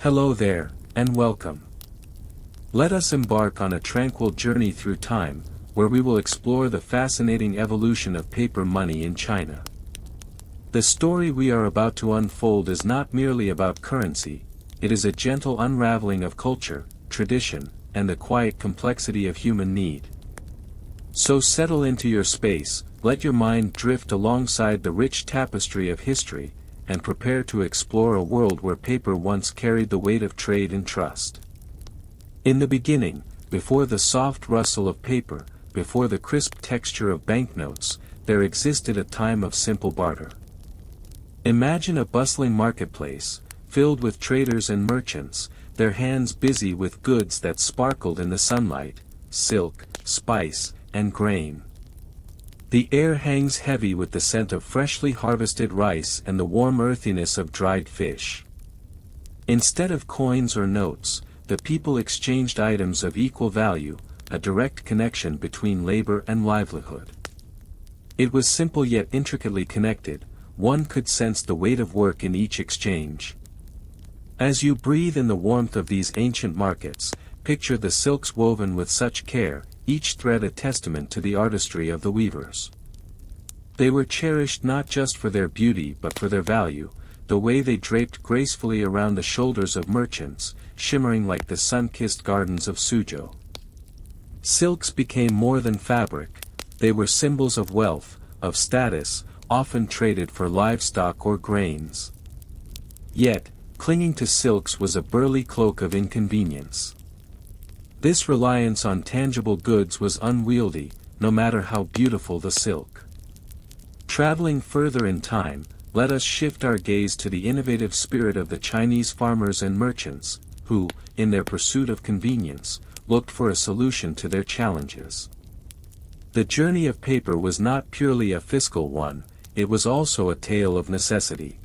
Hello there, and welcome. Let us embark on a tranquil journey through time, where we will explore the fascinating evolution of paper money in China. The story we are about to unfold is not merely about currency, it is a gentle unraveling of culture, tradition, and the quiet complexity of human need. So settle into your space, let your mind drift alongside the rich tapestry of history, and prepare to explore a world where paper once carried the weight of trade and trust. In the beginning, before the soft rustle of paper, before the crisp texture of banknotes, there existed a time of simple barter. Imagine a bustling marketplace, filled with traders and merchants, their hands busy with goods that sparkled in the sunlight: silk, spice, and grain. The air hangs heavy with the scent of freshly harvested rice and the warm earthiness of dried fish. Instead of coins or notes, the people exchanged items of equal value, a direct connection between labor and livelihood. It was simple yet intricately connected. One could sense the weight of work in each exchange. As you breathe in the warmth of these ancient markets, picture the silks woven with such care, each thread a testament to the artistry of the weavers. They were cherished not just for their beauty but for their value, the way they draped gracefully around the shoulders of merchants, shimmering like the sun-kissed gardens of Suzhou. Silks became more than fabric, they were symbols of wealth, of status, often traded for livestock or grains. Yet, clinging to silks was a burly cloak of inconvenience. This reliance on tangible goods was unwieldy, no matter how beautiful the silk. Traveling further in time, let us shift our gaze to the innovative spirit of the Chinese farmers and merchants, who, in their pursuit of convenience, looked for a solution to their challenges. The journey of paper was not purely a fiscal one, it was also a tale of necessity.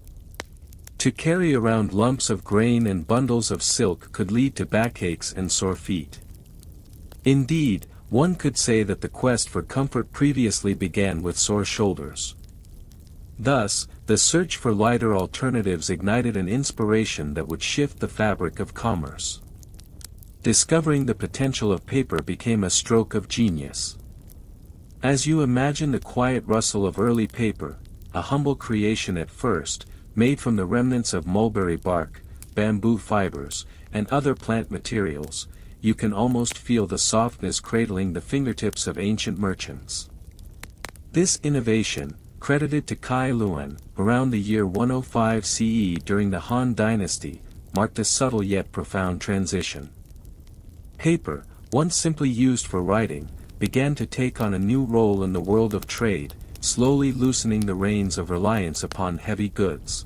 To carry around lumps of grain and bundles of silk could lead to backaches and sore feet. Indeed, one could say that the quest for comfort previously began with sore shoulders. Thus, the search for lighter alternatives ignited an inspiration that would shift the fabric of commerce. Discovering the potential of paper became a stroke of genius. As you imagine the quiet rustle of early paper, a humble creation at first, made from the remnants of mulberry bark, bamboo fibers, and other plant materials, you can almost feel the softness cradling the fingertips of ancient merchants. This innovation, credited to Cai Luan, around the year 105 CE during the Han Dynasty, marked a subtle yet profound transition. Paper, once simply used for writing, began to take on a new role in the world of trade, slowly loosening the reins of reliance upon heavy goods.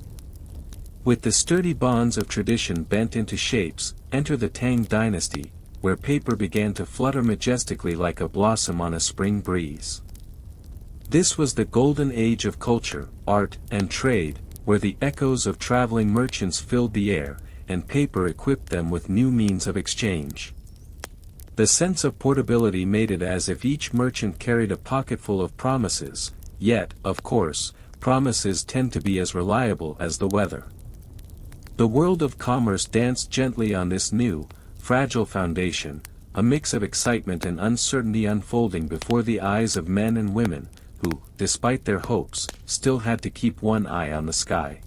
With the sturdy bonds of tradition bent into shapes, enter the Tang Dynasty, where paper began to flutter majestically like a blossom on a spring breeze. This was the golden age of culture, art, and trade, where the echoes of traveling merchants filled the air, and paper equipped them with new means of exchange. The sense of portability made it as if each merchant carried a pocketful of promises, yet, of course, promises tend to be as reliable as the weather. The world of commerce danced gently on this new, fragile foundation, a mix of excitement and uncertainty unfolding before the eyes of men and women, who, despite their hopes, still had to keep one eye on the sky.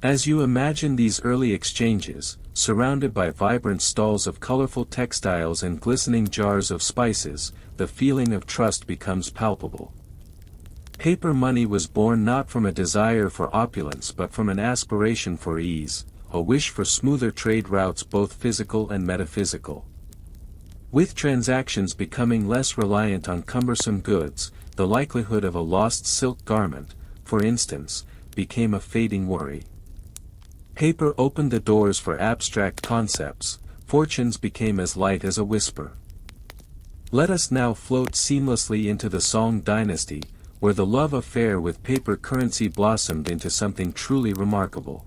As you imagine these early exchanges, surrounded by vibrant stalls of colorful textiles and glistening jars of spices, the feeling of trust becomes palpable. Paper money was born not from a desire for opulence but from an aspiration for ease, a wish for smoother trade routes both physical and metaphysical. With transactions becoming less reliant on cumbersome goods, the likelihood of a lost silk garment, for instance, became a fading worry. Paper opened the doors for abstract concepts, fortunes became as light as a whisper. Let us now float seamlessly into the Song Dynasty, where the love affair with paper currency blossomed into something truly remarkable.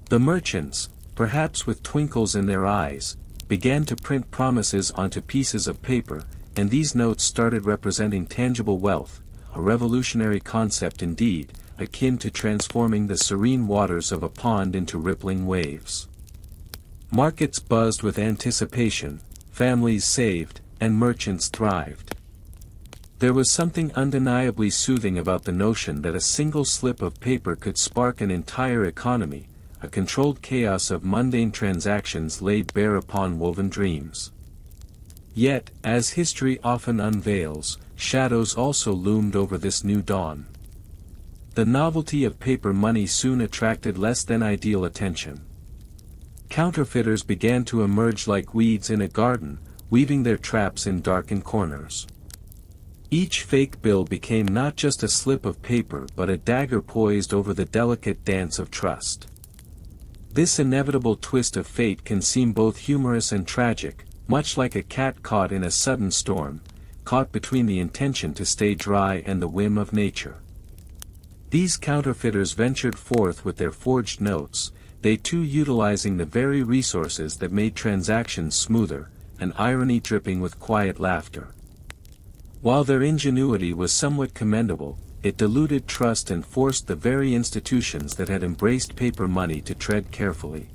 The merchants, perhaps with twinkles in their eyes, began to print promises onto pieces of paper, and these notes started representing tangible wealth, a revolutionary concept indeed, akin to transforming the serene waters of a pond into rippling waves. Markets buzzed with anticipation, families saved, and merchants thrived. There was something undeniably soothing about the notion that a single slip of paper could spark an entire economy, a controlled chaos of mundane transactions laid bare upon woven dreams. Yet, as history often unveils, shadows also loomed over this new dawn. The novelty of paper money soon attracted less than ideal attention. Counterfeiters began to emerge like weeds in a garden, weaving their traps in darkened corners. Each fake bill became not just a slip of paper but a dagger poised over the delicate dance of trust. This inevitable twist of fate can seem both humorous and tragic, much like a cat caught in a sudden storm, caught between the intention to stay dry and the whim of nature. These counterfeiters ventured forth with their forged notes, they too utilizing the very resources that made transactions smoother, an irony dripping with quiet laughter. While their ingenuity was somewhat commendable, it diluted trust and forced the very institutions that had embraced paper money to tread carefully.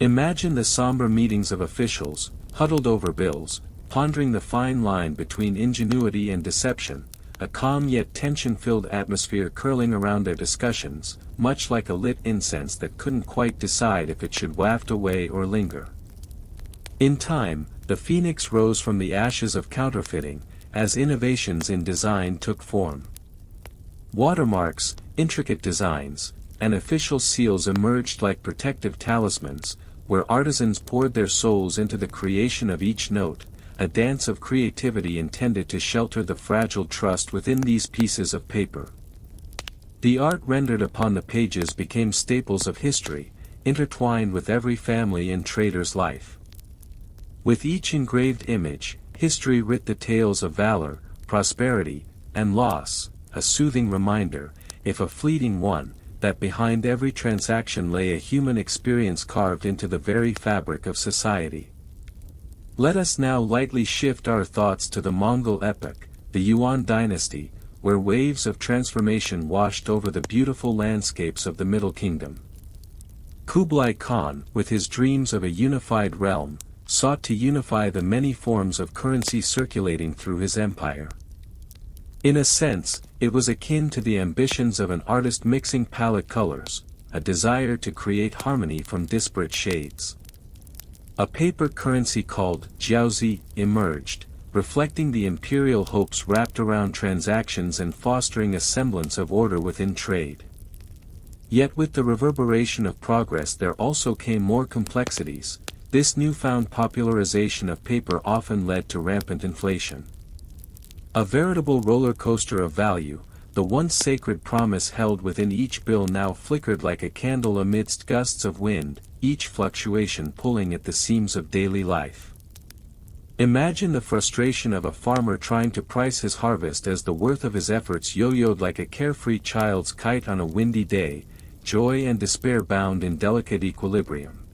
Imagine the somber meetings of officials, huddled over bills, pondering the fine line between ingenuity and deception, a calm yet tension-filled atmosphere curling around their discussions, much like a lit incense that couldn't quite decide if it should waft away or linger. In time, the phoenix rose from the ashes of counterfeiting, as innovations in design took form. Watermarks, intricate designs, and official seals emerged like protective talismans, where artisans poured their souls into the creation of each note, a dance of creativity intended to shelter the fragile trust within these pieces of paper. The art rendered upon the pages became staples of history, intertwined with every family and trader's life. With each engraved image, history writ the tales of valor, prosperity, and loss, a soothing reminder, if a fleeting one, that behind every transaction lay a human experience carved into the very fabric of society. Let us now lightly shift our thoughts to the Mongol epoch, the Yuan dynasty, where waves of transformation washed over the beautiful landscapes of the Middle Kingdom. Kublai Khan, with his dreams of a unified realm, sought to unify the many forms of currency circulating through his empire. In a sense, it was akin to the ambitions of an artist mixing palette colors, a desire to create harmony from disparate shades. A paper currency called jiaozi emerged, reflecting the imperial hopes wrapped around transactions and fostering a semblance of order within trade. Yet with the reverberation of progress there also came more complexities. This newfound popularization of paper often led to rampant inflation. A veritable roller coaster of value, the once sacred promise held within each bill now flickered like a candle amidst gusts of wind, each fluctuation pulling at the seams of daily life. Imagine the frustration of a farmer trying to price his harvest as the worth of his efforts yo-yoed like a carefree child's kite on a windy day, joy and despair bound in delicate equilibrium.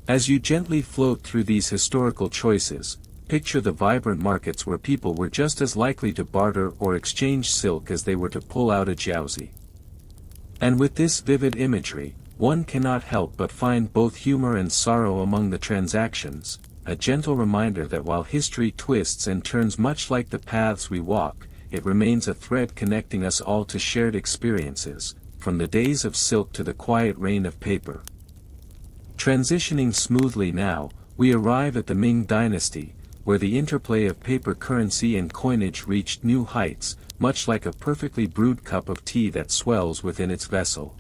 As you gently float through these historical choices, picture the vibrant markets where people were just as likely to barter or exchange silk as they were to pull out a jiaozi. And with this vivid imagery, one cannot help but find both humor and sorrow among the transactions, a gentle reminder that while history twists and turns much like the paths we walk, it remains a thread connecting us all to shared experiences, from the days of silk to the quiet reign of paper. Transitioning smoothly now, we arrive at the Ming Dynasty, where the interplay of paper currency and coinage reached new heights, much like a perfectly brewed cup of tea that swells within its vessel.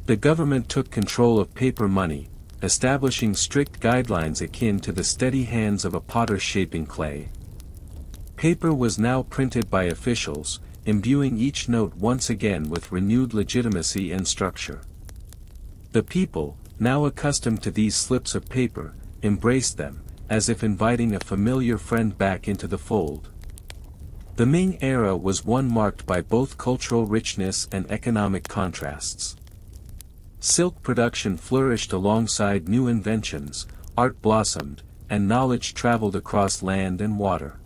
The government took control of paper money, establishing strict guidelines akin to the steady hands of a potter shaping clay. Paper was now printed by officials, imbuing each note once again with renewed legitimacy and structure. The people, now accustomed to these slips of paper, embraced them, as if inviting a familiar friend back into the fold. The Ming era was one marked by both cultural richness and economic contrasts. Silk production flourished alongside new inventions, art blossomed, and knowledge traveled across land and water.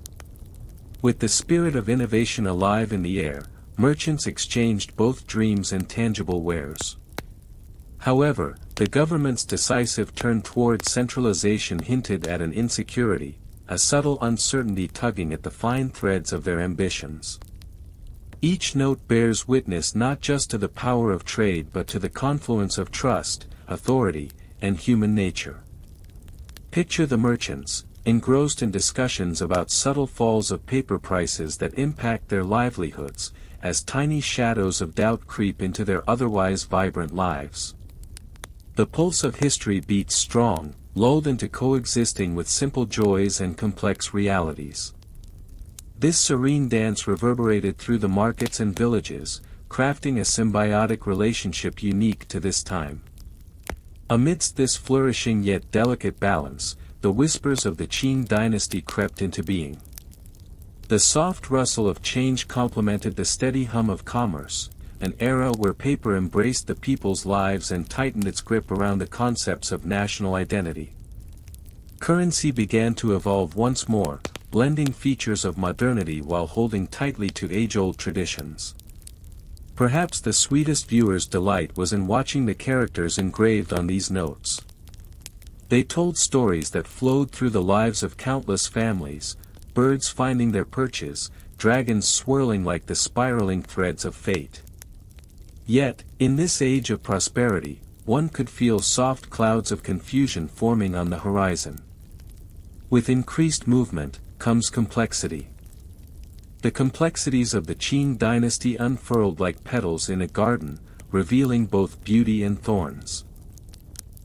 With the spirit of innovation alive in the air, merchants exchanged both dreams and tangible wares. However, the government's decisive turn toward centralization hinted at an insecurity, a subtle uncertainty tugging at the fine threads of their ambitions. Each note bears witness not just to the power of trade but to the confluence of trust, authority, and human nature. Picture the merchants, engrossed in discussions about subtle falls of paper prices that impact their livelihoods, as tiny shadows of doubt creep into their otherwise vibrant lives. The pulse of history beats strong, lulled into coexisting with simple joys and complex realities. This serene dance reverberated through the markets and villages, crafting a symbiotic relationship unique to this time. Amidst this flourishing yet delicate balance, the whispers of the Qing dynasty crept into being. The soft rustle of change complemented the steady hum of commerce, an era where paper embraced the people's lives and tightened its grip around the concepts of national identity. Currency began to evolve once more, blending features of modernity while holding tightly to age-old traditions. Perhaps the sweetest viewer's delight was in watching the characters engraved on these notes. They told stories that flowed through the lives of countless families, birds finding their perches, dragons swirling like the spiraling threads of fate. Yet, in this age of prosperity, one could feel soft clouds of confusion forming on the horizon. With increased movement, comes complexity. The complexities of the Qing dynasty unfurled like petals in a garden, revealing both beauty and thorns.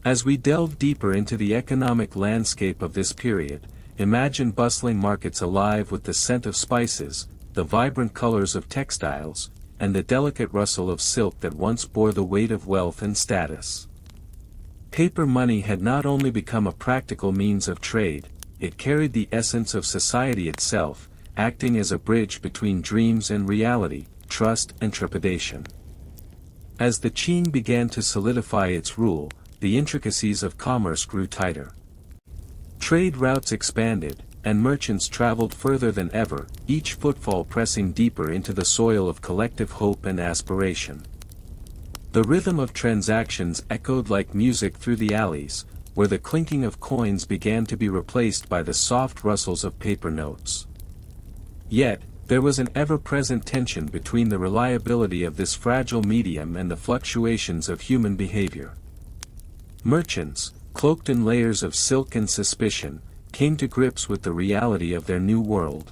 As we delve deeper into the economic landscape of this period, imagine bustling markets alive with the scent of spices, the vibrant colors of textiles, and the delicate rustle of silk that once bore the weight of wealth and status. Paper money had not only become a practical means of trade, it carried the essence of society itself, acting as a bridge between dreams and reality, trust and trepidation. As the Qing began to solidify its rule, the intricacies of commerce grew tighter. Trade routes expanded, and merchants traveled further than ever, each footfall pressing deeper into the soil of collective hope and aspiration. The rhythm of transactions echoed like music through the alleys, where the clinking of coins began to be replaced by the soft rustles of paper notes. Yet, there was an ever-present tension between the reliability of this fragile medium and the fluctuations of human behavior. Merchants, cloaked in layers of silk and suspicion, came to grips with the reality of their new world.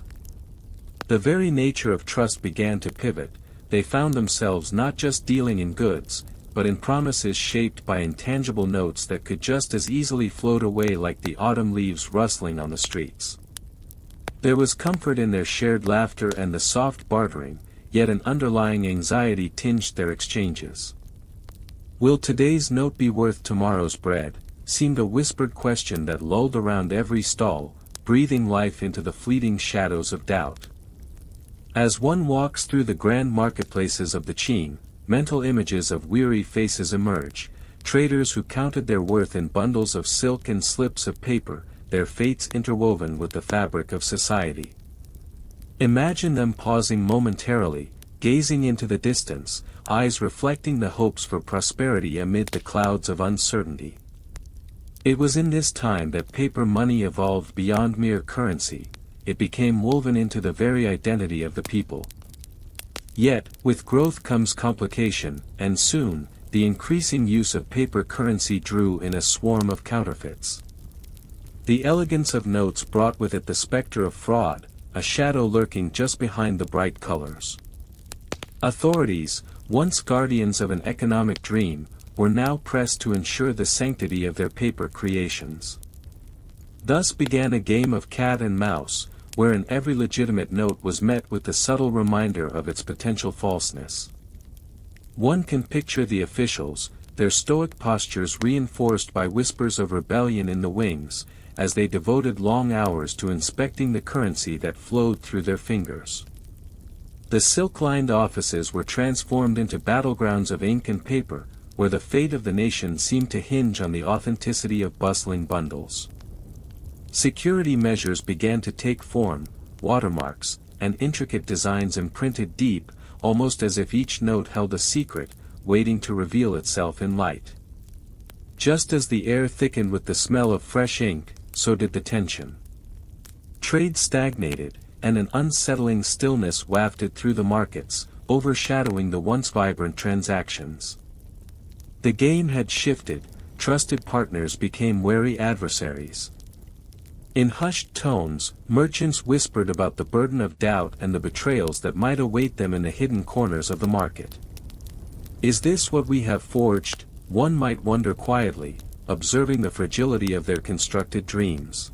The very nature of trust began to pivot. They found themselves not just dealing in goods, but in promises shaped by intangible notes that could just as easily float away like the autumn leaves rustling on the streets. There was comfort in their shared laughter and the soft bartering, yet an underlying anxiety tinged their exchanges. Will today's note be worth tomorrow's bread? Seemed a whispered question that lulled around every stall, breathing life into the fleeting shadows of doubt. As one walks through the grand marketplaces of the Qing, mental images of weary faces emerge, traders who counted their worth in bundles of silk and slips of paper, their fates interwoven with the fabric of society. Imagine them pausing momentarily, gazing into the distance, eyes reflecting the hopes for prosperity amid the clouds of uncertainty. It was in this time that paper money evolved beyond mere currency. It became woven into the very identity of the people. Yet, with growth comes complication, and soon, the increasing use of paper currency drew in a swarm of counterfeits. The elegance of notes brought with it the specter of fraud, a shadow lurking just behind the bright colors. Authorities, once guardians of an economic dream, were now pressed to ensure the sanctity of their paper creations. Thus began a game of cat and mouse, wherein every legitimate note was met with the subtle reminder of its potential falseness. One can picture the officials, their stoic postures reinforced by whispers of rebellion in the wings, as they devoted long hours to inspecting the currency that flowed through their fingers. The silk-lined offices were transformed into battlegrounds of ink and paper, where the fate of the nation seemed to hinge on the authenticity of bustling bundles. Security measures began to take form, watermarks, and intricate designs imprinted deep, almost as if each note held a secret, waiting to reveal itself in light. Just as the air thickened with the smell of fresh ink, so did the tension. Trade stagnated, and an unsettling stillness wafted through the markets, overshadowing the once vibrant transactions. The game had shifted, trusted partners became wary adversaries. In hushed tones, merchants whispered about the burden of doubt and the betrayals that might await them in the hidden corners of the market. "Is this what we have forged?" one might wonder quietly, observing the fragility of their constructed dreams.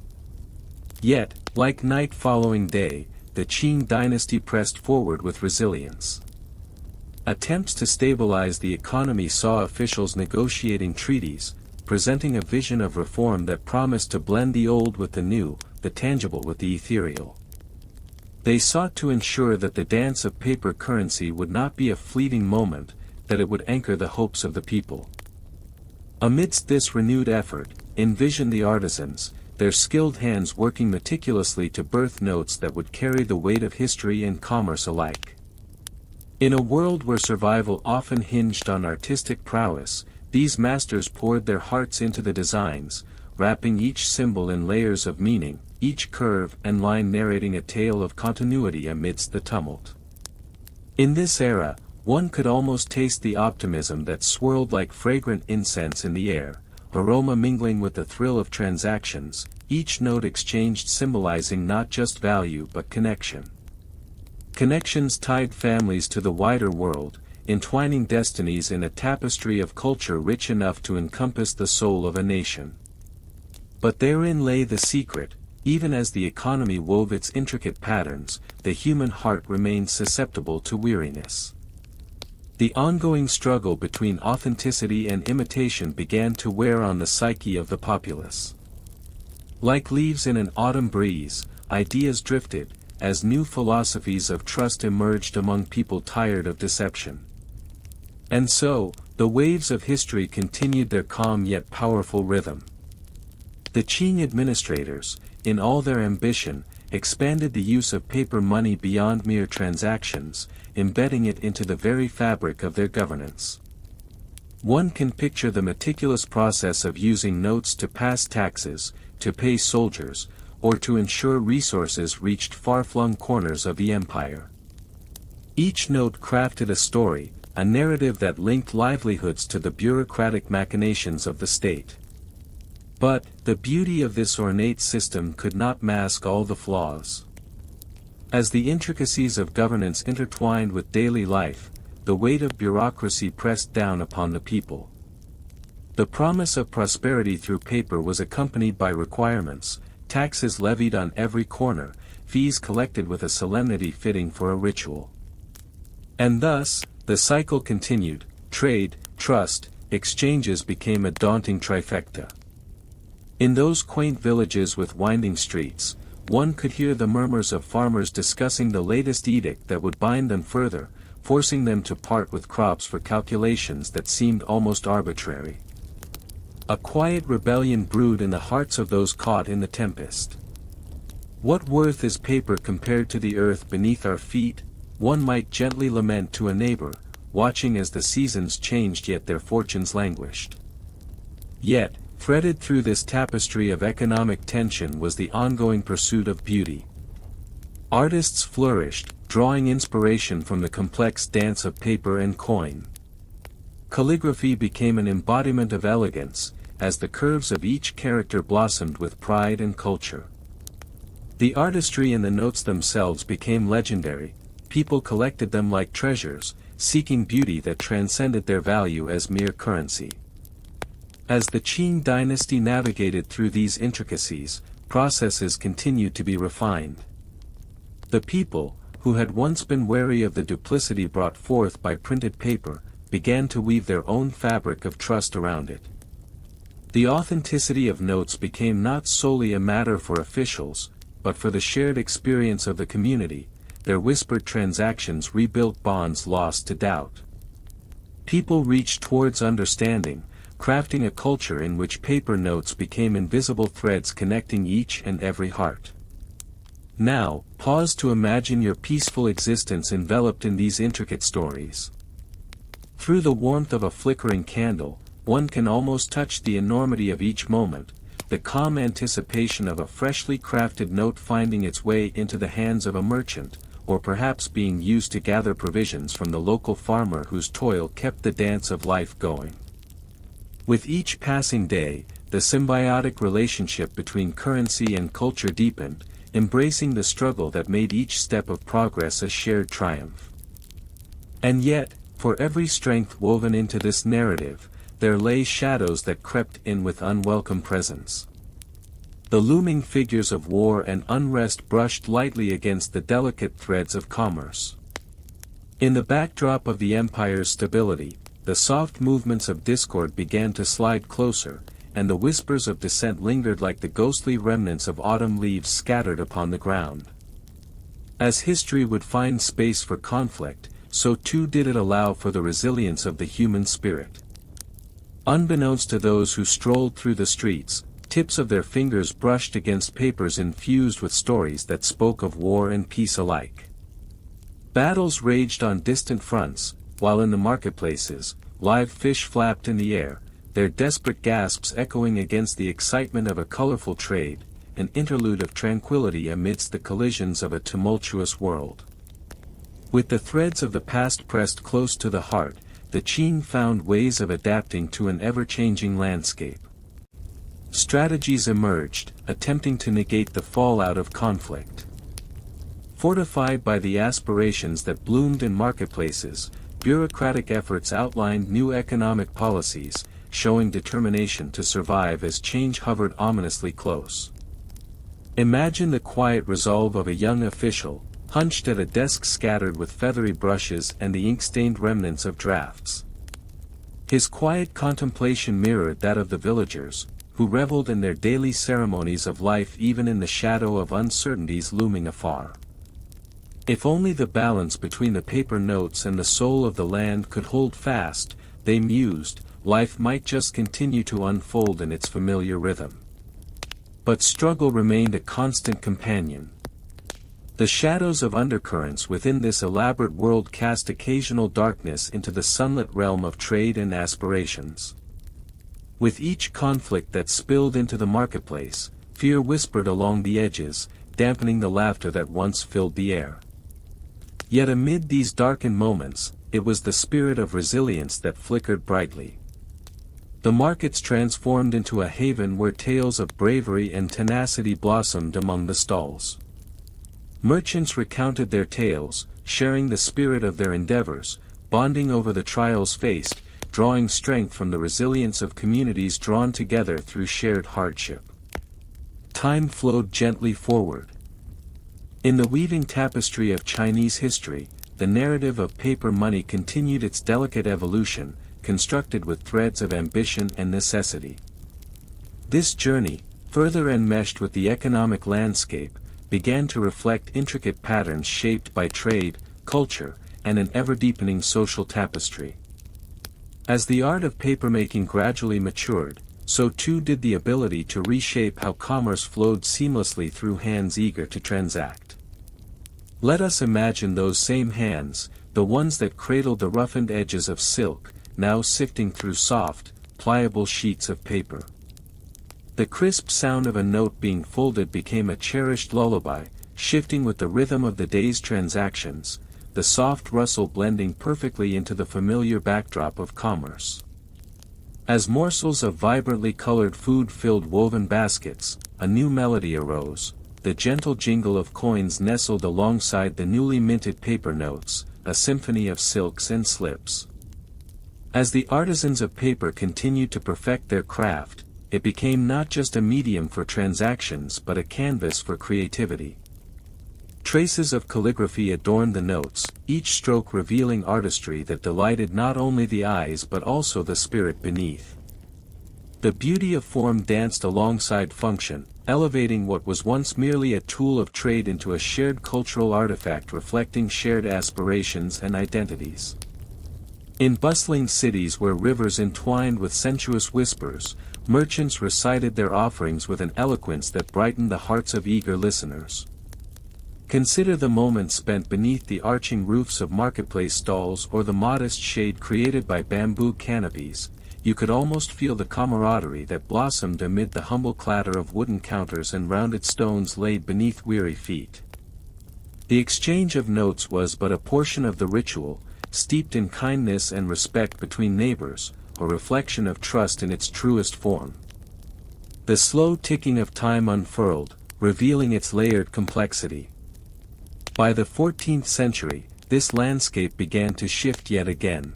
Yet, like night following day, the Qing dynasty pressed forward with resilience. Attempts to stabilize the economy saw officials negotiating treaties, presenting a vision of reform that promised to blend the old with the new, the tangible with the ethereal. They sought to ensure that the dance of paper currency would not be a fleeting moment, that it would anchor the hopes of the people. Amidst this renewed effort, envision the artisans, their skilled hands working meticulously to birth notes that would carry the weight of history and commerce alike. In a world where survival often hinged on artistic prowess, these masters poured their hearts into the designs, wrapping each symbol in layers of meaning, each curve and line narrating a tale of continuity amidst the tumult. In this era, one could almost taste the optimism that swirled like fragrant incense in the air, aroma mingling with the thrill of transactions, each note exchanged symbolizing not just value but connection. Connections tied families to the wider world, entwining destinies in a tapestry of culture rich enough to encompass the soul of a nation. But therein lay the secret: even as the economy wove its intricate patterns, the human heart remained susceptible to weariness. The ongoing struggle between authenticity and imitation began to wear on the psyche of the populace. Like leaves in an autumn breeze, ideas drifted, as new philosophies of trust emerged among people tired of deception. And so, the waves of history continued their calm yet powerful rhythm. The Qing administrators, in all their ambition, expanded the use of paper money beyond mere transactions, embedding it into the very fabric of their governance. One can picture the meticulous process of using notes to pass taxes, to pay soldiers, or to ensure resources reached far-flung corners of the empire. Each note crafted a story, a narrative that linked livelihoods to the bureaucratic machinations of the state. But, the beauty of this ornate system could not mask all the flaws. As the intricacies of governance intertwined with daily life, the weight of bureaucracy pressed down upon the people. The promise of prosperity through paper was accompanied by requirements, taxes levied on every corner, fees collected with a solemnity fitting for a ritual. And thus, the cycle continued: trade, trust, exchanges became a daunting trifecta. In those quaint villages with winding streets, one could hear the murmurs of farmers discussing the latest edict that would bind them further, forcing them to part with crops for calculations that seemed almost arbitrary. A quiet rebellion brewed in the hearts of those caught in the tempest. What worth is paper compared to the earth beneath our feet? One might gently lament to a neighbor, watching as the seasons changed yet their fortunes languished. Yet, threaded through this tapestry of economic tension was the ongoing pursuit of beauty. Artists flourished, drawing inspiration from the complex dance of paper and coin. Calligraphy became an embodiment of elegance, as the curves of each character blossomed with pride and culture. The artistry in the notes themselves became legendary. People collected them like treasures, seeking beauty that transcended their value as mere currency. As the Qing dynasty navigated through these intricacies, processes continued to be refined. The people, who had once been wary of the duplicity brought forth by printed paper, began to weave their own fabric of trust around it. The authenticity of notes became not solely a matter for officials, but for the shared experience of the community. Their whispered transactions rebuilt bonds lost to doubt. People reached towards understanding, crafting a culture in which paper notes became invisible threads connecting each and every heart. Now, pause to imagine your peaceful existence enveloped in these intricate stories. Through the warmth of a flickering candle, one can almost touch the enormity of each moment, the calm anticipation of a freshly crafted note finding its way into the hands of a merchant, or perhaps being used to gather provisions from the local farmer whose toil kept the dance of life going. With each passing day, the symbiotic relationship between currency and culture deepened, embracing the struggle that made each step of progress a shared triumph. And yet, for every strength woven into this narrative, there lay shadows that crept in with unwelcome presence. The looming figures of war and unrest brushed lightly against the delicate threads of commerce. In the backdrop of the empire's stability, the soft movements of discord began to slide closer, and the whispers of dissent lingered like the ghostly remnants of autumn leaves scattered upon the ground. As history would find space for conflict, so too did it allow for the resilience of the human spirit. Unbeknownst to those who strolled through the streets, tips of their fingers brushed against papers infused with stories that spoke of war and peace alike. Battles raged on distant fronts, while in the marketplaces, live fish flapped in the air, their desperate gasps echoing against the excitement of a colorful trade, an interlude of tranquility amidst the collisions of a tumultuous world. With the threads of the past pressed close to the heart, the Qing found ways of adapting to an ever-changing landscape. Strategies emerged, attempting to negate the fallout of conflict. Fortified by the aspirations that bloomed in marketplaces, bureaucratic efforts outlined new economic policies, showing determination to survive as change hovered ominously close. Imagine the quiet resolve of a young official, hunched at a desk scattered with feathery brushes and the ink-stained remnants of drafts. His quiet contemplation mirrored that of the villagers, who reveled in their daily ceremonies of life even in the shadow of uncertainties looming afar. If only the balance between the paper notes and the soul of the land could hold fast, they mused, life might just continue to unfold in its familiar rhythm. But struggle remained a constant companion. The shadows of undercurrents within this elaborate world cast occasional darkness into the sunlit realm of trade and aspirations. With each conflict that spilled into the marketplace, fear whispered along the edges, dampening the laughter that once filled the air. Yet amid these darkened moments, it was the spirit of resilience that flickered brightly. The markets transformed into a haven where tales of bravery and tenacity blossomed among the stalls. Merchants recounted their tales, sharing the spirit of their endeavors, bonding over the trials faced, drawing strength from the resilience of communities drawn together through shared hardship. Time flowed gently forward. In the weaving tapestry of Chinese history, the narrative of paper money continued its delicate evolution, constructed with threads of ambition and necessity. This journey, further enmeshed with the economic landscape, began to reflect intricate patterns shaped by trade, culture, and an ever-deepening social tapestry. As the art of papermaking gradually matured, so too did the ability to reshape how commerce flowed seamlessly through hands eager to transact. Let us imagine those same hands, the ones that cradled the roughened edges of silk, now sifting through soft, pliable sheets of paper. The crisp sound of a note being folded became a cherished lullaby, shifting with the rhythm of the day's transactions, the soft rustle blending perfectly into the familiar backdrop of commerce. As morsels of vibrantly colored food filled woven baskets, a new melody arose, the gentle jingle of coins nestled alongside the newly minted paper notes, a symphony of silks and slips. As the artisans of paper continued to perfect their craft, it became not just a medium for transactions but a canvas for creativity. Traces of calligraphy adorned the notes, each stroke revealing artistry that delighted not only the eyes but also the spirit beneath. The beauty of form danced alongside function, elevating what was once merely a tool of trade into a shared cultural artifact reflecting shared aspirations and identities. In bustling cities where rivers entwined with sensuous whispers, merchants recited their offerings with an eloquence that brightened the hearts of eager listeners. Consider the moments spent beneath the arching roofs of marketplace stalls or the modest shade created by bamboo canopies, you could almost feel the camaraderie that blossomed amid the humble clatter of wooden counters and rounded stones laid beneath weary feet. The exchange of notes was but a portion of the ritual, steeped in kindness and respect between neighbors, a reflection of trust in its truest form. The slow ticking of time unfurled, revealing its layered complexity. By the 14th century, this landscape began to shift yet again.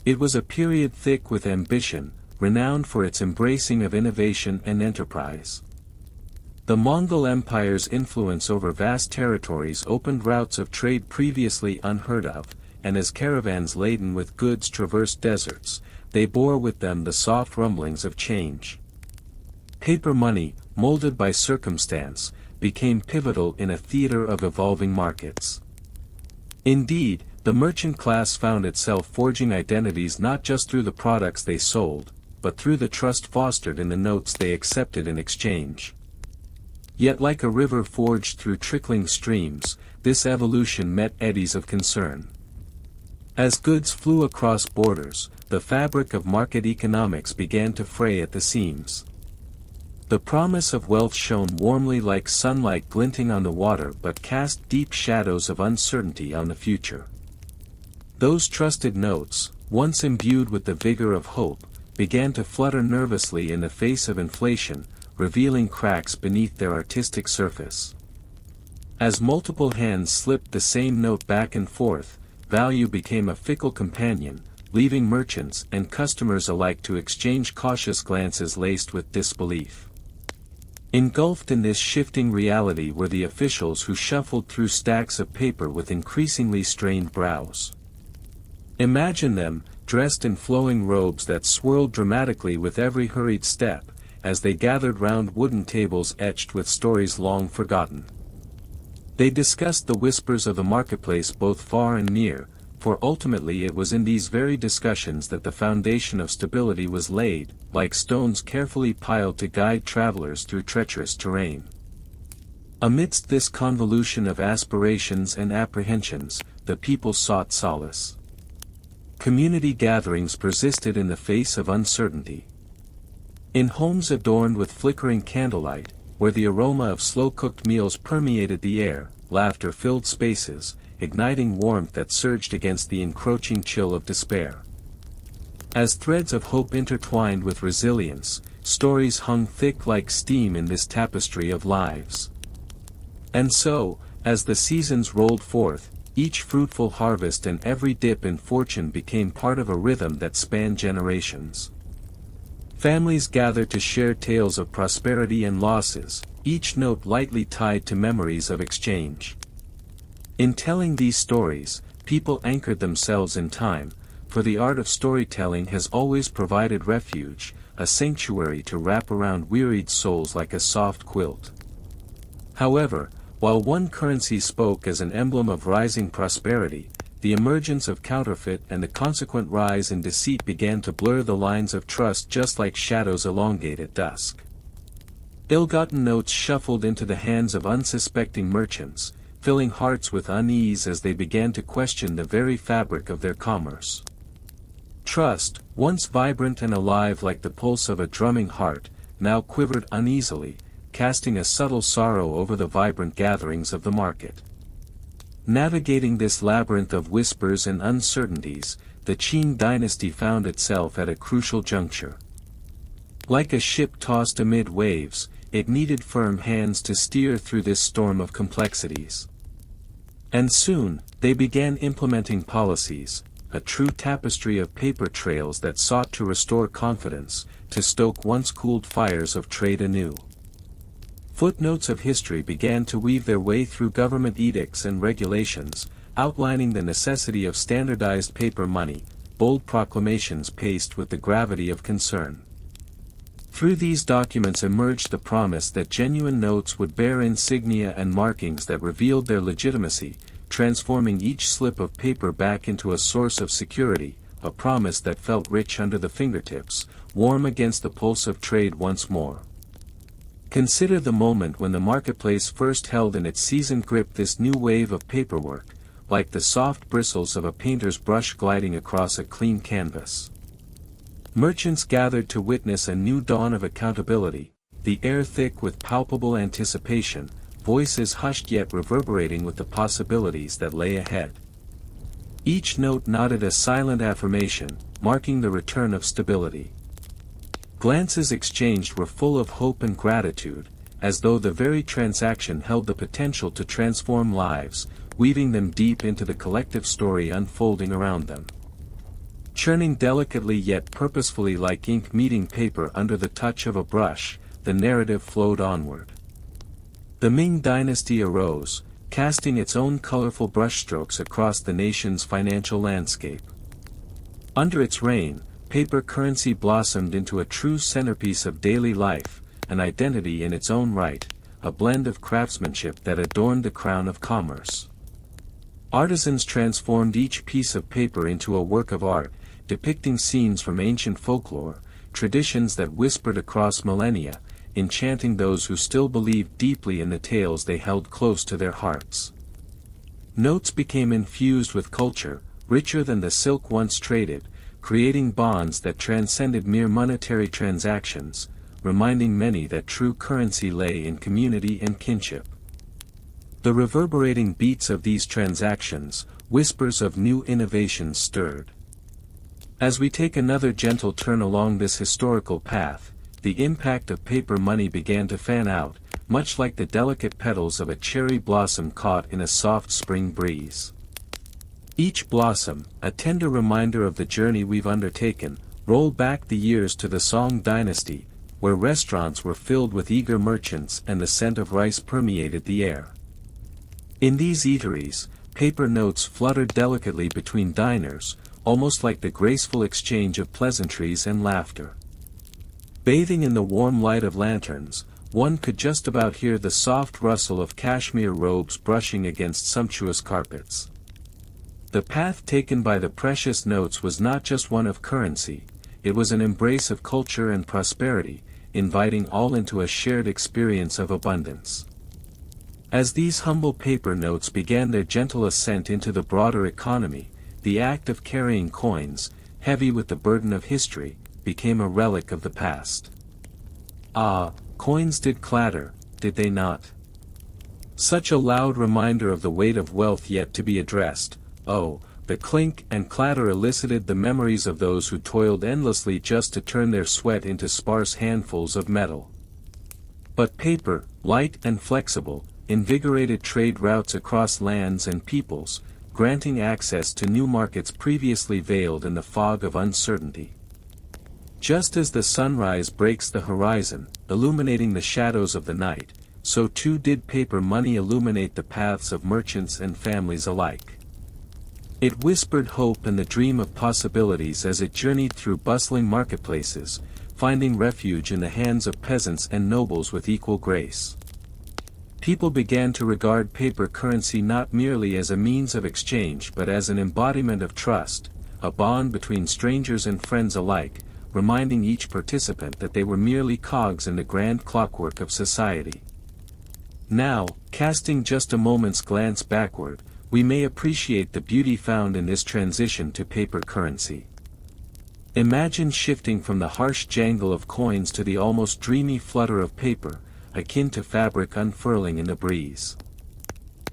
It was a period thick with ambition, renowned for its embracing of innovation and enterprise. The Mongol Empire's influence over vast territories opened routes of trade previously unheard of, and as caravans laden with goods traversed deserts, they bore with them the soft rumblings of change. Paper money, molded by circumstance, became pivotal in a theater of evolving markets. Indeed, the merchant class found itself forging identities not just through the products they sold, but through the trust fostered in the notes they accepted in exchange. Yet like a river forged through trickling streams, this evolution met eddies of concern. As goods flew across borders, the fabric of market economics began to fray at the seams. The promise of wealth shone warmly like sunlight glinting on the water but cast deep shadows of uncertainty on the future. Those trusted notes, once imbued with the vigor of hope, began to flutter nervously in the face of inflation, revealing cracks beneath their artistic surface. As multiple hands slipped the same note back and forth, value became a fickle companion, leaving merchants and customers alike to exchange cautious glances laced with disbelief. Engulfed in this shifting reality were the officials who shuffled through stacks of paper with increasingly strained brows. Imagine them, dressed in flowing robes that swirled dramatically with every hurried step, as they gathered round wooden tables etched with stories long forgotten. They discussed the whispers of the marketplace both far and near, for ultimately it was in these very discussions that the foundation of stability was laid, like stones carefully piled to guide travelers through treacherous terrain. Amidst this convolution of aspirations and apprehensions, the people sought solace. Community gatherings persisted in the face of uncertainty. In homes adorned with flickering candlelight, where the aroma of slow-cooked meals permeated the air, laughter filled spaces, igniting warmth that surged against the encroaching chill of despair. As threads of hope intertwined with resilience, stories hung thick like steam in this tapestry of lives. And so, as the seasons rolled forth, each fruitful harvest and every dip in fortune became part of a rhythm that spanned generations. Families gathered to share tales of prosperity and losses, each note lightly tied to memories of exchange. In telling these stories, people anchored themselves in time, for the art of storytelling has always provided refuge, a sanctuary to wrap around wearied souls like a soft quilt. However, while one currency spoke as an emblem of rising prosperity, the emergence of counterfeit and the consequent rise in deceit began to blur the lines of trust just like shadows elongate at dusk. Ill-gotten notes shuffled into the hands of unsuspecting merchants, filling hearts with unease as they began to question the very fabric of their commerce. Trust, once vibrant and alive like the pulse of a drumming heart, now quivered uneasily, casting a subtle sorrow over the vibrant gatherings of the market. Navigating this labyrinth of whispers and uncertainties, the Qing dynasty found itself at a crucial juncture. Like a ship tossed amid waves, it needed firm hands to steer through this storm of complexities. And soon, they began implementing policies, a true tapestry of paper trails that sought to restore confidence, to stoke once cooled fires of trade anew. Footnotes of history began to weave their way through government edicts and regulations, outlining the necessity of standardized paper money, bold proclamations paced with the gravity of concern. Through these documents emerged the promise that genuine notes would bear insignia and markings that revealed their legitimacy, transforming each slip of paper back into a source of security, a promise that felt rich under the fingertips, warm against the pulse of trade once more. Consider the moment when the marketplace first held in its seasoned grip this new wave of paperwork, like the soft bristles of a painter's brush gliding across a clean canvas. Merchants gathered to witness a new dawn of accountability, the air thick with palpable anticipation, voices hushed yet reverberating with the possibilities that lay ahead. Each note nodded a silent affirmation, marking the return of stability. Glances exchanged were full of hope and gratitude, as though the very transaction held the potential to transform lives, weaving them deep into the collective story unfolding around them. Churning delicately yet purposefully like ink meeting paper under the touch of a brush, the narrative flowed onward. The Ming dynasty arose, casting its own colorful brushstrokes across the nation's financial landscape. Under its reign, paper currency blossomed into a true centerpiece of daily life, an identity in its own right, a blend of craftsmanship that adorned the crown of commerce. Artisans transformed each piece of paper into a work of art, depicting scenes from ancient folklore, traditions that whispered across millennia, enchanting those who still believed deeply in the tales they held close to their hearts. Notes became infused with culture, richer than the silk once traded, creating bonds that transcended mere monetary transactions, reminding many that true currency lay in community and kinship. The reverberating beats of these transactions, whispers of new innovations stirred. As we take another gentle turn along this historical path, the impact of paper money began to fan out, much like the delicate petals of a cherry blossom caught in a soft spring breeze. Each blossom, a tender reminder of the journey we've undertaken, rolled back the years to the Song dynasty, where restaurants were filled with eager merchants and the scent of rice permeated the air. In these eateries, paper notes fluttered delicately between diners, almost like the graceful exchange of pleasantries and laughter. Bathing in the warm light of lanterns, one could just about hear the soft rustle of cashmere robes brushing against sumptuous carpets. The path taken by the precious notes was not just one of currency, it was an embrace of culture and prosperity, inviting all into a shared experience of abundance. As these humble paper notes began their gentle ascent into the broader economy, the act of carrying coins, heavy with the burden of history, became a relic of the past. Ah, coins did clatter, did they not? Such a loud reminder of the weight of wealth yet to be addressed. Oh, the clink and clatter elicited the memories of those who toiled endlessly just to turn their sweat into sparse handfuls of metal. But paper, light and flexible, invigorated trade routes across lands and peoples, granting access to new markets previously veiled in the fog of uncertainty. Just as the sunrise breaks the horizon, illuminating the shadows of the night, so too did paper money illuminate the paths of merchants and families alike. It whispered hope and the dream of possibilities as it journeyed through bustling marketplaces, finding refuge in the hands of peasants and nobles with equal grace. People began to regard paper currency not merely as a means of exchange but as an embodiment of trust, a bond between strangers and friends alike, reminding each participant that they were merely cogs in the grand clockwork of society. Now, casting just a moment's glance backward, we may appreciate the beauty found in this transition to paper currency. Imagine shifting from the harsh jangle of coins to the almost dreamy flutter of paper, akin to fabric unfurling in the breeze.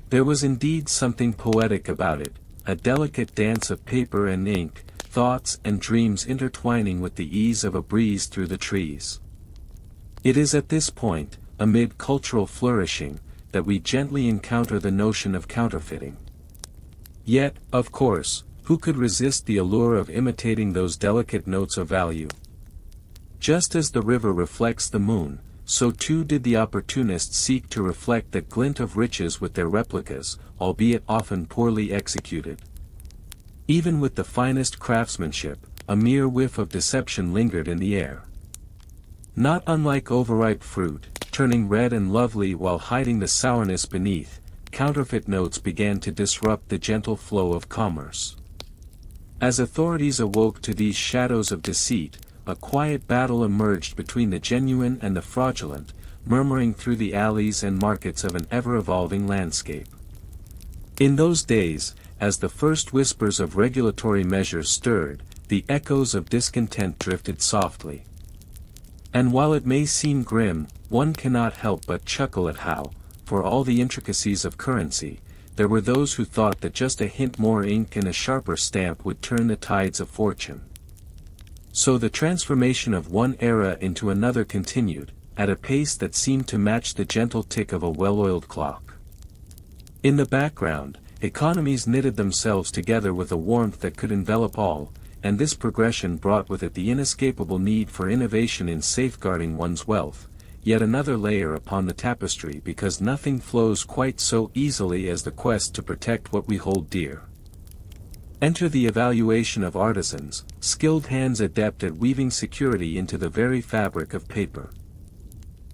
There was indeed something poetic about it, a delicate dance of paper and ink, thoughts and dreams intertwining with the ease of a breeze through the trees. It is at this point, amid cultural flourishing, that we gently encounter the notion of counterfeiting. Yet, of course, who could resist the allure of imitating those delicate notes of value? Just as the river reflects the moon, so too did the opportunists seek to reflect that glint of riches with their replicas, albeit often poorly executed. Even with the finest craftsmanship, a mere whiff of deception lingered in the air. Not unlike overripe fruit, turning red and lovely while hiding the sourness beneath, counterfeit notes began to disrupt the gentle flow of commerce. As authorities awoke to these shadows of deceit, a quiet battle emerged between the genuine and the fraudulent, murmuring through the alleys and markets of an ever-evolving landscape. In those days, as the first whispers of regulatory measures stirred, the echoes of discontent drifted softly. And while it may seem grim, one cannot help but chuckle at how, for all the intricacies of currency, there were those who thought that just a hint more ink and a sharper stamp would turn the tides of fortune. So the transformation of one era into another continued, at a pace that seemed to match the gentle tick of a well-oiled clock. In the background, economies knitted themselves together with a warmth that could envelop all, and this progression brought with it the inescapable need for innovation in safeguarding one's wealth, yet another layer upon the tapestry because nothing flows quite so easily as the quest to protect what we hold dear. Enter the evaluation of artisans, skilled hands adept at weaving security into the very fabric of paper.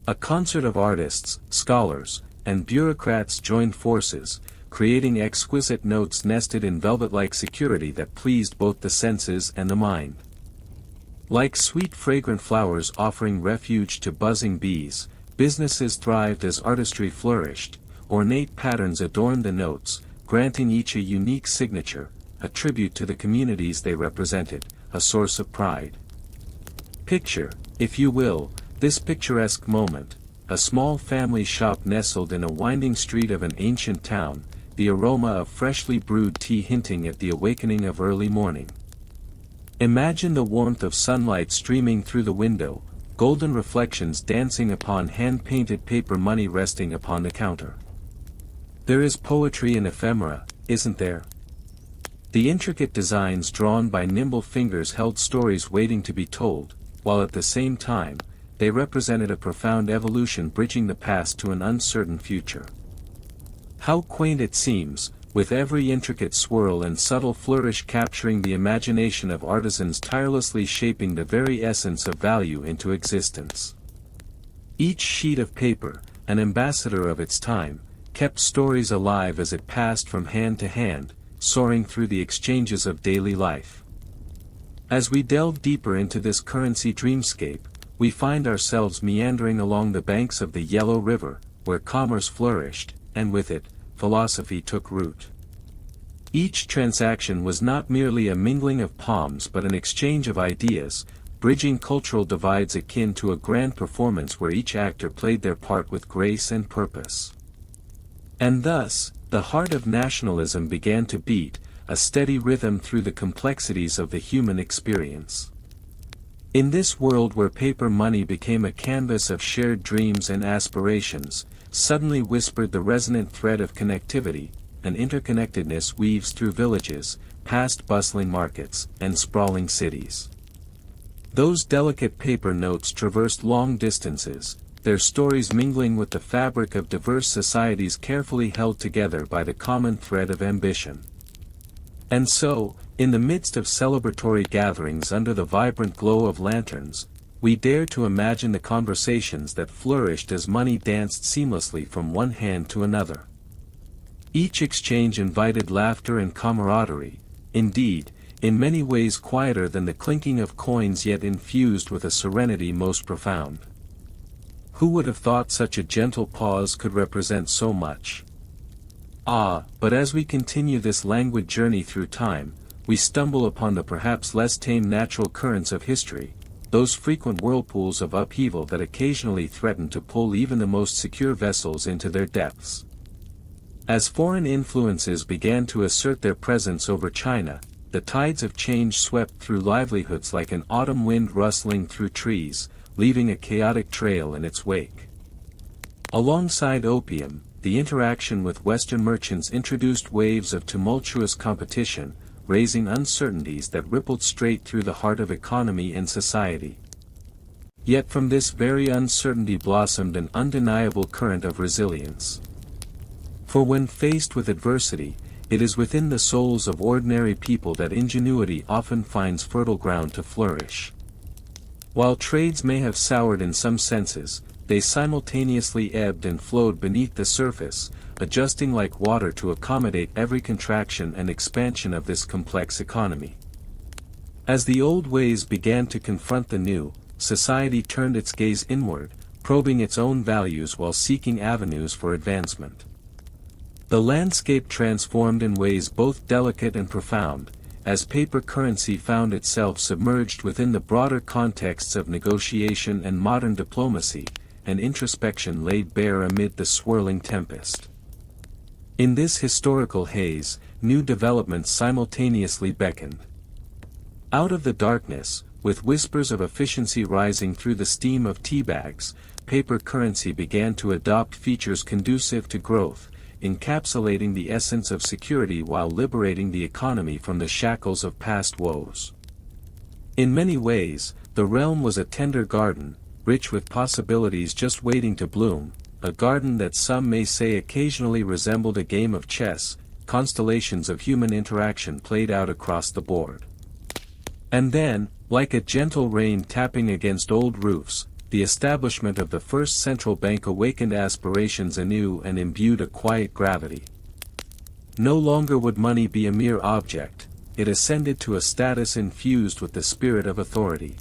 A concert of artists, scholars, and bureaucrats joined forces, creating exquisite notes nested in velvet-like security that pleased both the senses and the mind. Like sweet fragrant flowers offering refuge to buzzing bees, businesses thrived as artistry flourished, ornate patterns adorned the notes, granting each a unique signature, a tribute to the communities they represented, a source of pride. Picture, if you will, this picturesque moment, a small family shop nestled in a winding street of an ancient town, the aroma of freshly brewed tea hinting at the awakening of early morning. Imagine the warmth of sunlight streaming through the window, golden reflections dancing upon hand-painted paper money resting upon the counter. There is poetry in ephemera, isn't there? The intricate designs drawn by nimble fingers held stories waiting to be told, while at the same time, they represented a profound evolution bridging the past to an uncertain future. How quaint it seems, with every intricate swirl and subtle flourish capturing the imagination of artisans tirelessly shaping the very essence of value into existence. Each sheet of paper, an ambassador of its time, kept stories alive as it passed from hand to hand, soaring through the exchanges of daily life. As we delve deeper into this currency dreamscape, we find ourselves meandering along the banks of the Yellow River, where commerce flourished, and with it, philosophy took root. Each transaction was not merely a mingling of palms but an exchange of ideas, bridging cultural divides akin to a grand performance where each actor played their part with grace and purpose. And thus, the heart of nationalism began to beat, a steady rhythm through the complexities of the human experience. In this world where paper money became a canvas of shared dreams and aspirations, suddenly whispered the resonant thread of connectivity, an interconnectedness weaves through villages, past bustling markets, and sprawling cities. Those delicate paper notes traversed long distances, their stories mingling with the fabric of diverse societies carefully held together by the common thread of ambition. And so, in the midst of celebratory gatherings under the vibrant glow of lanterns, we dare to imagine the conversations that flourished as money danced seamlessly from one hand to another. Each exchange invited laughter and camaraderie, indeed, in many ways quieter than the clinking of coins yet infused with a serenity most profound. Who would have thought such a gentle pause could represent so much? Ah, but as we continue this languid journey through time, we stumble upon the perhaps less tame natural currents of history, those frequent whirlpools of upheaval that occasionally threaten to pull even the most secure vessels into their depths. As foreign influences began to assert their presence over China, the tides of change swept through livelihoods like an autumn wind rustling through trees, leaving a chaotic trail in its wake. Alongside opium, the interaction with Western merchants introduced waves of tumultuous competition, raising uncertainties that rippled straight through the heart of economy and society. Yet from this very uncertainty blossomed an undeniable current of resilience. For when faced with adversity, it is within the souls of ordinary people that ingenuity often finds fertile ground to flourish. While trades may have soured in some senses, they simultaneously ebbed and flowed beneath the surface, adjusting like water to accommodate every contraction and expansion of this complex economy. As the old ways began to confront the new, society turned its gaze inward, probing its own values while seeking avenues for advancement. The landscape transformed in ways both delicate and profound, as paper currency found itself submerged within the broader contexts of negotiation and modern diplomacy, and introspection laid bare amid the swirling tempest. In this historical haze, new developments simultaneously beckoned. Out of the darkness, with whispers of efficiency rising through the steam of teabags, paper currency began to adopt features conducive to growth, encapsulating the essence of security while liberating the economy from the shackles of past woes. In many ways, the realm was a tender garden, rich with possibilities just waiting to bloom, a garden that some may say occasionally resembled a game of chess, constellations of human interaction played out across the board. And then, like a gentle rain tapping against old roofs, the establishment of the first central bank awakened aspirations anew and imbued a quiet gravity. No longer would money be a mere object, it ascended to a status infused with the spirit of authority.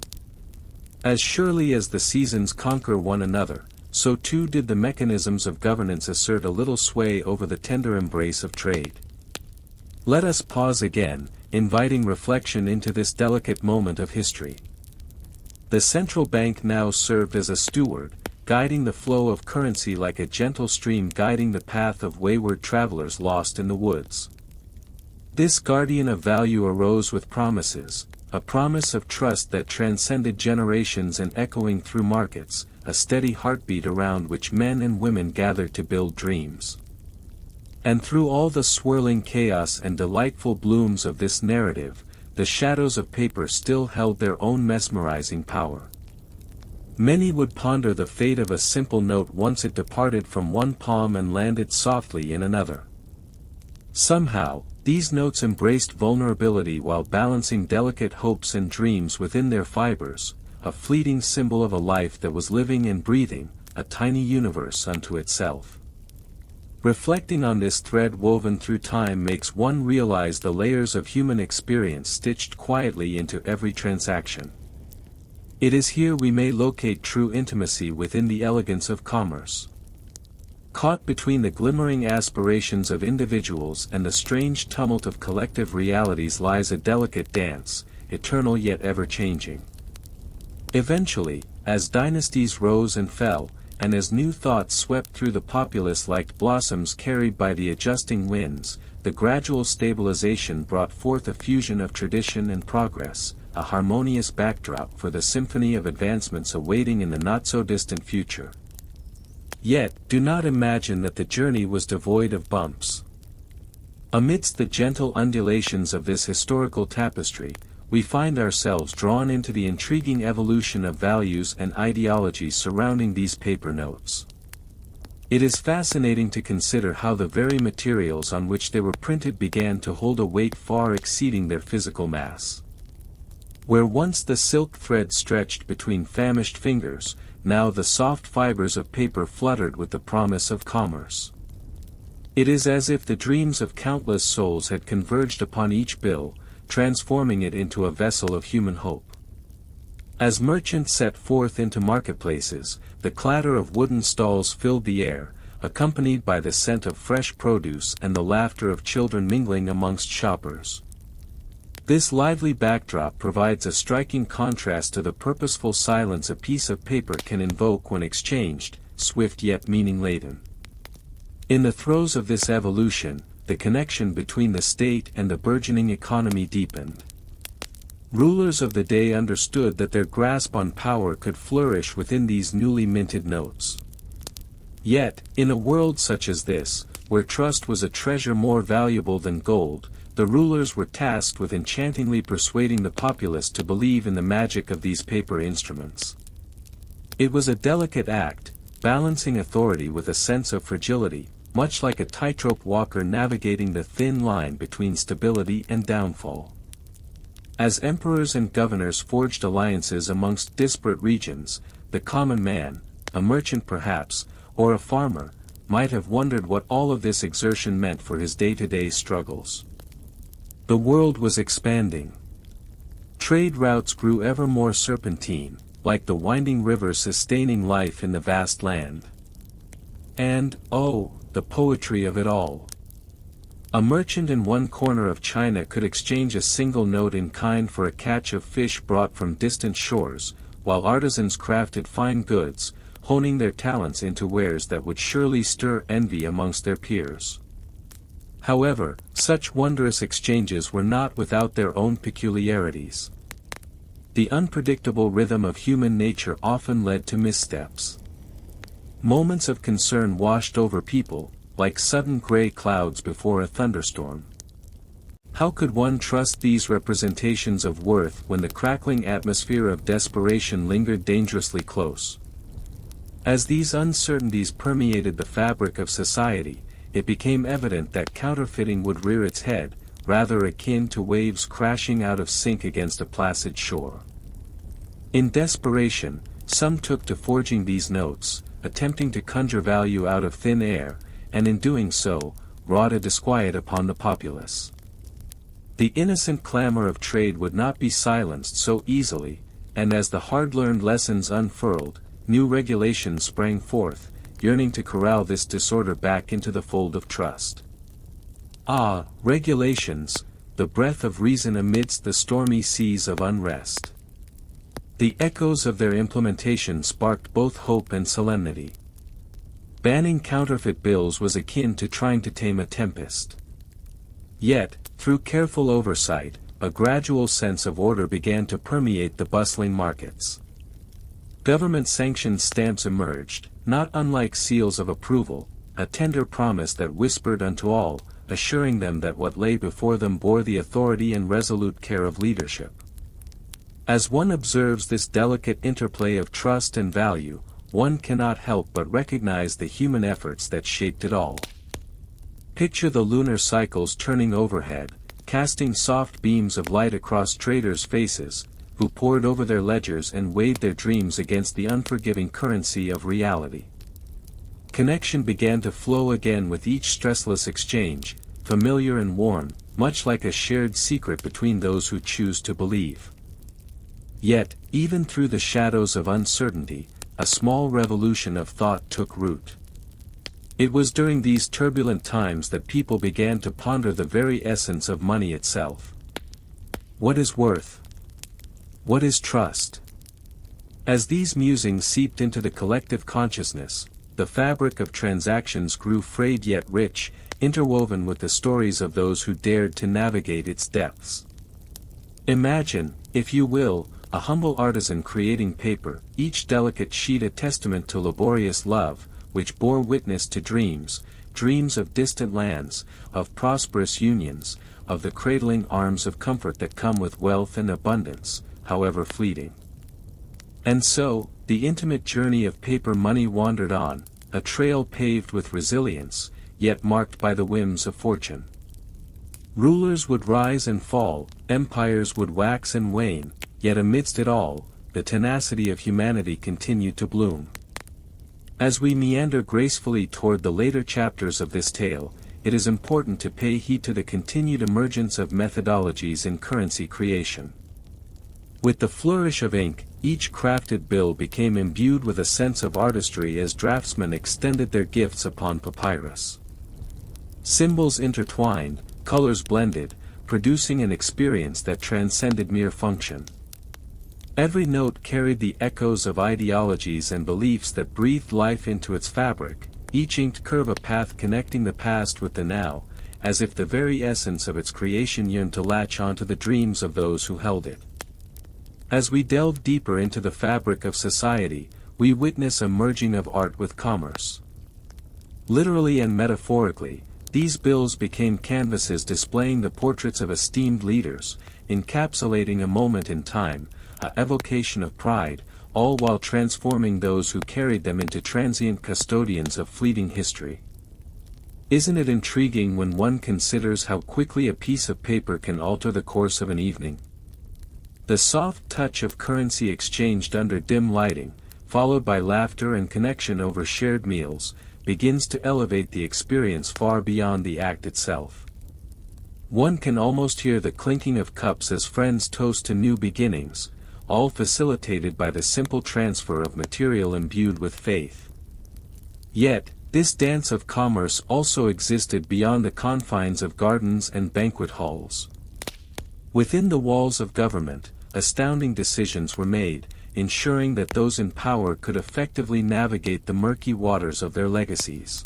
As surely as the seasons conquer one another, so too did the mechanisms of governance assert a little sway over the tender embrace of trade. Let us pause again, inviting reflection into this delicate moment of history. The central bank now served as a steward, guiding the flow of currency like a gentle stream guiding the path of wayward travelers lost in the woods. This guardian of value arose with promises, a promise of trust that transcended generations and echoing through markets, a steady heartbeat around which men and women gathered to build dreams. And through all the swirling chaos and delightful blooms of this narrative, the shadows of paper still held their own mesmerizing power. Many would ponder the fate of a simple note once it departed from one palm and landed softly in another. Somehow, these notes embraced vulnerability while balancing delicate hopes and dreams within their fibers, a fleeting symbol of a life that was living and breathing, a tiny universe unto itself. Reflecting on this thread woven through time makes one realize the layers of human experience stitched quietly into every transaction. It is here we may locate true intimacy within the elegance of commerce. Caught between the glimmering aspirations of individuals and the strange tumult of collective realities lies a delicate dance, eternal yet ever-changing. Eventually, as dynasties rose and fell, and as new thoughts swept through the populace like blossoms carried by the adjusting winds, the gradual stabilization brought forth a fusion of tradition and progress, a harmonious backdrop for the symphony of advancements awaiting in the not-so-distant future. Yet, do not imagine that the journey was devoid of bumps. Amidst the gentle undulations of this historical tapestry, we find ourselves drawn into the intriguing evolution of values and ideologies surrounding these paper notes. It is fascinating to consider how the very materials on which they were printed began to hold a weight far exceeding their physical mass. Where once the silk thread stretched between famished fingers, now the soft fibers of paper fluttered with the promise of commerce. It is as if the dreams of countless souls had converged upon each bill, transforming it into a vessel of human hope. As merchants set forth into marketplaces, the clatter of wooden stalls filled the air, accompanied by the scent of fresh produce and the laughter of children mingling amongst shoppers. This lively backdrop provides a striking contrast to the purposeful silence a piece of paper can invoke when exchanged, swift yet meaning-laden. In the throes of this evolution, the connection between the state and the burgeoning economy deepened. Rulers of the day understood that their grasp on power could flourish within these newly minted notes. Yet, in a world such as this, where trust was a treasure more valuable than gold, the rulers were tasked with enchantingly persuading the populace to believe in the magic of these paper instruments. It was a delicate act, balancing authority with a sense of fragility, much like a tightrope walker navigating the thin line between stability and downfall. As emperors and governors forged alliances amongst disparate regions, the common man, a merchant perhaps, or a farmer, might have wondered what all of this exertion meant for his day-to-day struggles. The world was expanding. Trade routes grew ever more serpentine, like the winding river sustaining life in the vast land. And, oh, the poetry of it all. A merchant in one corner of China could exchange a single note in kind for a catch of fish brought from distant shores, while artisans crafted fine goods, honing their talents into wares that would surely stir envy amongst their peers. However, such wondrous exchanges were not without their own peculiarities. The unpredictable rhythm of human nature often led to missteps. Moments of concern washed over people, like sudden gray clouds before a thunderstorm. How could one trust these representations of worth when the crackling atmosphere of desperation lingered dangerously close? As these uncertainties permeated the fabric of society, it became evident that counterfeiting would rear its head, rather akin to waves crashing out of sync against a placid shore. In desperation, some took to forging these notes, attempting to conjure value out of thin air, and in doing so, wrought a disquiet upon the populace. The innocent clamor of trade would not be silenced so easily, and as the hard-learned lessons unfurled, new regulations sprang forth, yearning to corral this disorder back into the fold of trust. Ah, regulations, the breath of reason amidst the stormy seas of unrest. The echoes of their implementation sparked both hope and solemnity. Banning counterfeit bills was akin to trying to tame a tempest. Yet, through careful oversight, a gradual sense of order began to permeate the bustling markets. Government-sanctioned stamps emerged, not unlike seals of approval, a tender promise that whispered unto all, assuring them that what lay before them bore the authority and resolute care of leadership. As one observes this delicate interplay of trust and value, one cannot help but recognize the human efforts that shaped it all. Picture the lunar cycles turning overhead, casting soft beams of light across traders' faces, who pored over their ledgers and weighed their dreams against the unforgiving currency of reality. Connection began to flow again with each stressless exchange, familiar and warm, much like a shared secret between those who choose to believe. Yet, even through the shadows of uncertainty, a small revolution of thought took root. It was during these turbulent times that people began to ponder the very essence of money itself. What is worth? What is trust? As these musings seeped into the collective consciousness, the fabric of transactions grew frayed yet rich, interwoven with the stories of those who dared to navigate its depths. Imagine, if you will, a humble artisan creating paper, each delicate sheet a testament to laborious love, which bore witness to dreams, dreams of distant lands, of prosperous unions, of the cradling arms of comfort that come with wealth and abundance, however fleeting. And so, the intimate journey of paper money wandered on, a trail paved with resilience, yet marked by the whims of fortune. Rulers would rise and fall, empires would wax and wane, yet amidst it all, the tenacity of humanity continued to bloom. As we meander gracefully toward the later chapters of this tale, it is important to pay heed to the continued emergence of methodologies in currency creation. With the flourish of ink, each crafted bill became imbued with a sense of artistry as draftsmen extended their gifts upon papyrus. Symbols intertwined, colors blended, producing an experience that transcended mere function. Every note carried the echoes of ideologies and beliefs that breathed life into its fabric, each inked curve a path connecting the past with the now, as if the very essence of its creation yearned to latch onto the dreams of those who held it. As we delve deeper into the fabric of society, we witness a merging of art with commerce. Literally and metaphorically, these bills became canvases displaying the portraits of esteemed leaders, encapsulating a moment in time, an evocation of pride, all while transforming those who carried them into transient custodians of fleeting history. Isn't it intriguing when one considers how quickly a piece of paper can alter the course of an evening? The soft touch of currency exchanged under dim lighting, followed by laughter and connection over shared meals, begins to elevate the experience far beyond the act itself. One can almost hear the clinking of cups as friends toast to new beginnings, all facilitated by the simple transfer of material imbued with faith. Yet, This dance of commerce also existed beyond the confines of gardens and banquet halls. Within the walls of government, astounding decisions were made, ensuring that those in power could effectively navigate the murky waters of their legacies.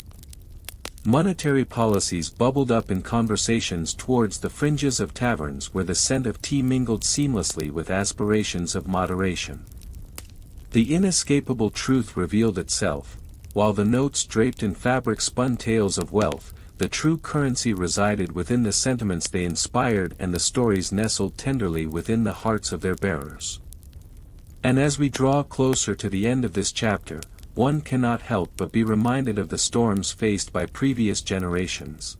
Monetary policies bubbled up in conversations towards the fringes of taverns where the scent of tea mingled seamlessly with aspirations of moderation. The inescapable truth revealed itself: while the notes draped in fabric spun tales of wealth, the true currency resided within the sentiments they inspired, and the stories nestled tenderly within the hearts of their bearers. And as we draw closer to the end of this chapter, one cannot help but be reminded of the storms faced by previous generations.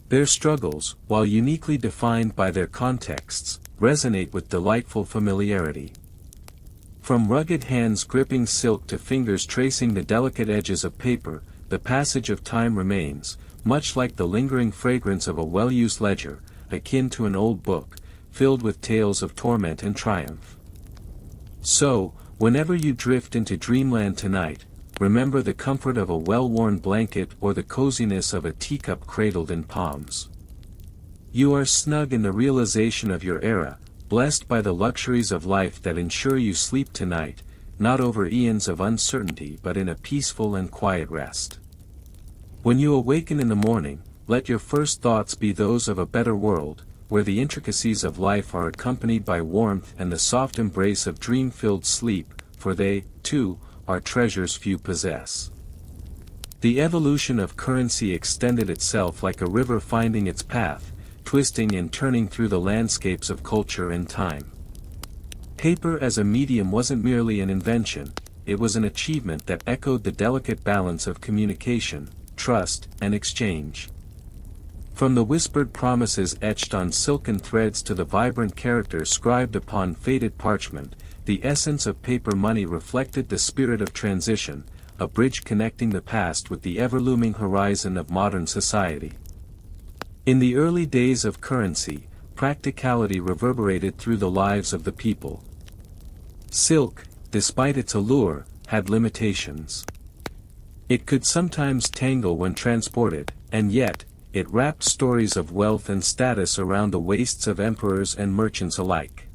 Their struggles, while uniquely defined by their contexts, resonate with delightful familiarity. From rugged hands gripping silk to fingers tracing the delicate edges of paper, the passage of time remains, much like the lingering fragrance of a well-used ledger, akin to an old book, filled with tales of torment and triumph. So, whenever you drift into dreamland tonight, remember the comfort of a well-worn blanket or the coziness of a teacup cradled in palms. You are snug in the realization of your era, blessed by the luxuries of life that ensure you sleep tonight, not over eons of uncertainty but in a peaceful and quiet rest. When you awaken in the morning, let your first thoughts be those of a better world, where the intricacies of life are accompanied by warmth and the soft embrace of dream-filled sleep, for they, too, are treasures few possess. The evolution of currency extended itself like a river finding its path, twisting and turning through the landscapes of culture and time. Paper as a medium wasn't merely an invention, it was an achievement that echoed the delicate balance of communication, trust, and exchange. From the whispered promises etched on silken threads to the vibrant characters scribed upon faded parchment, the essence of paper money reflected the spirit of transition, a bridge connecting the past with the ever-looming horizon of modern society. In the early days of currency, practicality reverberated through the lives of the people. Silk, despite its allure, had limitations. It could sometimes tangle when transported, and yet, it wrapped stories of wealth and status around the waists of emperors and merchants alike.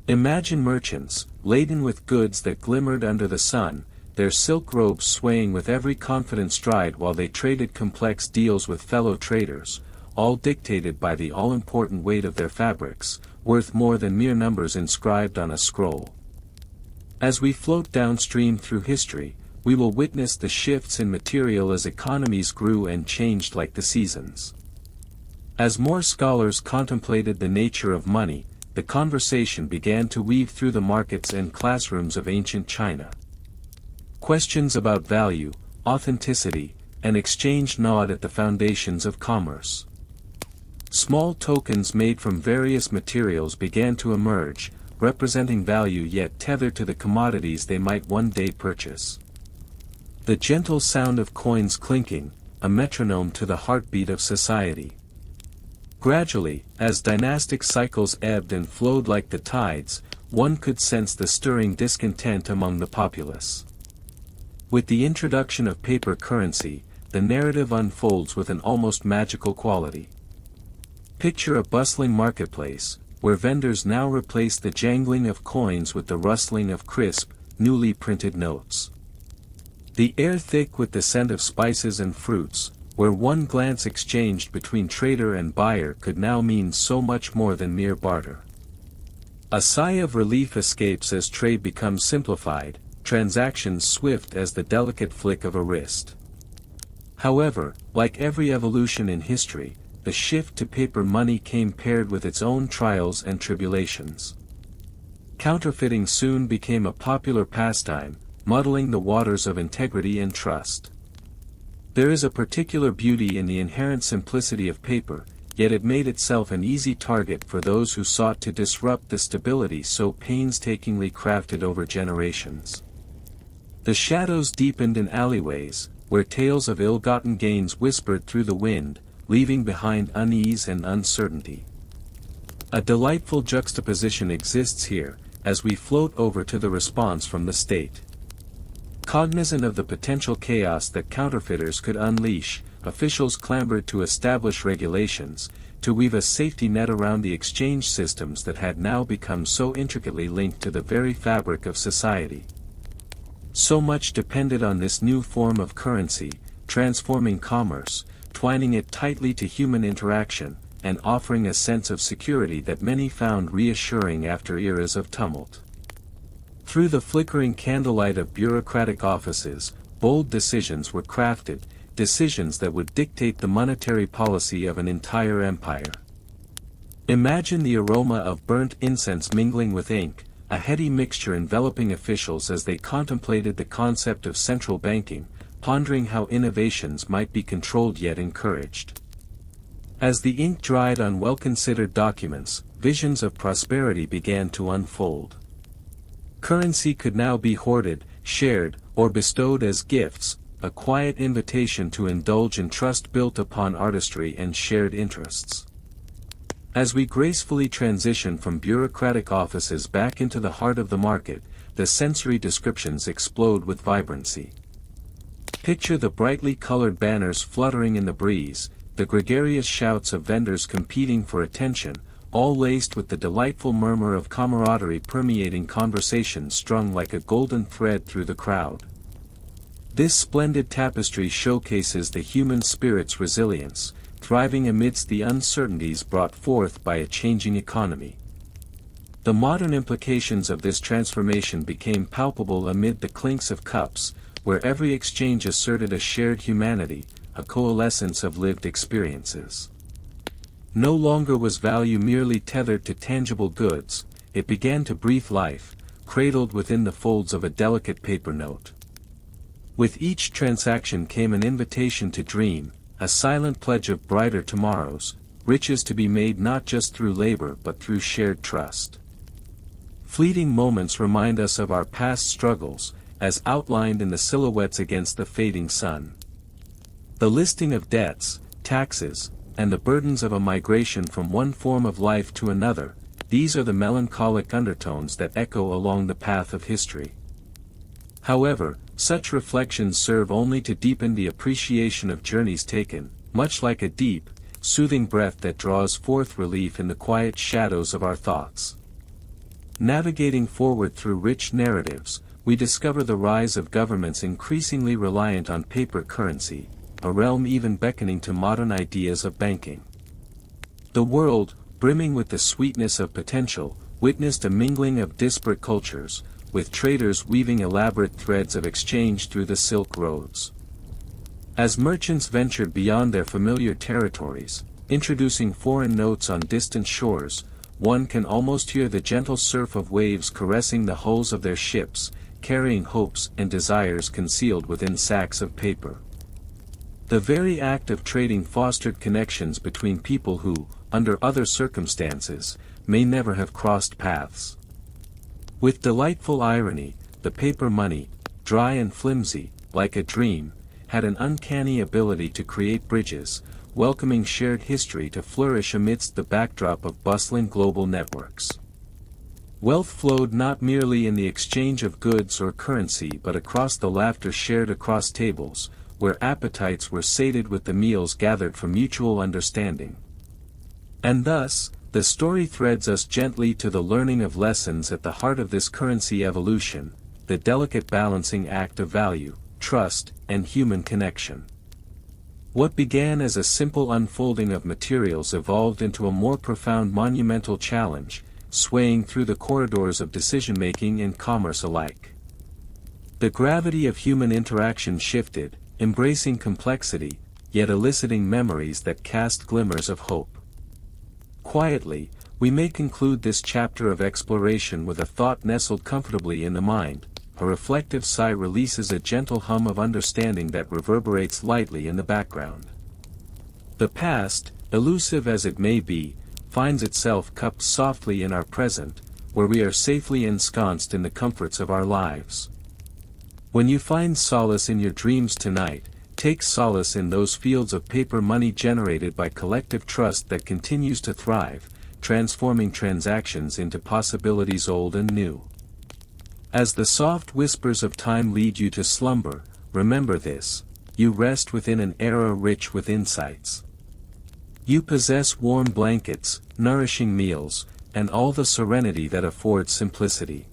Imagine merchants, laden with goods that glimmered under the sun, their silk robes swaying with every confident stride while they traded complex deals with fellow traders, all dictated by the all-important weight of their fabrics, worth more than mere numbers inscribed on a scroll. As we float downstream through history, we will witness the shifts in material as economies grew and changed like the seasons. As more scholars contemplated the nature of money, the conversation began to weave through the markets and classrooms of ancient China. Questions about value, authenticity, and exchange gnawed at the foundations of commerce. Small tokens made from various materials began to emerge, representing value yet tethered to the commodities they might one day purchase. The gentle sound of coins clinking, a metronome to the heartbeat of society. Gradually, as dynastic cycles ebbed and flowed like the tides, one could sense the stirring discontent among the populace. With the introduction of paper currency, the narrative unfolds with an almost magical quality. Picture a bustling marketplace, where vendors now replace the jangling of coins with the rustling of crisp, newly printed notes. The air thick with the scent of spices and fruits, where one glance exchanged between trader and buyer could now mean so much more than mere barter. A sigh of relief escapes as trade becomes simplified, transactions swift as the delicate flick of a wrist. However, like every evolution in history, the shift to paper money came paired with its own trials and tribulations. Counterfeiting soon became a popular pastime, muddling the waters of integrity and trust. There is a particular beauty in the inherent simplicity of paper, yet it made itself an easy target for those who sought to disrupt the stability so painstakingly crafted over generations. The shadows deepened in alleyways, where tales of ill-gotten gains whispered through the wind, leaving behind unease and uncertainty. A delightful juxtaposition exists here, as we float over to the response from the state. Cognizant of the potential chaos that counterfeiters could unleash, officials clamored to establish regulations, to weave a safety net around the exchange systems that had now become so intricately linked to the very fabric of society. So much depended on this new form of currency, transforming commerce, twining it tightly to human interaction, and offering a sense of security that many found reassuring after eras of tumult. Through the flickering candlelight of bureaucratic offices, bold decisions were crafted, decisions that would dictate the monetary policy of an entire empire. Imagine the aroma of burnt incense mingling with ink, a heady mixture enveloping officials as they contemplated the concept of central banking, pondering how innovations might be controlled yet encouraged. As the ink dried on well-considered documents, visions of prosperity began to unfold. Currency could now be hoarded, shared, or bestowed as gifts, a quiet invitation to indulge in trust built upon artistry and shared interests. As we gracefully transition from bureaucratic offices back into the heart of the market, the sensory descriptions explode with vibrancy. Picture the brightly colored banners fluttering in the breeze, the gregarious shouts of vendors competing for attention, all laced with the delightful murmur of camaraderie permeating conversation strung like a golden thread through the crowd. This splendid tapestry showcases the human spirit's resilience, thriving amidst the uncertainties brought forth by a changing economy. The modern implications of this transformation became palpable amid the clinks of cups, where every exchange asserted a shared humanity, a coalescence of lived experiences. No longer was value merely tethered to tangible goods, it began to breathe life, cradled within the folds of a delicate paper note. With each transaction came an invitation to dream, a silent pledge of brighter tomorrows, riches to be made not just through labor but through shared trust. Fleeting moments remind us of our past struggles, as outlined in the silhouettes against the fading sun. The listing of debts, taxes, and the burdens of a migration from one form of life to another, these are the melancholic undertones that echo along the path of history. However, such reflections serve only to deepen the appreciation of journeys taken, much like a deep, soothing breath that draws forth relief in the quiet shadows of our thoughts. Navigating forward through rich narratives, we discover the rise of governments increasingly reliant on paper currency, a realm even beckoning to modern ideas of banking. The world, brimming with the sweetness of potential, witnessed a mingling of disparate cultures, with traders weaving elaborate threads of exchange through the Silk Roads. As merchants ventured beyond their familiar territories, introducing foreign notes on distant shores, one can almost hear the gentle surf of waves caressing the hulls of their ships, carrying hopes and desires concealed within sacks of paper. The very act of trading fostered connections between people who, under other circumstances, may never have crossed paths. With delightful irony, the paper money, dry and flimsy, like a dream, had an uncanny ability to create bridges, welcoming shared history to flourish amidst the backdrop of bustling global networks. Wealth flowed not merely in the exchange of goods or currency but across the laughter shared across tables, where appetites were sated with the meals gathered for mutual understanding. And thus, the story threads us gently to the learning of lessons at the heart of this currency evolution, the delicate balancing act of value, trust, and human connection. What began as a simple unfolding of materials evolved into a more profound monumental challenge, swaying through the corridors of decision-making and commerce alike. The gravity of human interaction shifted, embracing complexity, yet eliciting memories that cast glimmers of hope. Quietly, we may conclude this chapter of exploration with a thought nestled comfortably in the mind. A reflective sigh releases a gentle hum of understanding that reverberates lightly in the background. The past, elusive as it may be, finds itself cupped softly in our present, where we are safely ensconced in the comforts of our lives. When you find solace in your dreams tonight, take solace in those fields of paper money generated by collective trust that continues to thrive, transforming transactions into possibilities old and new. As the soft whispers of time lead you to slumber, remember this: you rest within an era rich with insights. You possess warm blankets, nourishing meals, and all the serenity that affords simplicity.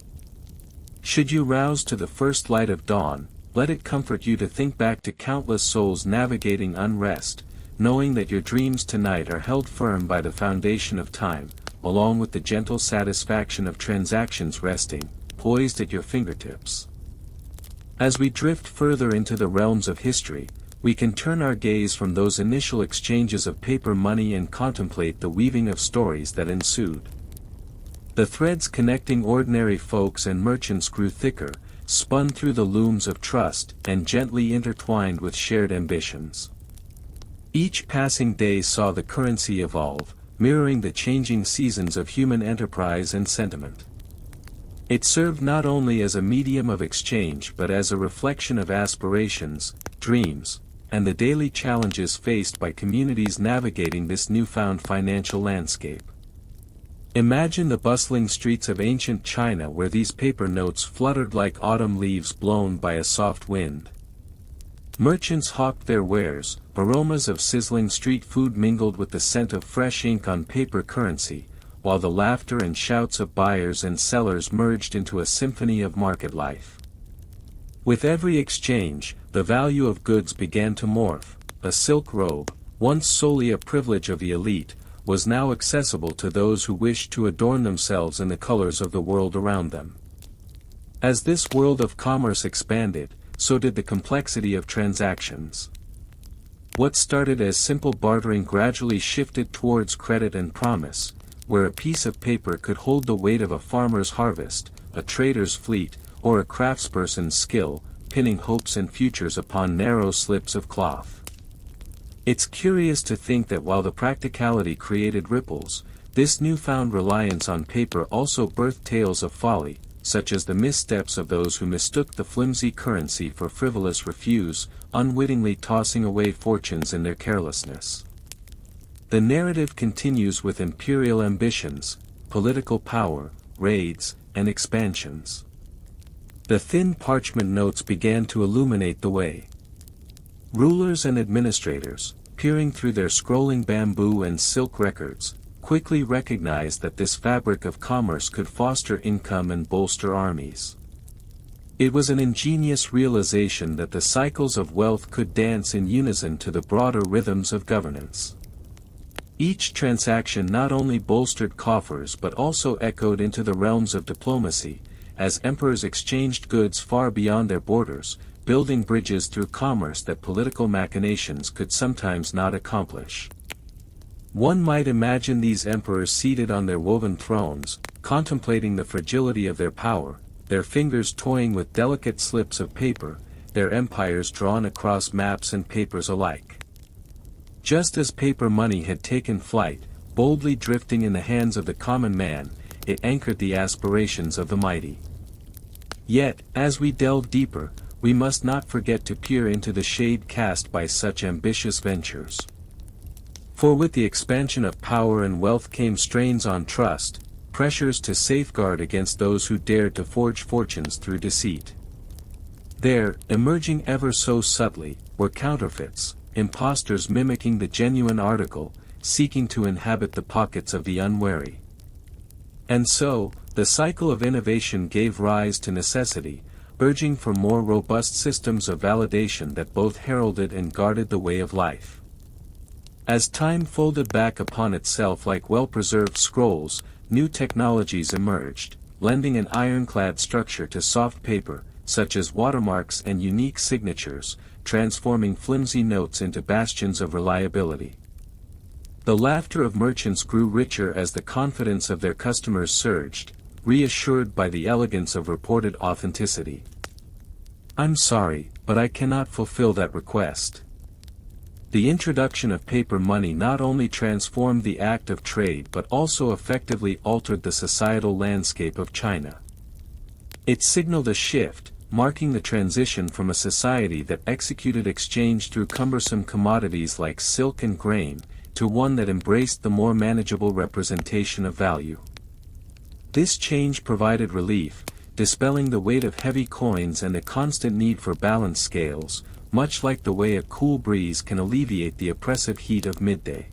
Should you rouse to the first light of dawn, let it comfort you to think back to countless souls navigating unrest, knowing that your dreams tonight are held firm by the foundation of time, along with the gentle satisfaction of transactions resting, poised at your fingertips. As we drift further into the realms of history, we can turn our gaze from those initial exchanges of paper money and contemplate the weaving of stories that ensued. The threads connecting ordinary folks and merchants grew thicker, spun through the looms of trust, and gently intertwined with shared ambitions. Each passing day saw the currency evolve, mirroring the changing seasons of human enterprise and sentiment. It served not only as a medium of exchange but as a reflection of aspirations, dreams, and the daily challenges faced by communities navigating this newfound financial landscape. Imagine the bustling streets of ancient China where these paper notes fluttered like autumn leaves blown by a soft wind. Merchants hawked their wares, aromas of sizzling street food mingled with the scent of fresh ink on paper currency, while the laughter and shouts of buyers and sellers merged into a symphony of market life. With every exchange, the value of goods began to morph. A silk robe, once solely a privilege of the elite, was now accessible to those who wished to adorn themselves in the colors of the world around them. As this world of commerce expanded, so did the complexity of transactions. What started as simple bartering gradually shifted towards credit and promise, where a piece of paper could hold the weight of a farmer's harvest, a trader's fleet, or a craftsperson's skill, pinning hopes and futures upon narrow slips of cloth. It's curious to think that while the practicality created ripples, this newfound reliance on paper also birthed tales of folly, such as the missteps of those who mistook the flimsy currency for frivolous refuse, unwittingly tossing away fortunes in their carelessness. The narrative continues with imperial ambitions, political power, raids, and expansions. The thin parchment notes began to illuminate the way. Rulers and administrators, peering through their scrolling bamboo and silk records, quickly recognized that this fabric of commerce could foster income and bolster armies. It was an ingenious realization that the cycles of wealth could dance in unison to the broader rhythms of governance. Each transaction not only bolstered coffers but also echoed into the realms of diplomacy, as emperors exchanged goods far beyond their borders, building bridges through commerce that political machinations could sometimes not accomplish. One might imagine these emperors seated on their woven thrones, contemplating the fragility of their power, their fingers toying with delicate slips of paper, their empires drawn across maps and papers alike. Just as paper money had taken flight, boldly drifting in the hands of the common man, it anchored the aspirations of the mighty. Yet, as we delve deeper, we must not forget to peer into the shade cast by such ambitious ventures. For with the expansion of power and wealth came strains on trust, pressures to safeguard against those who dared to forge fortunes through deceit. There, emerging ever so subtly, were counterfeits, impostors mimicking the genuine article, seeking to inhabit the pockets of the unwary. And so, the cycle of innovation gave rise to necessity, urging for more robust systems of validation that both heralded and guarded the way of life. As time folded back upon itself like well-preserved scrolls, new technologies emerged, lending an ironclad structure to soft paper, such as watermarks and unique signatures, transforming flimsy notes into bastions of reliability. The laughter of merchants grew richer as the confidence of their customers surged, reassured by the elegance of reported authenticity. "I'm sorry, but I cannot fulfill that request." The introduction of paper money not only transformed the act of trade but also effectively altered the societal landscape of China. It signaled a shift, marking the transition from a society that executed exchange through cumbersome commodities like silk and grain, to one that embraced the more manageable representation of value. This change provided relief, dispelling the weight of heavy coins and the constant need for balance scales, much like the way a cool breeze can alleviate the oppressive heat of midday.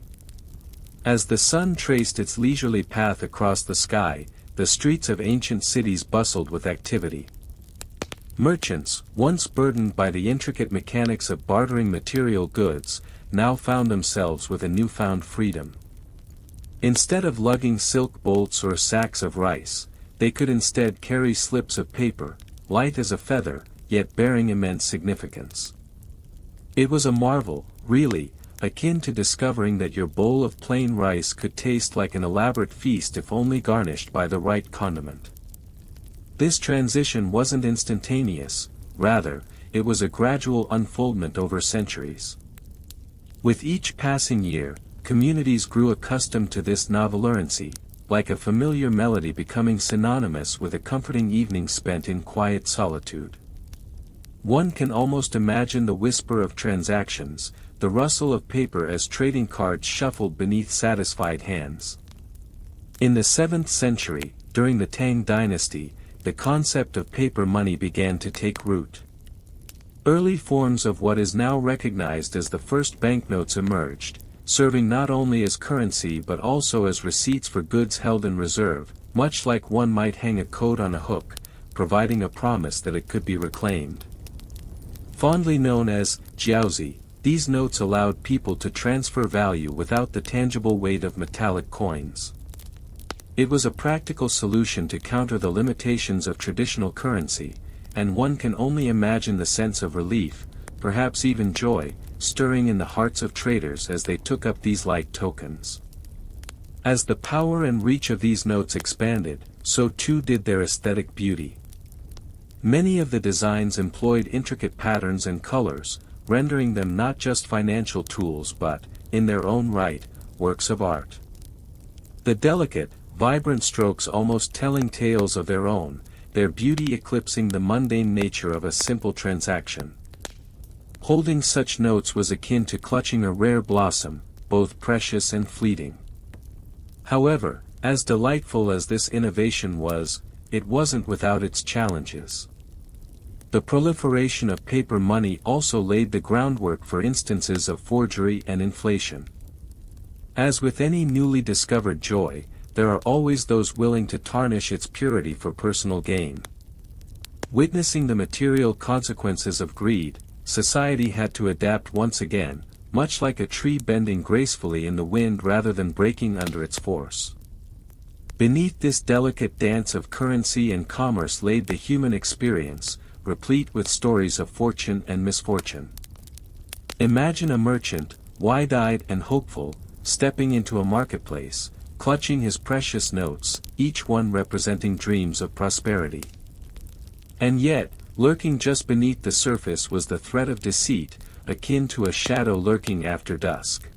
As the sun traced its leisurely path across the sky, the streets of ancient cities bustled with activity. Merchants, once burdened by the intricate mechanics of bartering material goods, now found themselves with a newfound freedom. Instead of lugging silk bolts or sacks of rice, they could instead carry slips of paper, light as a feather, yet bearing immense significance. It was a marvel, really, akin to discovering that your bowl of plain rice could taste like an elaborate feast if only garnished by the right condiment. This transition wasn't instantaneous, rather, it was a gradual unfoldment over centuries. With each passing year, communities grew accustomed to this novelurency, like a familiar melody becoming synonymous with a comforting evening spent in quiet solitude. One can almost imagine the whisper of transactions, the rustle of paper as trading cards shuffled beneath satisfied hands. In the 7th century, during the Tang dynasty, the concept of paper money began to take root. Early forms of what is now recognized as the first banknotes emerged, serving not only as currency but also as receipts for goods held in reserve, much like one might hang a coat on a hook, providing a promise that it could be reclaimed. Fondly known as jiaozi, these notes allowed people to transfer value without the tangible weight of metallic coins. It was a practical solution to counter the limitations of traditional currency, and one can only imagine the sense of relief, perhaps even joy, stirring in the hearts of traders as they took up these light tokens. As the power and reach of these notes expanded, so too did their aesthetic beauty. Many of the designs employed intricate patterns and colors, rendering them not just financial tools but, in their own right, works of art. The delicate, vibrant strokes almost telling tales of their own, their beauty eclipsing the mundane nature of a simple transaction. Holding such notes was akin to clutching a rare blossom, both precious and fleeting. However, as delightful as this innovation was, it wasn't without its challenges. The proliferation of paper money also laid the groundwork for instances of forgery and inflation. As with any newly discovered joy, there are always those willing to tarnish its purity for personal gain. Witnessing the material consequences of greed, society had to adapt once again, much like a tree bending gracefully in the wind rather than breaking under its force. Beneath this delicate dance of currency and commerce laid the human experience, replete with stories of fortune and misfortune. Imagine a merchant, wide-eyed and hopeful, stepping into a marketplace, clutching his precious notes, each one representing dreams of prosperity. And yet, lurking just beneath the surface was the threat of deceit, akin to a shadow lurking after dusk.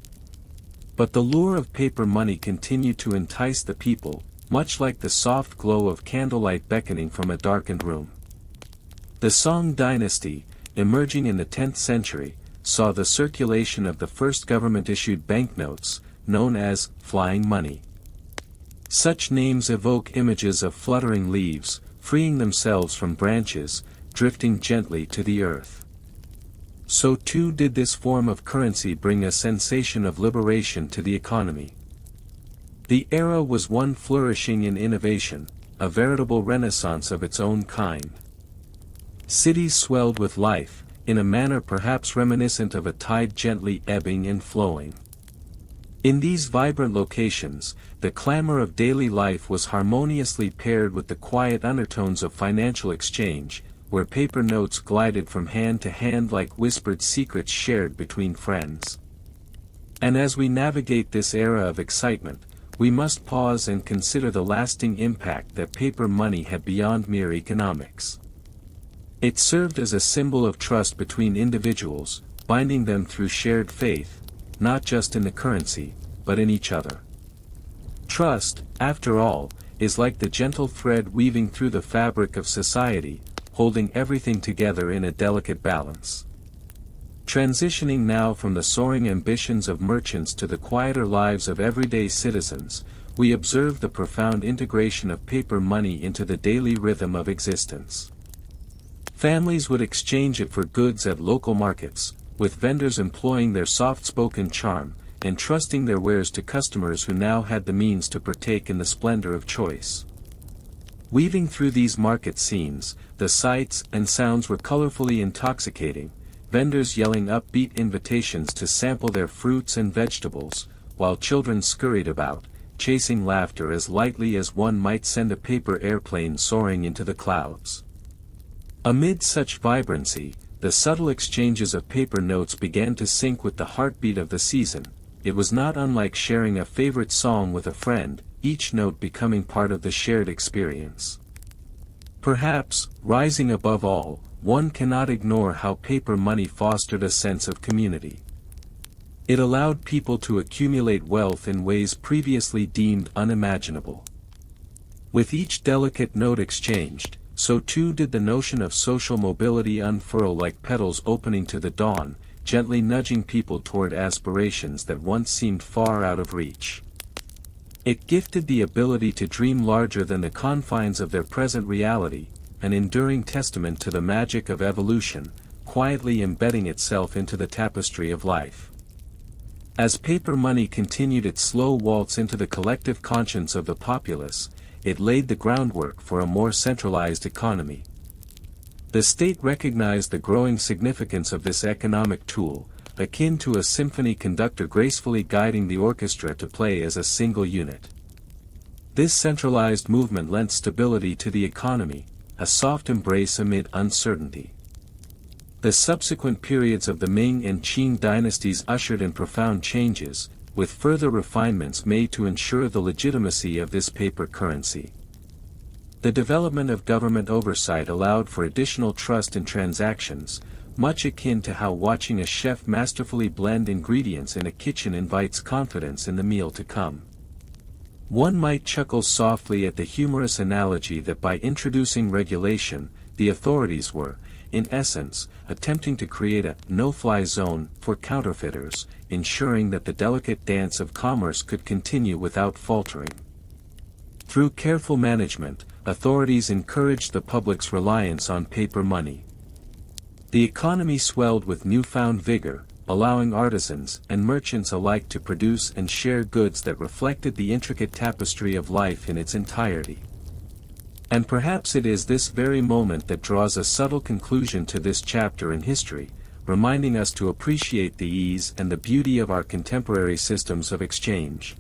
But the lure of paper money continued to entice the people, much like the soft glow of candlelight beckoning from a darkened room. The Song dynasty, emerging in the 10th century, saw the circulation of the first government-issued banknotes, known as flying money. Such names evoke images of fluttering leaves, freeing themselves from branches, drifting gently to the earth. So too did this form of currency bring a sensation of liberation to the economy. The era was one flourishing in innovation, a veritable renaissance of its own kind. Cities swelled with life, in a manner perhaps reminiscent of a tide gently ebbing and flowing. In these vibrant locations, the clamor of daily life was harmoniously paired with the quiet undertones of financial exchange, where paper notes glided from hand to hand like whispered secrets shared between friends. And as we navigate this era of excitement, we must pause and consider the lasting impact that paper money had beyond mere economics. It served as a symbol of trust between individuals, binding them through shared faith, not just in the currency, but in each other. Trust, after all, is like the gentle thread weaving through the fabric of society, holding everything together in a delicate balance. Transitioning now from the soaring ambitions of merchants to the quieter lives of everyday citizens, we observe the profound integration of paper money into the daily rhythm of existence. Families would exchange it for goods at local markets, with vendors employing their soft-spoken charm, entrusting their wares to customers who now had the means to partake in the splendor of choice. Weaving through these market scenes, the sights and sounds were colorfully intoxicating, vendors yelling upbeat invitations to sample their fruits and vegetables, while children scurried about, chasing laughter as lightly as one might send a paper airplane soaring into the clouds. Amid such vibrancy, the subtle exchanges of paper notes began to sync with the heartbeat of the season. It was not unlike sharing a favorite song with a friend, each note becoming part of the shared experience. Perhaps, rising above all, one cannot ignore how paper money fostered a sense of community. It allowed people to accumulate wealth in ways previously deemed unimaginable. With each delicate note exchanged, so too did the notion of social mobility unfurl like petals opening to the dawn, gently nudging people toward aspirations that once seemed far out of reach. It gifted the ability to dream larger than the confines of their present reality, an enduring testament to the magic of evolution, quietly embedding itself into the tapestry of life. As paper money continued its slow waltz into the collective conscience of the populace, it laid the groundwork for a more centralized economy. The state recognized the growing significance of this economic tool, akin to a symphony conductor gracefully guiding the orchestra to play as a single unit. This centralized movement lent stability to the economy, a soft embrace amid uncertainty. The subsequent periods of the Ming and Qing dynasties ushered in profound changes, with further refinements made to ensure the legitimacy of this paper currency. The development of government oversight allowed for additional trust in transactions, much akin to how watching a chef masterfully blend ingredients in a kitchen invites confidence in the meal to come. One might chuckle softly at the humorous analogy that by introducing regulation, the authorities were, in essence, attempting to create a no-fly zone for counterfeiters, ensuring that the delicate dance of commerce could continue without faltering. Through careful management, authorities encouraged the public's reliance on paper money. The economy swelled with newfound vigor, allowing artisans and merchants alike to produce and share goods that reflected the intricate tapestry of life in its entirety. And perhaps it is this very moment that draws a subtle conclusion to this chapter in history, reminding us to appreciate the ease and the beauty of our contemporary systems of exchange.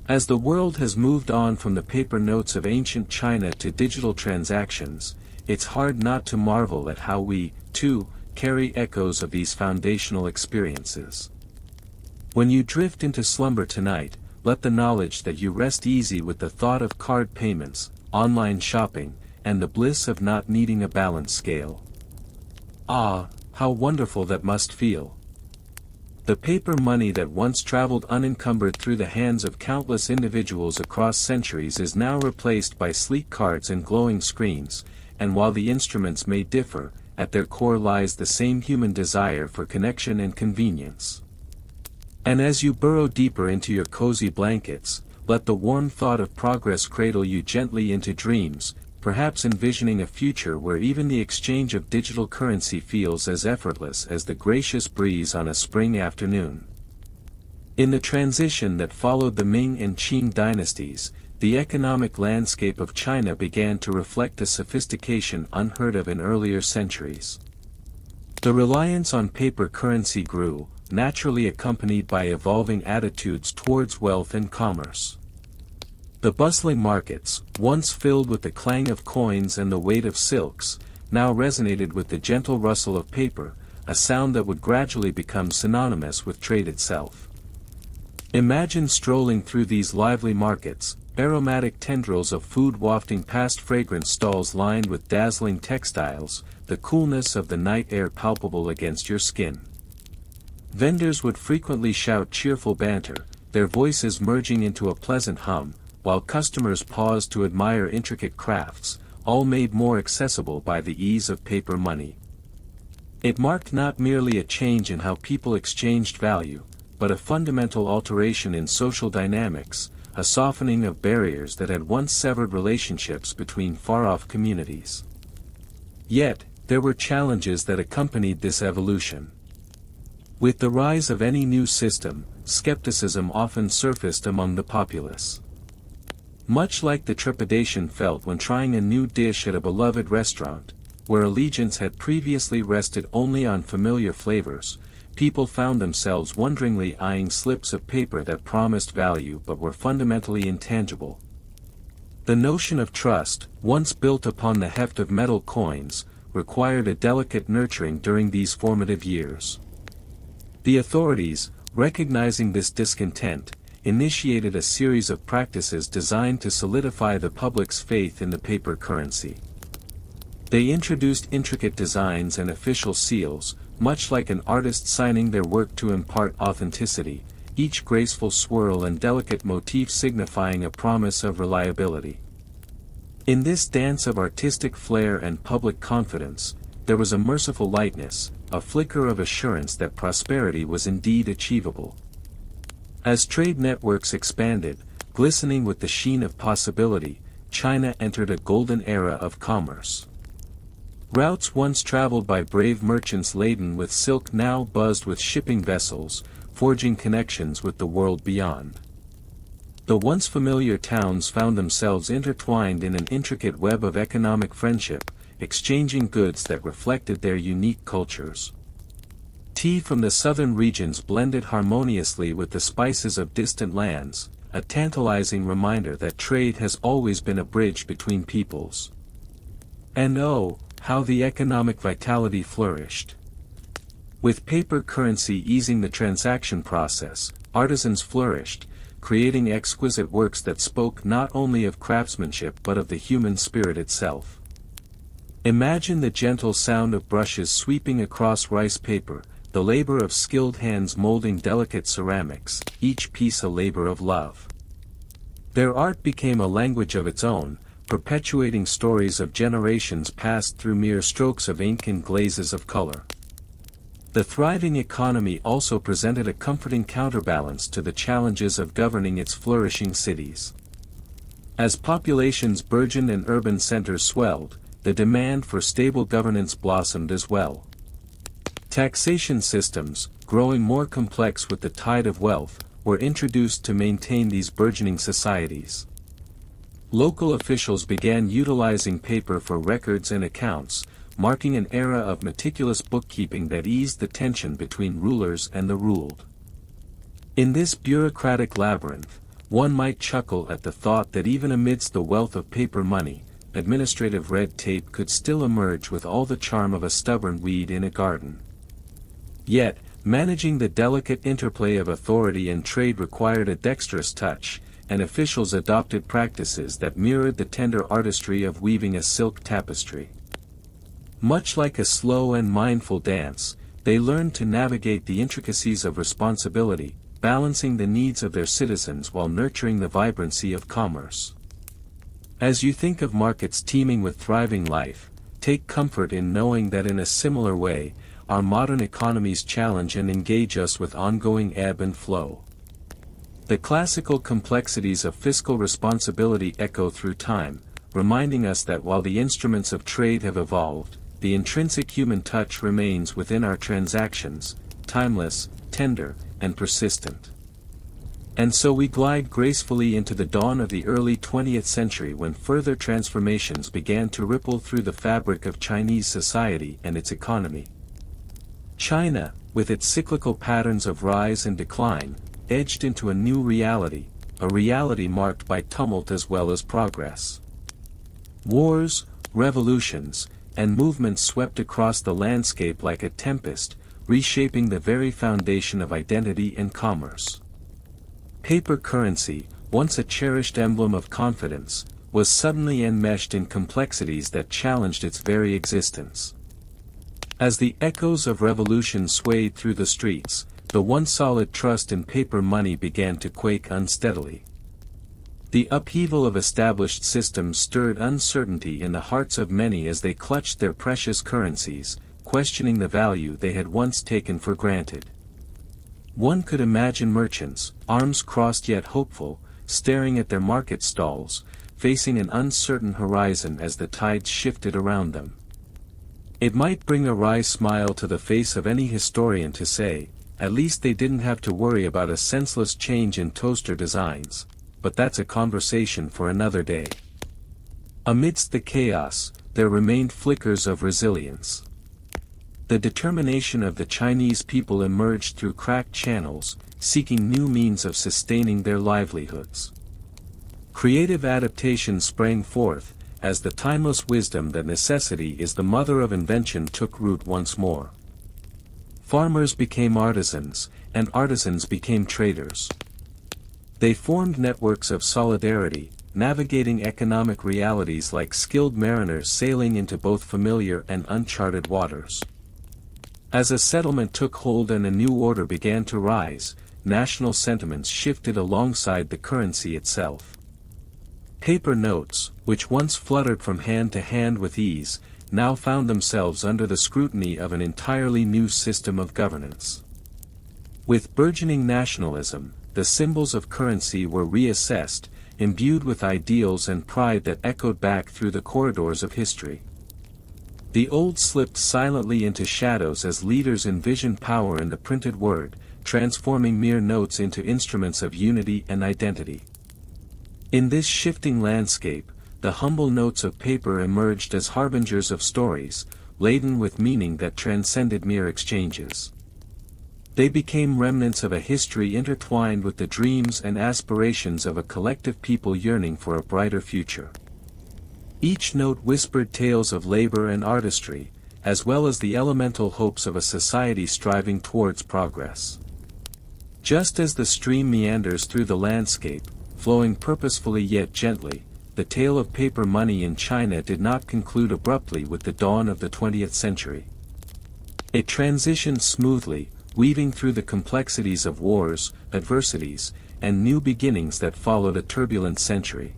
As the world has moved on from the paper notes of ancient China to digital transactions, it's hard not to marvel at how we, too, carry echoes of these foundational experiences. When you drift into slumber tonight, let the knowledge that you rest easy with the thought of card payments, online shopping, and the bliss of not needing a balance scale. Ah, how wonderful that must feel! The paper money that once traveled unencumbered through the hands of countless individuals across centuries is now replaced by sleek cards and glowing screens, and while the instruments may differ, at their core lies the same human desire for connection and convenience. And as you burrow deeper into your cozy blankets, let the warm thought of progress cradle you gently into dreams, perhaps envisioning a future where even the exchange of digital currency feels as effortless as the gracious breeze on a spring afternoon. In the transition that followed the Ming and Qing dynasties, the economic landscape of China began to reflect a sophistication unheard of in earlier centuries. The reliance on paper currency grew, naturally accompanied by evolving attitudes towards wealth and commerce. The bustling markets, once filled with the clang of coins and the weight of silks, now resonated with the gentle rustle of paper, a sound that would gradually become synonymous with trade itself. Imagine strolling through these lively markets, aromatic tendrils of food wafting past fragrant stalls lined with dazzling textiles, the coolness of the night air palpable against your skin. Vendors would frequently shout cheerful banter, their voices merging into a pleasant hum, while customers paused to admire intricate crafts, all made more accessible by the ease of paper money. It marked not merely a change in how people exchanged value, but a fundamental alteration in social dynamics, a softening of barriers that had once severed relationships between far-off communities. Yet, there were challenges that accompanied this evolution. With the rise of any new system, skepticism often surfaced among the populace. Much like the trepidation felt when trying a new dish at a beloved restaurant, where allegiance had previously rested only on familiar flavors, people found themselves wonderingly eyeing slips of paper that promised value but were fundamentally intangible. The notion of trust, once built upon the heft of metal coins, required a delicate nurturing during these formative years. The authorities, recognizing this discontent, initiated a series of practices designed to solidify the public's faith in the paper currency. They introduced intricate designs and official seals, much like an artist signing their work to impart authenticity, each graceful swirl and delicate motif signifying a promise of reliability. In this dance of artistic flair and public confidence, there was a merciful lightness, a flicker of assurance that prosperity was indeed achievable. As trade networks expanded, glistening with the sheen of possibility, China entered a golden era of commerce. Routes once traveled by brave merchants laden with silk now buzzed with shipping vessels, forging connections with the world beyond. The once familiar towns found themselves intertwined in an intricate web of economic friendship, exchanging goods that reflected their unique cultures. Tea from the southern regions blended harmoniously with the spices of distant lands, a tantalizing reminder that trade has always been a bridge between peoples. And oh, how the economic vitality flourished. With paper currency easing the transaction process, artisans flourished, creating exquisite works that spoke not only of craftsmanship but of the human spirit itself. Imagine the gentle sound of brushes sweeping across rice paper, the labor of skilled hands molding delicate ceramics, each piece a labor of love. Their art became a language of its own, perpetuating stories of generations passed through mere strokes of ink and glazes of color. The thriving economy also presented a comforting counterbalance to the challenges of governing its flourishing cities. As populations burgeoned and urban centers swelled, the demand for stable governance blossomed as well. Taxation systems, growing more complex with the tide of wealth, were introduced to maintain these burgeoning societies. Local officials began utilizing paper for records and accounts, marking an era of meticulous bookkeeping that eased the tension between rulers and the ruled. In this bureaucratic labyrinth, one might chuckle at the thought that even amidst the wealth of paper money, administrative red tape could still emerge with all the charm of a stubborn weed in a garden. Yet, managing the delicate interplay of authority and trade required a dexterous touch, and officials adopted practices that mirrored the tender artistry of weaving a silk tapestry. Much like a slow and mindful dance, they learned to navigate the intricacies of responsibility, balancing the needs of their citizens while nurturing the vibrancy of commerce. As you think of markets teeming with thriving life, take comfort in knowing that in a similar way, our modern economies challenge and engage us with ongoing ebb and flow. The classical complexities of fiscal responsibility echo through time, reminding us that while the instruments of trade have evolved, the intrinsic human touch remains within our transactions, timeless, tender, and persistent. And so we glide gracefully into the dawn of the early 20th century when further transformations began to ripple through the fabric of Chinese society and its economy. China, with its cyclical patterns of rise and decline, edged into a new reality, a reality marked by tumult as well as progress. Wars, revolutions, and movements swept across the landscape like a tempest, reshaping the very foundation of identity and commerce. Paper currency, once a cherished emblem of confidence, was suddenly enmeshed in complexities that challenged its very existence. As the echoes of revolution swayed through the streets, the once solid trust in paper money began to quake unsteadily. The upheaval of established systems stirred uncertainty in the hearts of many as they clutched their precious currencies, questioning the value they had once taken for granted. One could imagine merchants, arms crossed yet hopeful, staring at their market stalls, facing an uncertain horizon as the tides shifted around them. It might bring a wry smile to the face of any historian to say, at least they didn't have to worry about a senseless change in toaster designs, but that's a conversation for another day. Amidst the chaos, there remained flickers of resilience. The determination of the Chinese people emerged through cracked channels, seeking new means of sustaining their livelihoods. Creative adaptation sprang forth, as the timeless wisdom that necessity is the mother of invention took root once more. Farmers became artisans, and artisans became traders. They formed networks of solidarity, navigating economic realities like skilled mariners sailing into both familiar and uncharted waters. As a settlement took hold and a new order began to rise, national sentiments shifted alongside the currency itself. Paper notes, which once fluttered from hand to hand with ease, now found themselves under the scrutiny of an entirely new system of governance. With burgeoning nationalism, the symbols of currency were reassessed, imbued with ideals and pride that echoed back through the corridors of history. The old slipped silently into shadows as leaders envisioned power in the printed word, transforming mere notes into instruments of unity and identity. In this shifting landscape, the humble notes of paper emerged as harbingers of stories, laden with meaning that transcended mere exchanges. They became remnants of a history intertwined with the dreams and aspirations of a collective people yearning for a brighter future. Each note whispered tales of labor and artistry, as well as the elemental hopes of a society striving towards progress. Just as the stream meanders through the landscape, flowing purposefully yet gently, the tale of paper money in China did not conclude abruptly with the dawn of the 20th century. It transitioned smoothly, weaving through the complexities of wars, adversities, and new beginnings that followed a turbulent century.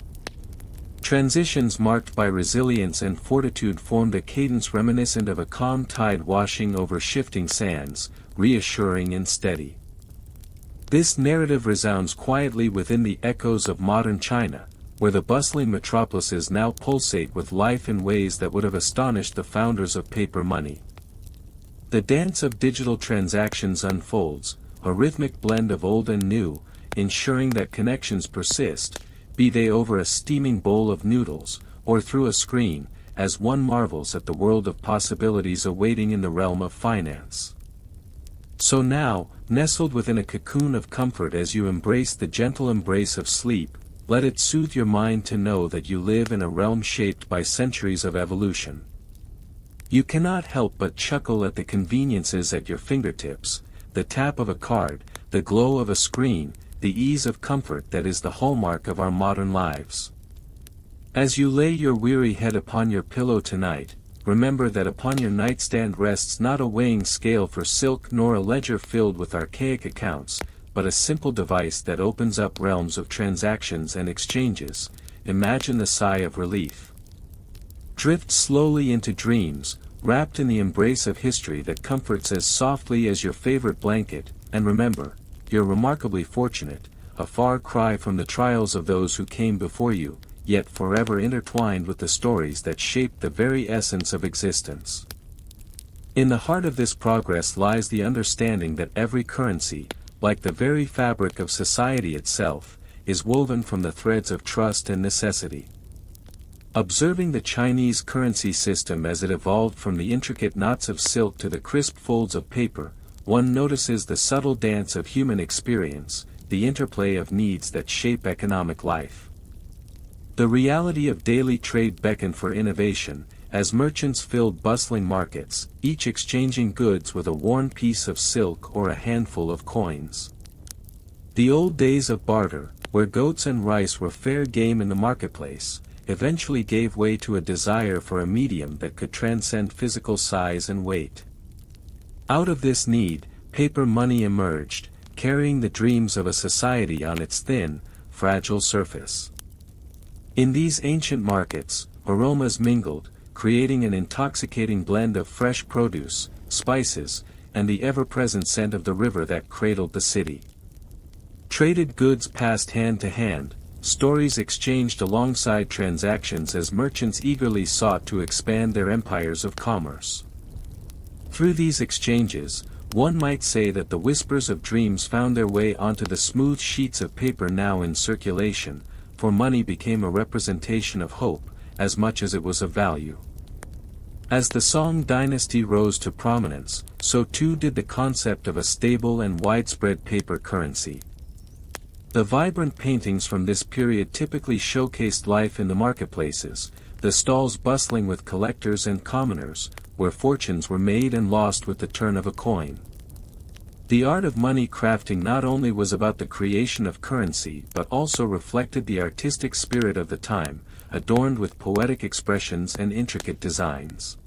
Transitions marked by resilience and fortitude formed a cadence reminiscent of a calm tide washing over shifting sands, reassuring and steady. This narrative resounds quietly within the echoes of modern China, where the bustling metropolises now pulsate with life in ways that would have astonished the founders of paper money. The dance of digital transactions unfolds, a rhythmic blend of old and new, ensuring that connections persist, be they over a steaming bowl of noodles, or through a screen, as one marvels at the world of possibilities awaiting in the realm of finance. So now, nestled within a cocoon of comfort as you embrace the gentle embrace of sleep, let it soothe your mind to know that you live in a realm shaped by centuries of evolution. You cannot help but chuckle at the conveniences at your fingertips, the tap of a card, the glow of a screen, the ease of comfort that is the hallmark of our modern lives. As you lay your weary head upon your pillow tonight, remember that upon your nightstand rests not a weighing scale for silk nor a ledger filled with archaic accounts, but a simple device that opens up realms of transactions and exchanges. Imagine the sigh of relief. Drift slowly into dreams, wrapped in the embrace of history that comforts as softly as your favorite blanket, and remember, you're remarkably fortunate, a far cry from the trials of those who came before you, yet forever intertwined with the stories that shaped the very essence of existence. In the heart of this progress lies the understanding that every currency, like the very fabric of society itself, is woven from the threads of trust and necessity. Observing the Chinese currency system as it evolved from the intricate knots of silk to the crisp folds of paper, one notices the subtle dance of human experience, the interplay of needs that shape economic life. The reality of daily trade beckoned for innovation, as merchants filled bustling markets, each exchanging goods with a worn piece of silk or a handful of coins. The old days of barter, where goats and rice were fair game in the marketplace, eventually gave way to a desire for a medium that could transcend physical size and weight. Out of this need, paper money emerged, carrying the dreams of a society on its thin, fragile surface. In these ancient markets, aromas mingled, creating an intoxicating blend of fresh produce, spices, and the ever-present scent of the river that cradled the city. Traded goods passed hand to hand, stories exchanged alongside transactions as merchants eagerly sought to expand their empires of commerce. Through these exchanges, one might say that the whispers of dreams found their way onto the smooth sheets of paper now in circulation, for money became a representation of hope, as much as it was of value. As the Song dynasty rose to prominence, so too did the concept of a stable and widespread paper currency. The vibrant paintings from this period typically showcased life in the marketplaces, the stalls bustling with collectors and commoners, where fortunes were made and lost with the turn of a coin. The art of money crafting not only was about the creation of currency but also reflected the artistic spirit of the time, adorned with poetic expressions and intricate designs.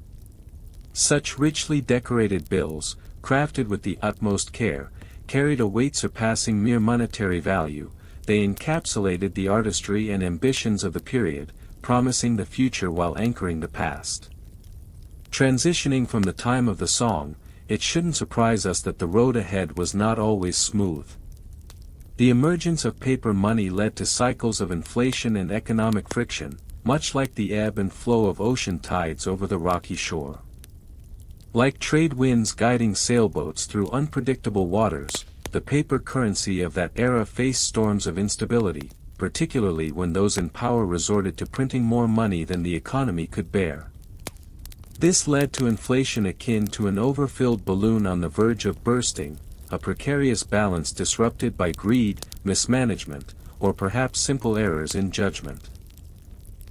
Such richly decorated bills, crafted with the utmost care, carried a weight surpassing mere monetary value. They encapsulated the artistry and ambitions of the period, promising the future while anchoring the past. Transitioning from the time of the Song, it shouldn't surprise us that the road ahead was not always smooth. The emergence of paper money led to cycles of inflation and economic friction, much like the ebb and flow of ocean tides over the rocky shore. Like trade winds guiding sailboats through unpredictable waters, the paper currency of that era faced storms of instability, particularly when those in power resorted to printing more money than the economy could bear. This led to inflation akin to an overfilled balloon on the verge of bursting, a precarious balance disrupted by greed, mismanagement, or perhaps simple errors in judgment.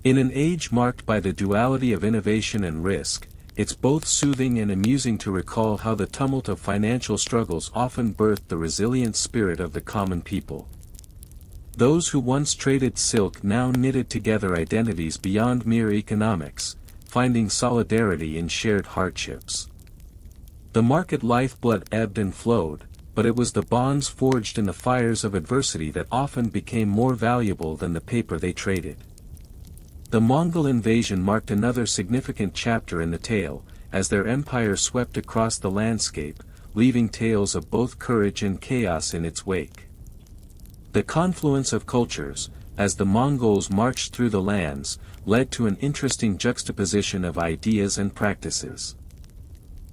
In an age marked by the duality of innovation and risk, it's both soothing and amusing to recall how the tumult of financial struggles often birthed the resilient spirit of the common people. Those who once traded silk now knitted together identities beyond mere economics, finding solidarity in shared hardships. The market lifeblood ebbed and flowed, but it was the bonds forged in the fires of adversity that often became more valuable than the paper they traded. The Mongol invasion marked another significant chapter in the tale, as their empire swept across the landscape, leaving tales of both courage and chaos in its wake. The confluence of cultures, as the Mongols marched through the lands, led to an interesting juxtaposition of ideas and practices.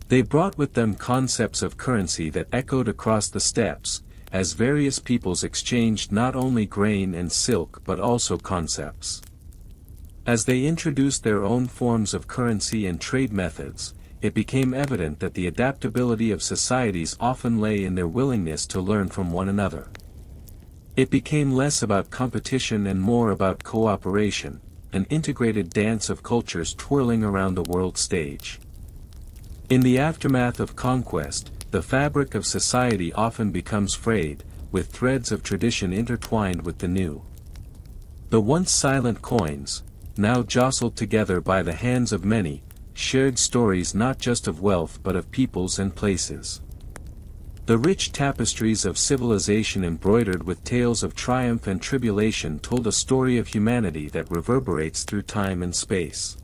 They brought with them concepts of currency that echoed across the steppes, as various peoples exchanged not only grain and silk but also concepts. As they introduced their own forms of currency and trade methods, it became evident that the adaptability of societies often lay in their willingness to learn from one another. It became less about competition and more about cooperation, an integrated dance of cultures twirling around the world stage. In the aftermath of conquest, the fabric of society often becomes frayed, with threads of tradition intertwined with the new. The once silent coins, now jostled together by the hands of many, shared stories not just of wealth but of peoples and places. The rich tapestries of civilization embroidered with tales of triumph and tribulation told a story of humanity that reverberates through time and space.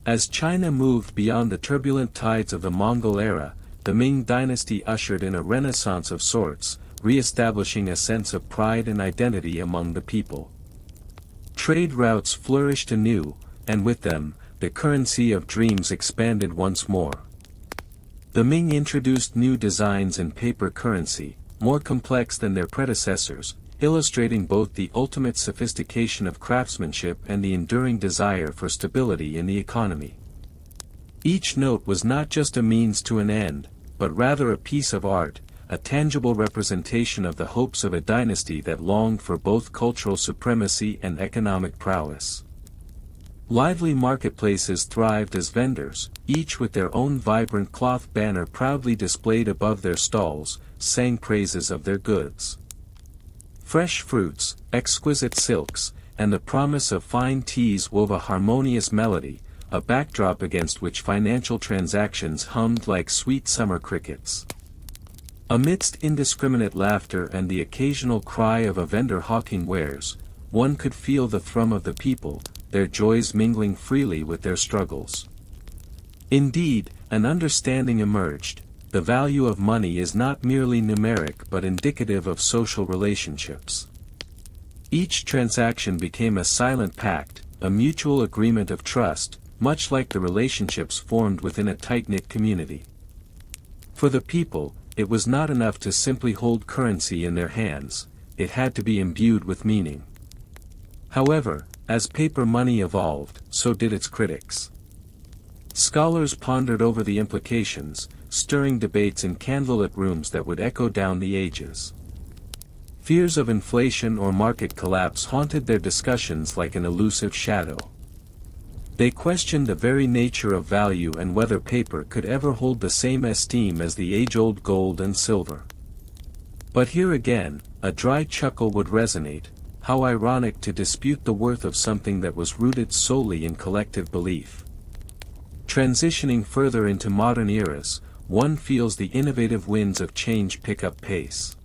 As China moved beyond the turbulent tides of the Mongol era, the Ming dynasty ushered in a renaissance of sorts, re-establishing a sense of pride and identity among the people. Trade routes flourished anew, and with them, the currency of dreams expanded once more. The Ming introduced new designs in paper currency, more complex than their predecessors, illustrating both the ultimate sophistication of craftsmanship and the enduring desire for stability in the economy. Each note was not just a means to an end, but rather a piece of art, a tangible representation of the hopes of a dynasty that longed for both cultural supremacy and economic prowess. Lively marketplaces thrived as vendors, each with their own vibrant cloth banner proudly displayed above their stalls, sang praises of their goods. Fresh fruits, exquisite silks, and the promise of fine teas wove a harmonious melody, a backdrop against which financial transactions hummed like sweet summer crickets. Amidst indiscriminate laughter and the occasional cry of a vendor hawking wares, one could feel the thrum of the people, their joys mingling freely with their struggles. Indeed, an understanding emerged: the value of money is not merely numeric but indicative of social relationships. Each transaction became a silent pact, a mutual agreement of trust, much like the relationships formed within a tight-knit community. For the people, it was not enough to simply hold currency in their hands, it had to be imbued with meaning. However, as paper money evolved, so did its critics. Scholars pondered over the implications, stirring debates in candlelit rooms that would echo down the ages. Fears of inflation or market collapse haunted their discussions like an elusive shadow. They questioned the very nature of value and whether paper could ever hold the same esteem as the age-old gold and silver. But here again, a dry chuckle would resonate. How ironic to dispute the worth of something that was rooted solely in collective belief. Transitioning further into modern eras, one feels the innovative winds of change pick up pace.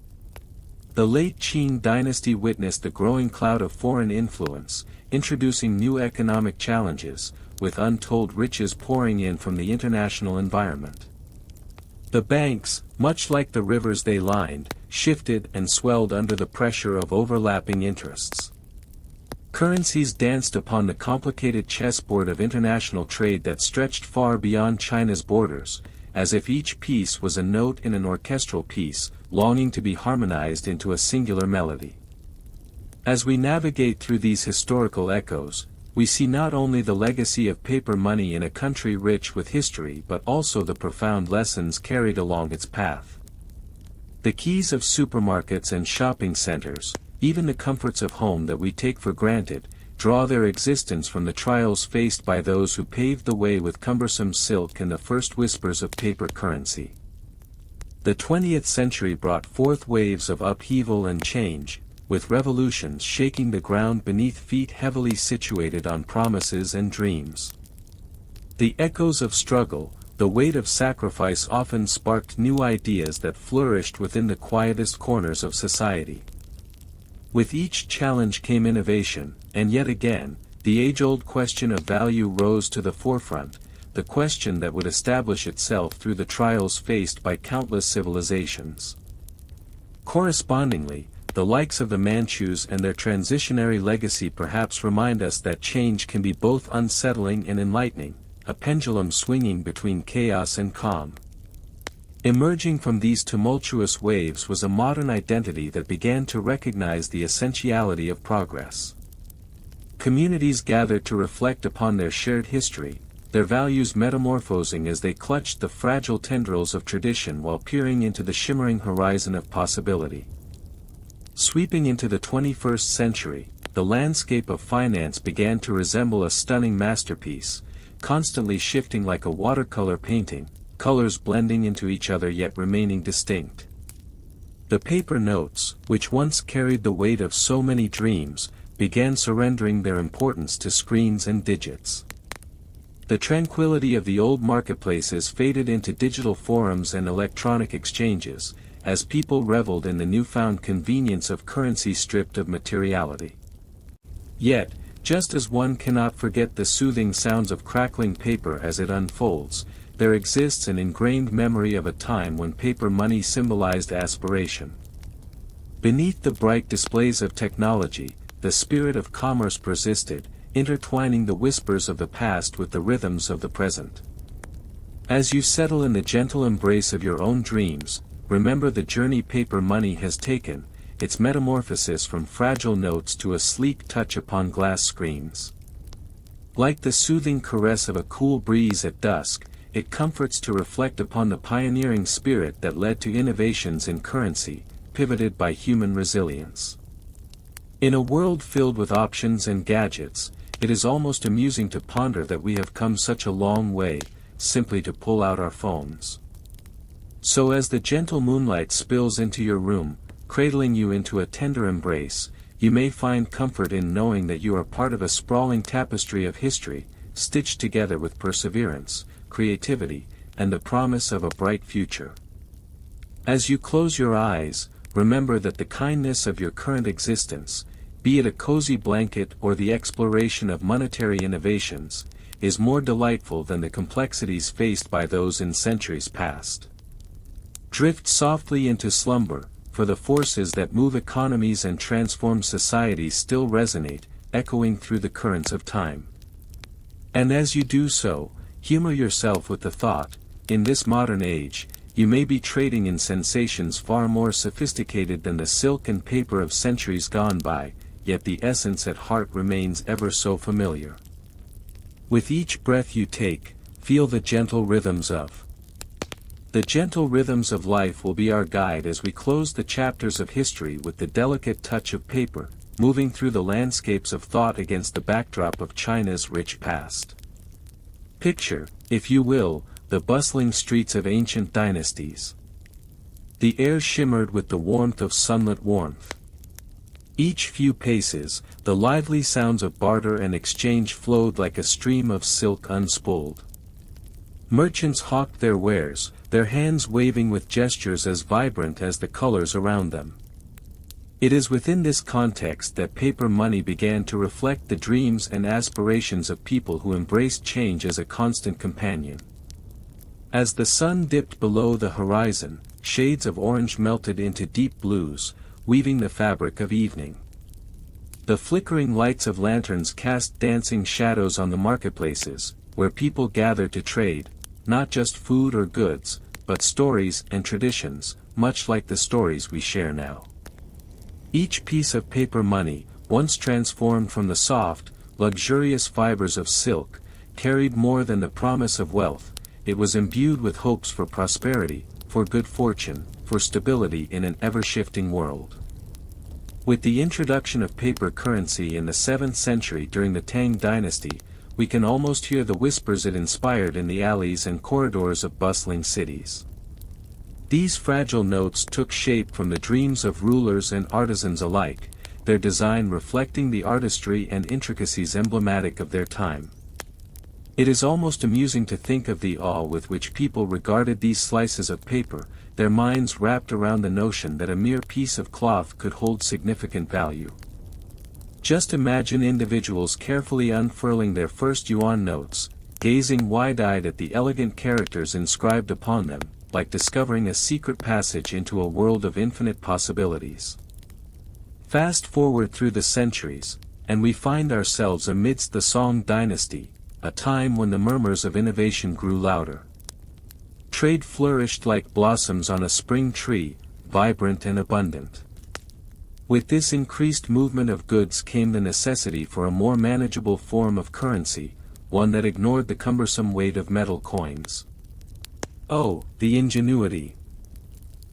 The late Qing dynasty witnessed the growing cloud of foreign influence, introducing new economic challenges, with untold riches pouring in from the international environment. The banks, much like the rivers they lined, shifted and swelled under the pressure of overlapping interests. Currencies danced upon the complicated chessboard of international trade that stretched far beyond China's borders, as if each piece was a note in an orchestral piece, longing to be harmonized into a singular melody. As we navigate through these historical echoes, we see not only the legacy of paper money in a country rich with history but also the profound lessons carried along its path. The keys of supermarkets and shopping centers, even the comforts of home that we take for granted, draw their existence from the trials faced by those who paved the way with cumbersome silk and the first whispers of paper currency. The 20th century brought forth waves of upheaval and change, with revolutions shaking the ground beneath feet heavily situated on promises and dreams. The echoes of struggle, the weight of sacrifice often sparked new ideas that flourished within the quietest corners of society. With each challenge came innovation, and yet again, the age-old question of value rose to the forefront, the question that would establish itself through the trials faced by countless civilizations. Correspondingly, the likes of the Manchus and their transitionary legacy perhaps remind us that change can be both unsettling and enlightening, a pendulum swinging between chaos and calm. Emerging from these tumultuous waves was a modern identity that began to recognize the essentiality of progress. Communities gathered to reflect upon their shared history, their values metamorphosing as they clutched the fragile tendrils of tradition while peering into the shimmering horizon of possibility. Sweeping into the 21st century, the landscape of finance began to resemble a stunning masterpiece, constantly shifting like a watercolor painting, colors blending into each other yet remaining distinct. The paper notes, which once carried the weight of so many dreams, began surrendering their importance to screens and digits. The tranquility of the old marketplaces faded into digital forums and electronic exchanges, as people reveled in the newfound convenience of currency stripped of materiality. Yet, just as one cannot forget the soothing sounds of crackling paper as it unfolds, there exists an ingrained memory of a time when paper money symbolized aspiration. Beneath the bright displays of technology, the spirit of commerce persisted, intertwining the whispers of the past with the rhythms of the present. As you settle in the gentle embrace of your own dreams, remember the journey paper money has taken, its metamorphosis from fragile notes to a sleek touch upon glass screens. Like the soothing caress of a cool breeze at dusk, it comforts to reflect upon the pioneering spirit that led to innovations in currency, pivoted by human resilience. In a world filled with options and gadgets, it is almost amusing to ponder that we have come such a long way, simply to pull out our phones. So as the gentle moonlight spills into your room, cradling you into a tender embrace, you may find comfort in knowing that you are part of a sprawling tapestry of history, stitched together with perseverance, creativity, and the promise of a bright future. As you close your eyes, remember that the kindness of your current existence, be it a cozy blanket or the exploration of monetary innovations, is more delightful than the complexities faced by those in centuries past. Drift softly into slumber, for the forces that move economies and transform societies still resonate, echoing through the currents of time. And as you do so, humor yourself with the thought, in this modern age, you may be trading in sensations far more sophisticated than the silk and paper of centuries gone by, yet the essence at heart remains ever so familiar. With each breath you take, feel the gentle rhythms of. The gentle rhythms of life will be our guide as we close the chapters of history with the delicate touch of paper, moving through the landscapes of thought against the backdrop of China's rich past. Picture, if you will, the bustling streets of ancient dynasties. The air shimmered with the warmth of sunlit warmth. Each few paces, the lively sounds of barter and exchange flowed like a stream of silk unspooled. Merchants hawked their wares, their hands waving with gestures as vibrant as the colors around them. It is within this context that paper money began to reflect the dreams and aspirations of people who embraced change as a constant companion. As the sun dipped below the horizon, shades of orange melted into deep blues, weaving the fabric of evening. The flickering lights of lanterns cast dancing shadows on the marketplaces, where people gathered to trade, not just food or goods, but stories and traditions, much like the stories we share now. Each piece of paper money, once transformed from the soft, luxurious fibers of silk, carried more than the promise of wealth. It was imbued with hopes for prosperity, for good fortune, for stability in an ever-shifting world. With the introduction of paper currency in the 7th century during the Tang dynasty, we can almost hear the whispers it inspired in the alleys and corridors of bustling cities. These fragile notes took shape from the dreams of rulers and artisans alike, their design reflecting the artistry and intricacies emblematic of their time. It is almost amusing to think of the awe with which people regarded these slices of paper, their minds wrapped around the notion that a mere piece of cloth could hold significant value. Just imagine individuals carefully unfurling their first yuan notes, gazing wide-eyed at the elegant characters inscribed upon them, like discovering a secret passage into a world of infinite possibilities. Fast forward through the centuries, and we find ourselves amidst the Song dynasty, a time when the murmurs of innovation grew louder. Trade flourished like blossoms on a spring tree, vibrant and abundant. With this increased movement of goods came the necessity for a more manageable form of currency, one that ignored the cumbersome weight of metal coins. Oh, the ingenuity!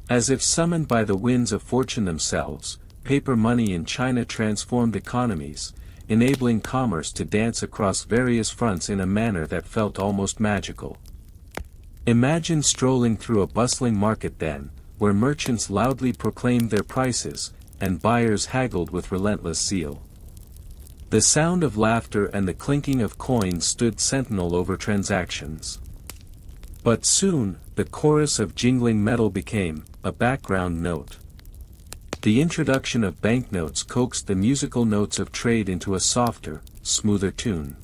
As if summoned by the winds of fortune themselves, paper money in China transformed economies, enabling commerce to dance across various fronts in a manner that felt almost magical. Imagine strolling through a bustling market then, where merchants loudly proclaimed their prices, and buyers haggled with relentless zeal. The sound of laughter and the clinking of coins stood sentinel over transactions. But soon, the chorus of jingling metal became a background note. The introduction of banknotes coaxed the musical notes of trade into a softer, smoother tune.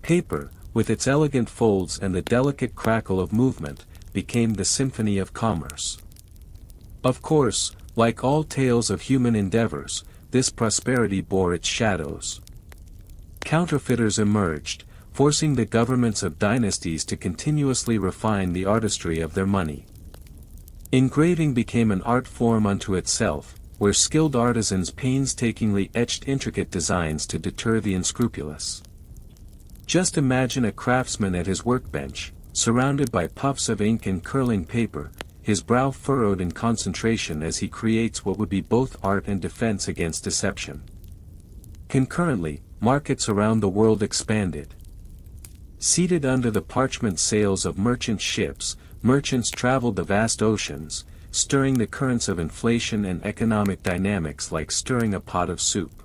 Paper, with its elegant folds and the delicate crackle of movement, became the symphony of commerce. Of course, like all tales of human endeavors, this prosperity bore its shadows. Counterfeiters emerged, forcing the governments of dynasties to continuously refine the artistry of their money. Engraving became an art form unto itself, where skilled artisans painstakingly etched intricate designs to deter the unscrupulous. Just imagine a craftsman at his workbench, surrounded by puffs of ink and curling paper, his brow furrowed in concentration as he creates what would be both art and defense against deception. Concurrently, markets around the world expanded. Seated under the parchment sails of merchant ships, merchants traveled the vast oceans, stirring the currents of inflation and economic dynamics like stirring a pot of soup.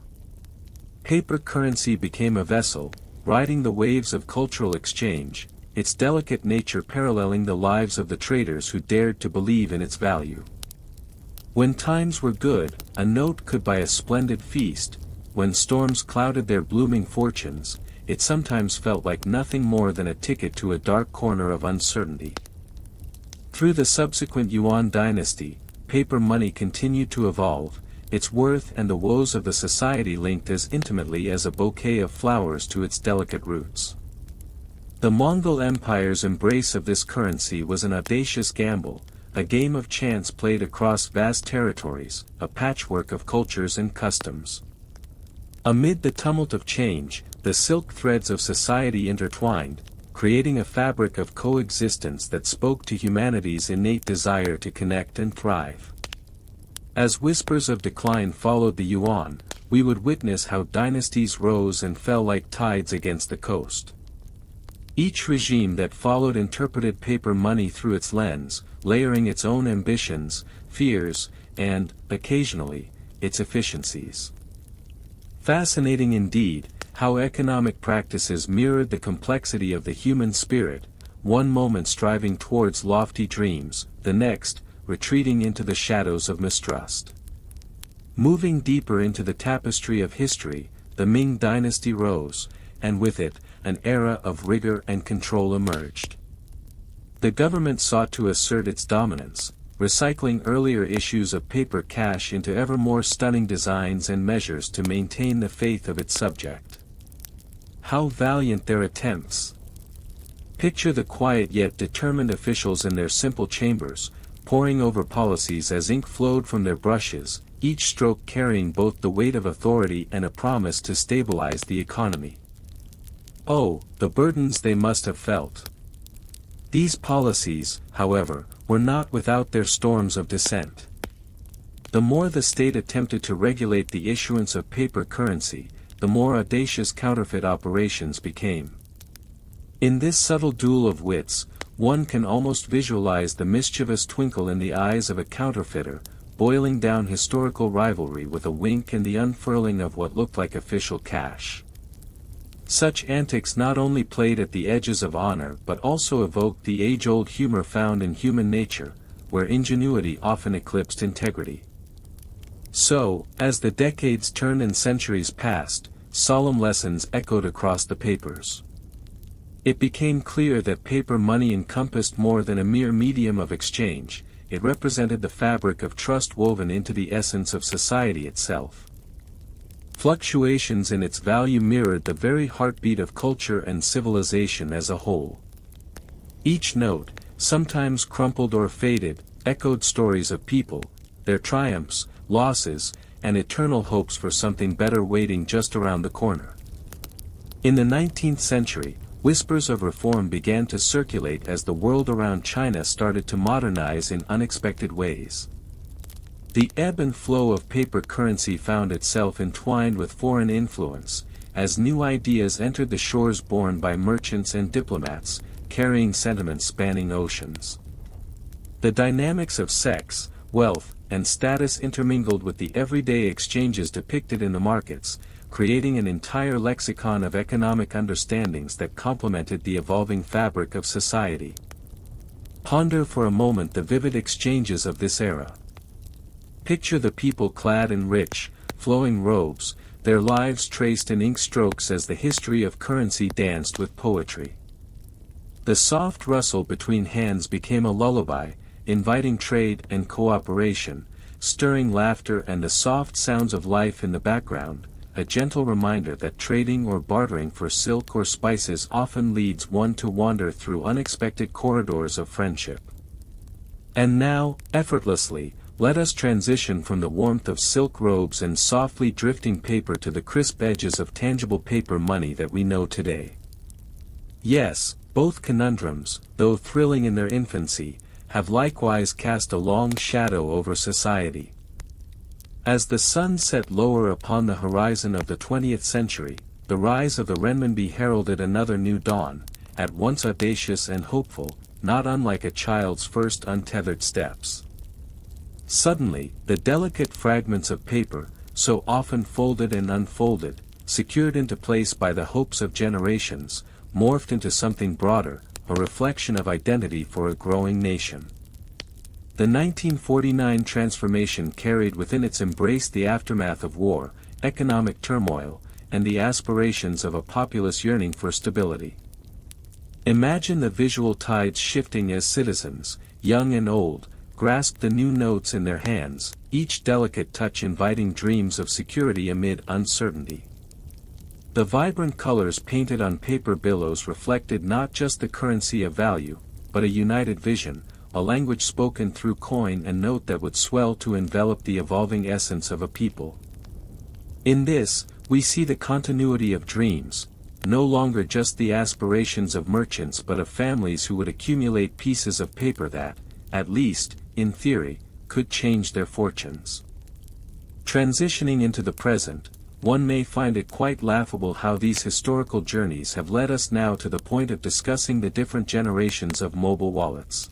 Paper currency became a vessel, riding the waves of cultural exchange, its delicate nature paralleling the lives of the traders who dared to believe in its value. When times were good, a note could buy a splendid feast. When storms clouded their blooming fortunes, it sometimes felt like nothing more than a ticket to a dark corner of uncertainty. Through the subsequent Yuan dynasty, paper money continued to evolve, its worth and the woes of the society linked as intimately as a bouquet of flowers to its delicate roots. The Mongol Empire's embrace of this currency was an audacious gamble, a game of chance played across vast territories, a patchwork of cultures and customs. Amid the tumult of change, the silk threads of society intertwined, creating a fabric of coexistence that spoke to humanity's innate desire to connect and thrive. As whispers of decline followed the yuan, we would witness how dynasties rose and fell like tides against the coast. Each regime that followed interpreted paper money through its lens, layering its own ambitions, fears, and, occasionally, its efficiencies. Fascinating indeed, how economic practices mirrored the complexity of the human spirit, one moment striving towards lofty dreams, the next, retreating into the shadows of mistrust. Moving deeper into the tapestry of history, the Ming dynasty rose, and with it, an era of rigor and control emerged. The government sought to assert its dominance, recycling earlier issues of paper cash into ever more stunning designs and measures to maintain the faith of its subject. How valiant their attempts! Picture the quiet yet determined officials in their simple chambers, poring over policies as ink flowed from their brushes, each stroke carrying both the weight of authority and a promise to stabilize the economy. Oh, the burdens they must have felt! These policies, however, were not without their storms of dissent. The more the state attempted to regulate the issuance of paper currency, the more audacious counterfeit operations became. In this subtle duel of wits, one can almost visualize the mischievous twinkle in the eyes of a counterfeiter, boiling down historical rivalry with a wink and the unfurling of what looked like official cash. Such antics not only played at the edges of honor but also evoked the age-old humor found in human nature, where ingenuity often eclipsed integrity. So, as the decades turned and centuries passed, solemn lessons echoed across the papers. It became clear that paper money encompassed more than a mere medium of exchange, it represented the fabric of trust woven into the essence of society itself. Fluctuations in its value mirrored the very heartbeat of culture and civilization as a whole. Each note, sometimes crumpled or faded, echoed stories of people, their triumphs, losses, and eternal hopes for something better waiting just around the corner. In the 19th century, whispers of reform began to circulate as the world around China started to modernize in unexpected ways. The ebb and flow of paper currency found itself entwined with foreign influence, as new ideas entered the shores borne by merchants and diplomats, carrying sentiments spanning oceans. The dynamics of sex, wealth, and status intermingled with the everyday exchanges depicted in the markets, creating an entire lexicon of economic understandings that complemented the evolving fabric of society. Ponder for a moment the vivid exchanges of this era. Picture the people clad in rich, flowing robes, their lives traced in ink strokes as the history of currency danced with poetry. The soft rustle between hands became a lullaby, inviting trade and cooperation, stirring laughter and the soft sounds of life in the background, a gentle reminder that trading or bartering for silk or spices often leads one to wander through unexpected corridors of friendship. And now, effortlessly, let us transition from the warmth of silk robes and softly drifting paper to the crisp edges of tangible paper money that we know today. Yes, both conundrums, though thrilling in their infancy, have likewise cast a long shadow over society. As the sun set lower upon the horizon of the 20th century, the rise of the renminbi heralded another new dawn, at once audacious and hopeful, not unlike a child's first untethered steps. Suddenly, the delicate fragments of paper, so often folded and unfolded, secured into place by the hopes of generations, morphed into something broader, a reflection of identity for a growing nation. The 1949 transformation carried within its embrace the aftermath of war, economic turmoil, and the aspirations of a populace yearning for stability. Imagine the visual tides shifting as citizens, young and old, grasped the new notes in their hands, each delicate touch inviting dreams of security amid uncertainty. The vibrant colors painted on paper billows reflected not just the currency of value, but a united vision, a language spoken through coin and note that would swell to envelop the evolving essence of a people. In this, we see the continuity of dreams, no longer just the aspirations of merchants but of families who would accumulate pieces of paper that, at least, in theory, could change their fortunes. Transitioning into the present, one may find it quite laughable how these historical journeys have led us now to the point of discussing the different generations of mobile wallets.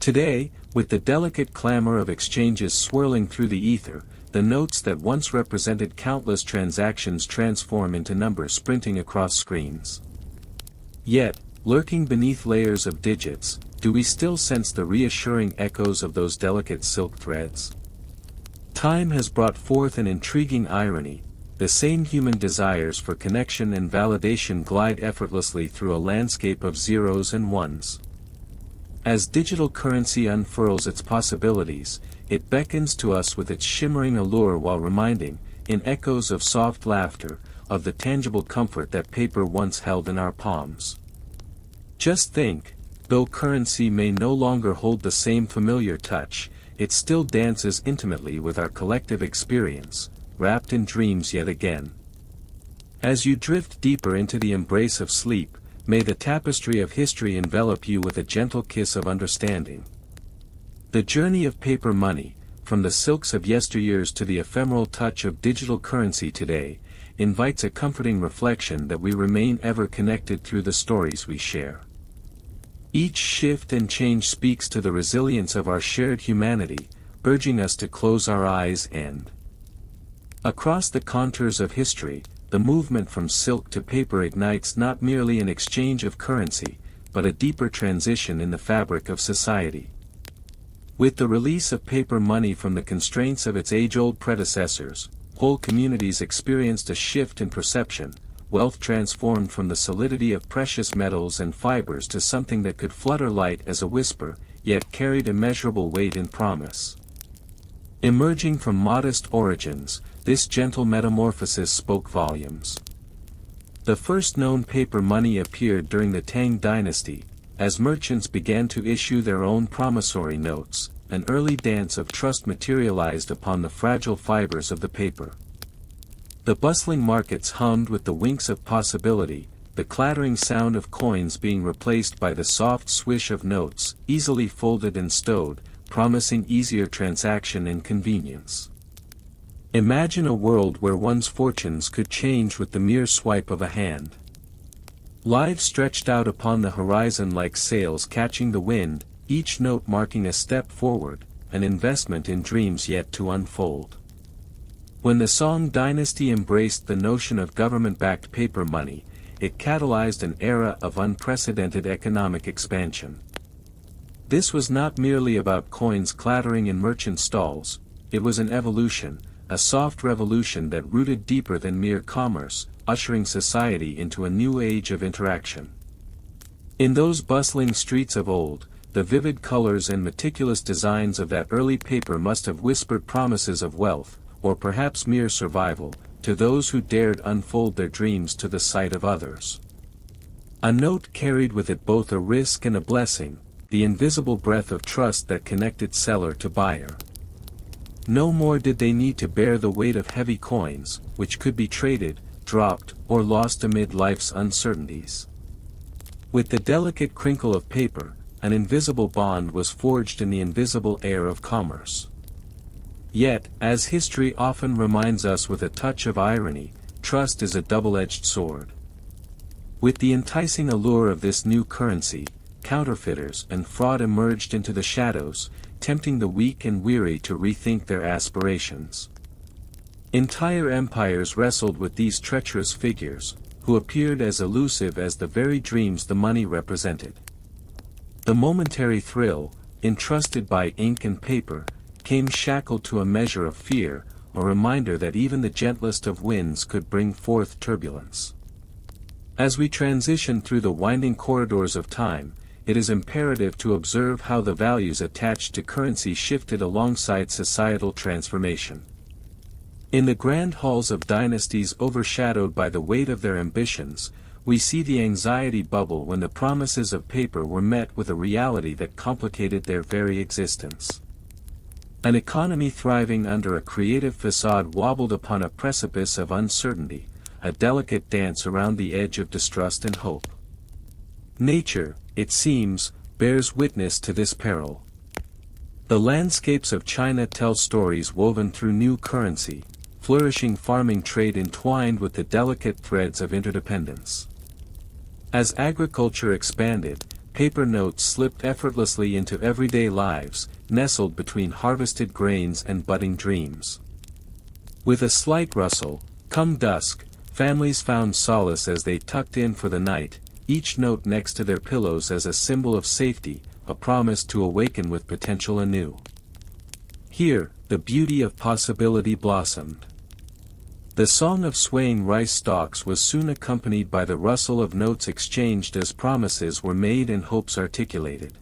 Today, with the delicate clamor of exchanges swirling through the ether, the notes that once represented countless transactions transform into numbers sprinting across screens. Yet, lurking beneath layers of digits, do we still sense the reassuring echoes of those delicate silk threads? Time has brought forth an intriguing irony. The same human desires for connection and validation glide effortlessly through a landscape of zeros and ones. As digital currency unfurls its possibilities, it beckons to us with its shimmering allure while reminding, in echoes of soft laughter, of the tangible comfort that paper once held in our palms. Just think, though currency may no longer hold the same familiar touch, it still dances intimately with our collective experience, wrapped in dreams yet again. As you drift deeper into the embrace of sleep, may the tapestry of history envelop you with a gentle kiss of understanding. The journey of paper money, from the silks of yesteryears to the ephemeral touch of digital currency today, invites a comforting reflection that we remain ever connected through the stories we share. Each shift and change speaks to the resilience of our shared humanity, urging us to close our eyes and. Across the contours of history, the movement from silk to paper ignites not merely an exchange of currency, but a deeper transition in the fabric of society. With the release of paper money from the constraints of its age-old predecessors, whole communities experienced a shift in perception. Wealth transformed from the solidity of precious metals and fibers to something that could flutter light as a whisper, yet carried immeasurable weight and promise. Emerging from modest origins, this gentle metamorphosis spoke volumes. The first known paper money appeared during the Tang dynasty, as merchants began to issue their own promissory notes. An early dance of trust materialized upon the fragile fibers of the paper. The bustling markets hummed with the winks of possibility, the clattering sound of coins being replaced by the soft swish of notes, easily folded and stowed, promising easier transaction and convenience. Imagine a world where one's fortunes could change with the mere swipe of a hand. Lives stretched out upon the horizon like sails catching the wind, each note marking a step forward, an investment in dreams yet to unfold. When the Song dynasty embraced the notion of government-backed paper money, it catalyzed an era of unprecedented economic expansion. This was not merely about coins clattering in merchant stalls, it was an evolution, a soft revolution that rooted deeper than mere commerce, ushering society into a new age of interaction. In those bustling streets of old, the vivid colors and meticulous designs of that early paper must have whispered promises of wealth, or perhaps mere survival, to those who dared unfold their dreams to the sight of others. A note carried with it both a risk and a blessing, the invisible breath of trust that connected seller to buyer. No more did they need to bear the weight of heavy coins, which could be traded, dropped, or lost amid life's uncertainties. With the delicate crinkle of paper, an invisible bond was forged in the invisible air of commerce. Yet, as history often reminds us with a touch of irony, trust is a double-edged sword. With the enticing allure of this new currency, counterfeiters and fraud emerged into the shadows, tempting the weak and weary to rethink their aspirations. Entire empires wrestled with these treacherous figures, who appeared as elusive as the very dreams the money represented. The momentary thrill, entrusted by ink and paper, came shackled to a measure of fear, a reminder that even the gentlest of winds could bring forth turbulence. As we transition through the winding corridors of time, it is imperative to observe how the values attached to currency shifted alongside societal transformation. In the grand halls of dynasties overshadowed by the weight of their ambitions, we see the anxiety bubble when the promises of paper were met with a reality that complicated their very existence. An economy thriving under a creative facade wobbled upon a precipice of uncertainty, a delicate dance around the edge of distrust and hope. Nature, it seems, bears witness to this peril. The landscapes of China tell stories woven through new currency, flourishing farming trade entwined with the delicate threads of interdependence. As agriculture expanded, paper notes slipped effortlessly into everyday lives, nestled between harvested grains and budding dreams. With a slight rustle, come dusk, families found solace as they tucked in for the night, each note next to their pillows as a symbol of safety, a promise to awaken with potential anew. Here, the beauty of possibility blossomed. The song of swaying rice stalks was soon accompanied by the rustle of notes exchanged as promises were made and hopes articulated.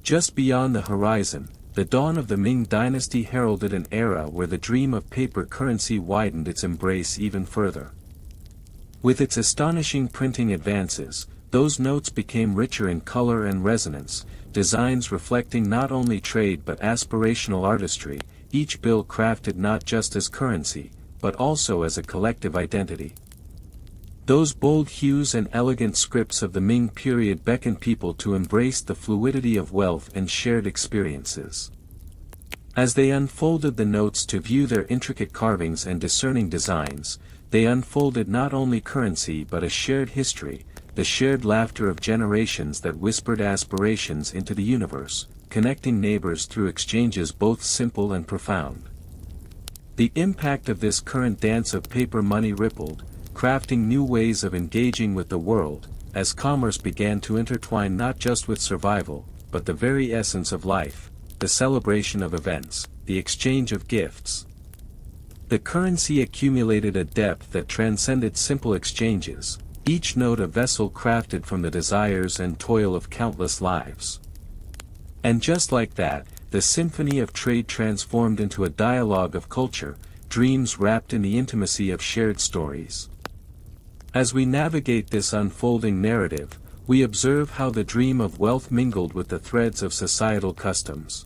Just beyond the horizon, the dawn of the Ming dynasty heralded an era where the dream of paper currency widened its embrace even further. With its astonishing printing advances, those notes became richer in color and resonance, designs reflecting not only trade but aspirational artistry, each bill crafted not just as currency, but also as a collective identity. Those bold hues and elegant scripts of the Ming period beckoned people to embrace the fluidity of wealth and shared experiences. As they unfolded the notes to view their intricate carvings and discerning designs, they unfolded not only currency but a shared history, the shared laughter of generations that whispered aspirations into the universe, connecting neighbors through exchanges both simple and profound. The impact of this current dance of paper money rippled, crafting new ways of engaging with the world, as commerce began to intertwine not just with survival, but the very essence of life, the celebration of events, the exchange of gifts. The currency accumulated a depth that transcended simple exchanges, each note a vessel crafted from the desires and toil of countless lives. And just like that, the symphony of trade transformed into a dialogue of culture, dreams wrapped in the intimacy of shared stories. As we navigate this unfolding narrative, we observe how the dream of wealth mingled with the threads of societal customs.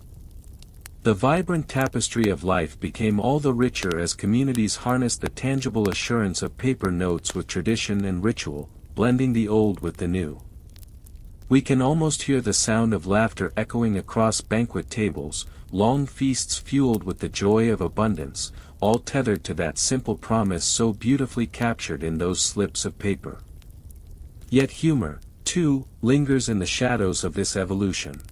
The vibrant tapestry of life became all the richer as communities harnessed the tangible assurance of paper notes with tradition and ritual, blending the old with the new. We can almost hear the sound of laughter echoing across banquet tables, long feasts fueled with the joy of abundance, all tethered to that simple promise so beautifully captured in those slips of paper. Yet humor, too, lingers in the shadows of this evolution.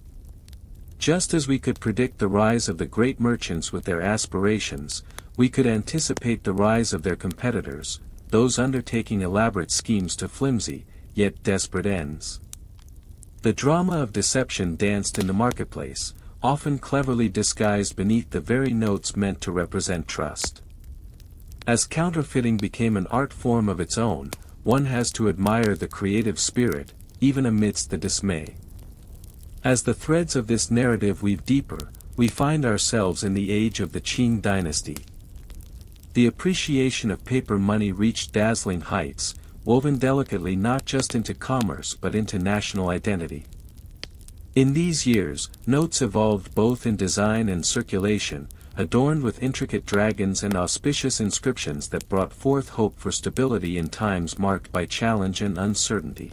Just as we could predict the rise of the great merchants with their aspirations, we could anticipate the rise of their competitors, those undertaking elaborate schemes to flimsy, yet desperate ends. The drama of deception danced in the marketplace, often cleverly disguised beneath the very notes meant to represent trust. As counterfeiting became an art form of its own, one has to admire the creative spirit, even amidst the dismay. As the threads of this narrative weave deeper, we find ourselves in the age of the Qing dynasty. The appreciation of paper money reached dazzling heights, woven delicately not just into commerce but into national identity. In these years, notes evolved both in design and circulation, adorned with intricate dragons and auspicious inscriptions that brought forth hope for stability in times marked by challenge and uncertainty.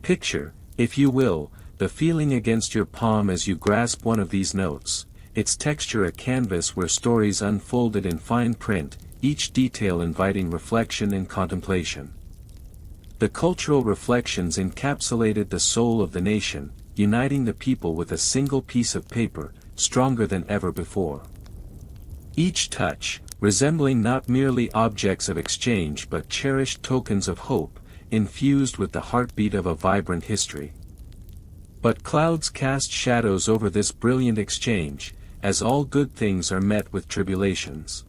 Picture, if you will, the feeling against your palm as you grasp one of these notes, its texture a canvas where stories unfolded in fine print, each detail inviting reflection and contemplation. The cultural reflections encapsulated the soul of the nation, uniting the people with a single piece of paper, stronger than ever before. Each touch, resembling not merely objects of exchange but cherished tokens of hope, infused with the heartbeat of a vibrant history. But clouds cast shadows over this brilliant exchange, as all good things are met with tribulations.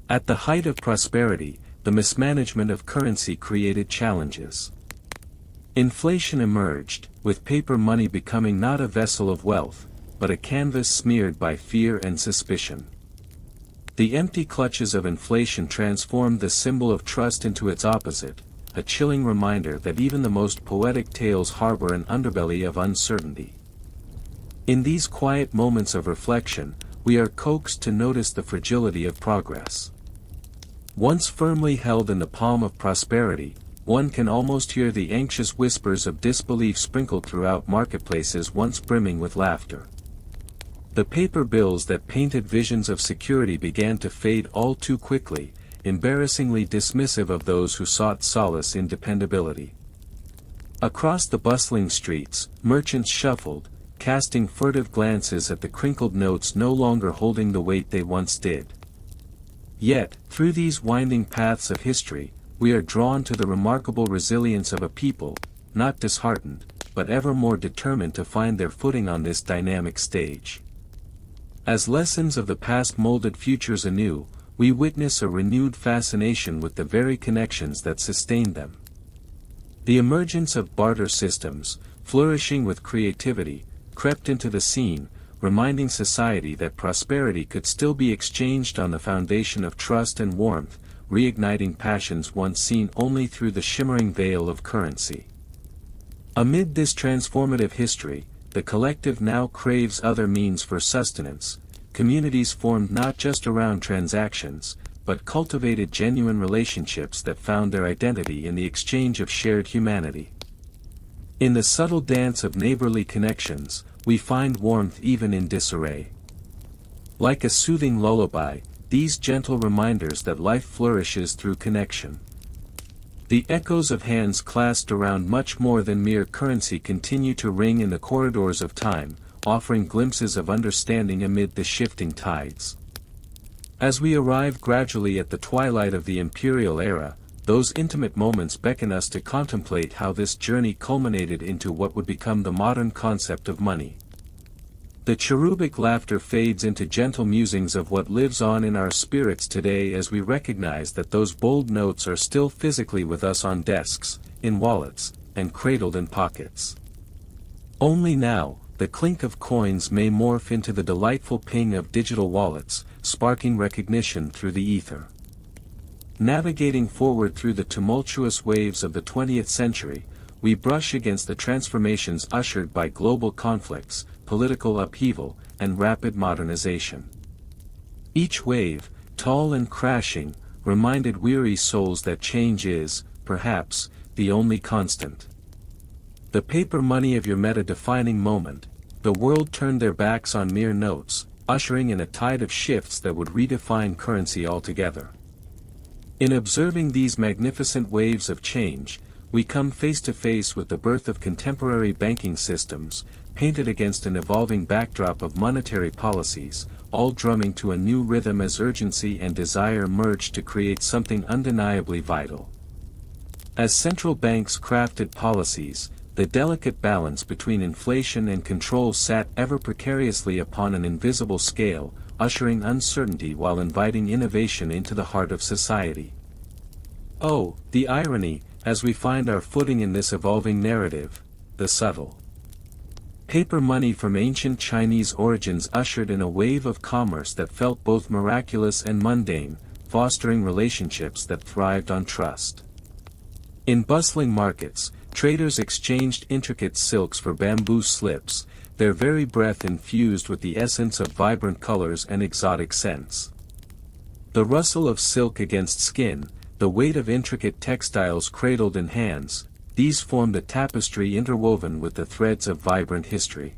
At the height of prosperity, the mismanagement of currency created challenges. Inflation emerged, with paper money becoming not a vessel of wealth, but a canvas smeared by fear and suspicion. The empty clutches of inflation transformed the symbol of trust into its opposite, a chilling reminder that even the most poetic tales harbor an underbelly of uncertainty. In these quiet moments of reflection, we are coaxed to notice the fragility of progress. Once firmly held in the palm of prosperity, one can almost hear the anxious whispers of disbelief sprinkled throughout marketplaces once brimming with laughter. The paper bills that painted visions of security began to fade all too quickly, embarrassingly dismissive of those who sought solace in dependability. Across the bustling streets, merchants shuffled, casting furtive glances at the crinkled notes no longer holding the weight they once did. Yet, through these winding paths of history, we are drawn to the remarkable resilience of a people, not disheartened, but ever more determined to find their footing on this dynamic stage. As lessons of the past molded futures anew, we witness a renewed fascination with the very connections that sustained them. The emergence of barter systems, flourishing with creativity, crept into the scene, reminding society that prosperity could still be exchanged on the foundation of trust and warmth, reigniting passions once seen only through the shimmering veil of currency. Amid this transformative history, the collective now craves other means for sustenance. Communities formed not just around transactions, but cultivated genuine relationships that found their identity in the exchange of shared humanity. In the subtle dance of neighborly connections, we find warmth even in disarray. Like a soothing lullaby, these gentle reminders that life flourishes through connection. The echoes of hands clasped around much more than mere currency continue to ring in the corridors of time, offering glimpses of understanding amid the shifting tides. As we arrive gradually at the twilight of the imperial era, those intimate moments beckon us to contemplate how this journey culminated into what would become the modern concept of money. The cherubic laughter fades into gentle musings of what lives on in our spirits today as we recognize that those bold notes are still physically with us on desks, in wallets, and cradled in pockets. Only now, the clink of coins may morph into the delightful ping of digital wallets, sparking recognition through the ether. Navigating forward through the tumultuous waves of the 20th century, we brush against the transformations ushered by global conflicts, political upheaval, and rapid modernization. Each wave, tall and crashing, reminded weary souls that change is, perhaps, the only constant. The paper money of your meta-defining moment, the world turned their backs on mere notes, ushering in a tide of shifts that would redefine currency altogether. In observing these magnificent waves of change, we come face to face with the birth of contemporary banking systems, painted against an evolving backdrop of monetary policies, all drumming to a new rhythm as urgency and desire merge to create something undeniably vital. As central banks crafted policies, the delicate balance between inflation and control sat ever precariously upon an invisible scale, ushering uncertainty while inviting innovation into the heart of society. Oh, the irony, as we find our footing in this evolving narrative, the subtle. Paper money from ancient Chinese origins ushered in a wave of commerce that felt both miraculous and mundane, fostering relationships that thrived on trust. In bustling markets, traders exchanged intricate silks for bamboo slips, their very breath infused with the essence of vibrant colors and exotic scents. The rustle of silk against skin, the weight of intricate textiles cradled in hands, these formed a tapestry interwoven with the threads of vibrant history.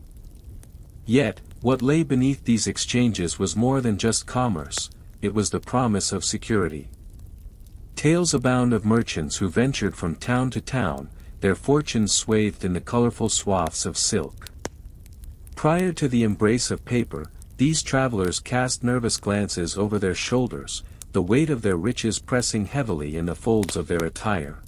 Yet, what lay beneath these exchanges was more than just commerce, it was the promise of security. Tales abound of merchants who ventured from town to town, their fortunes swathed in the colorful swaths of silk. Prior to the embrace of paper, these travelers cast nervous glances over their shoulders, the weight of their riches pressing heavily in the folds of their attire.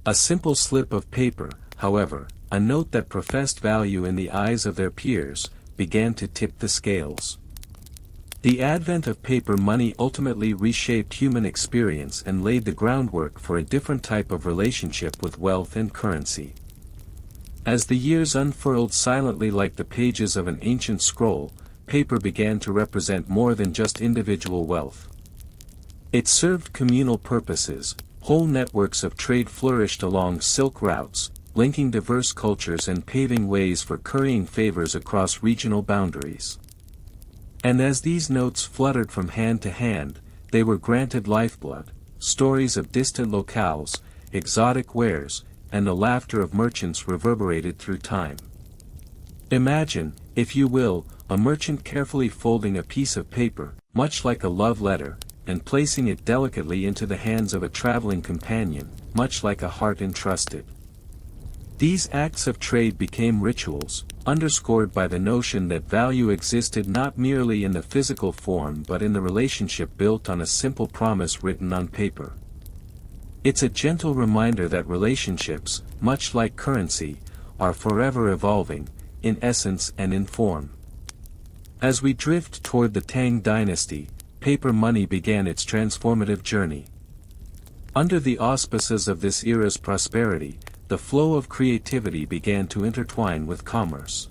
A simple slip of paper, however, a note that professed value in the eyes of their peers, began to tip the scales. The advent of paper money ultimately reshaped human experience and laid the groundwork for a different type of relationship with wealth and currency. As the years unfurled silently like the pages of an ancient scroll, paper began to represent more than just individual wealth. It served communal purposes. Whole networks of trade flourished along silk routes, linking diverse cultures and paving ways for currying favors across regional boundaries. And as these notes fluttered from hand to hand, they were granted lifeblood, stories of distant locales, exotic wares, and the laughter of merchants reverberated through time. Imagine, if you will, a merchant carefully folding a piece of paper, much like a love letter, and placing it delicately into the hands of a traveling companion, much like a heart entrusted. These acts of trade became rituals, underscored by the notion that value existed not merely in the physical form but in the relationship built on a simple promise written on paper. It's a gentle reminder that relationships, much like currency, are forever evolving, in essence and in form. As we drift toward the Tang Dynasty, paper money began its transformative journey. Under the auspices of this era's prosperity, the flow of creativity began to intertwine with commerce.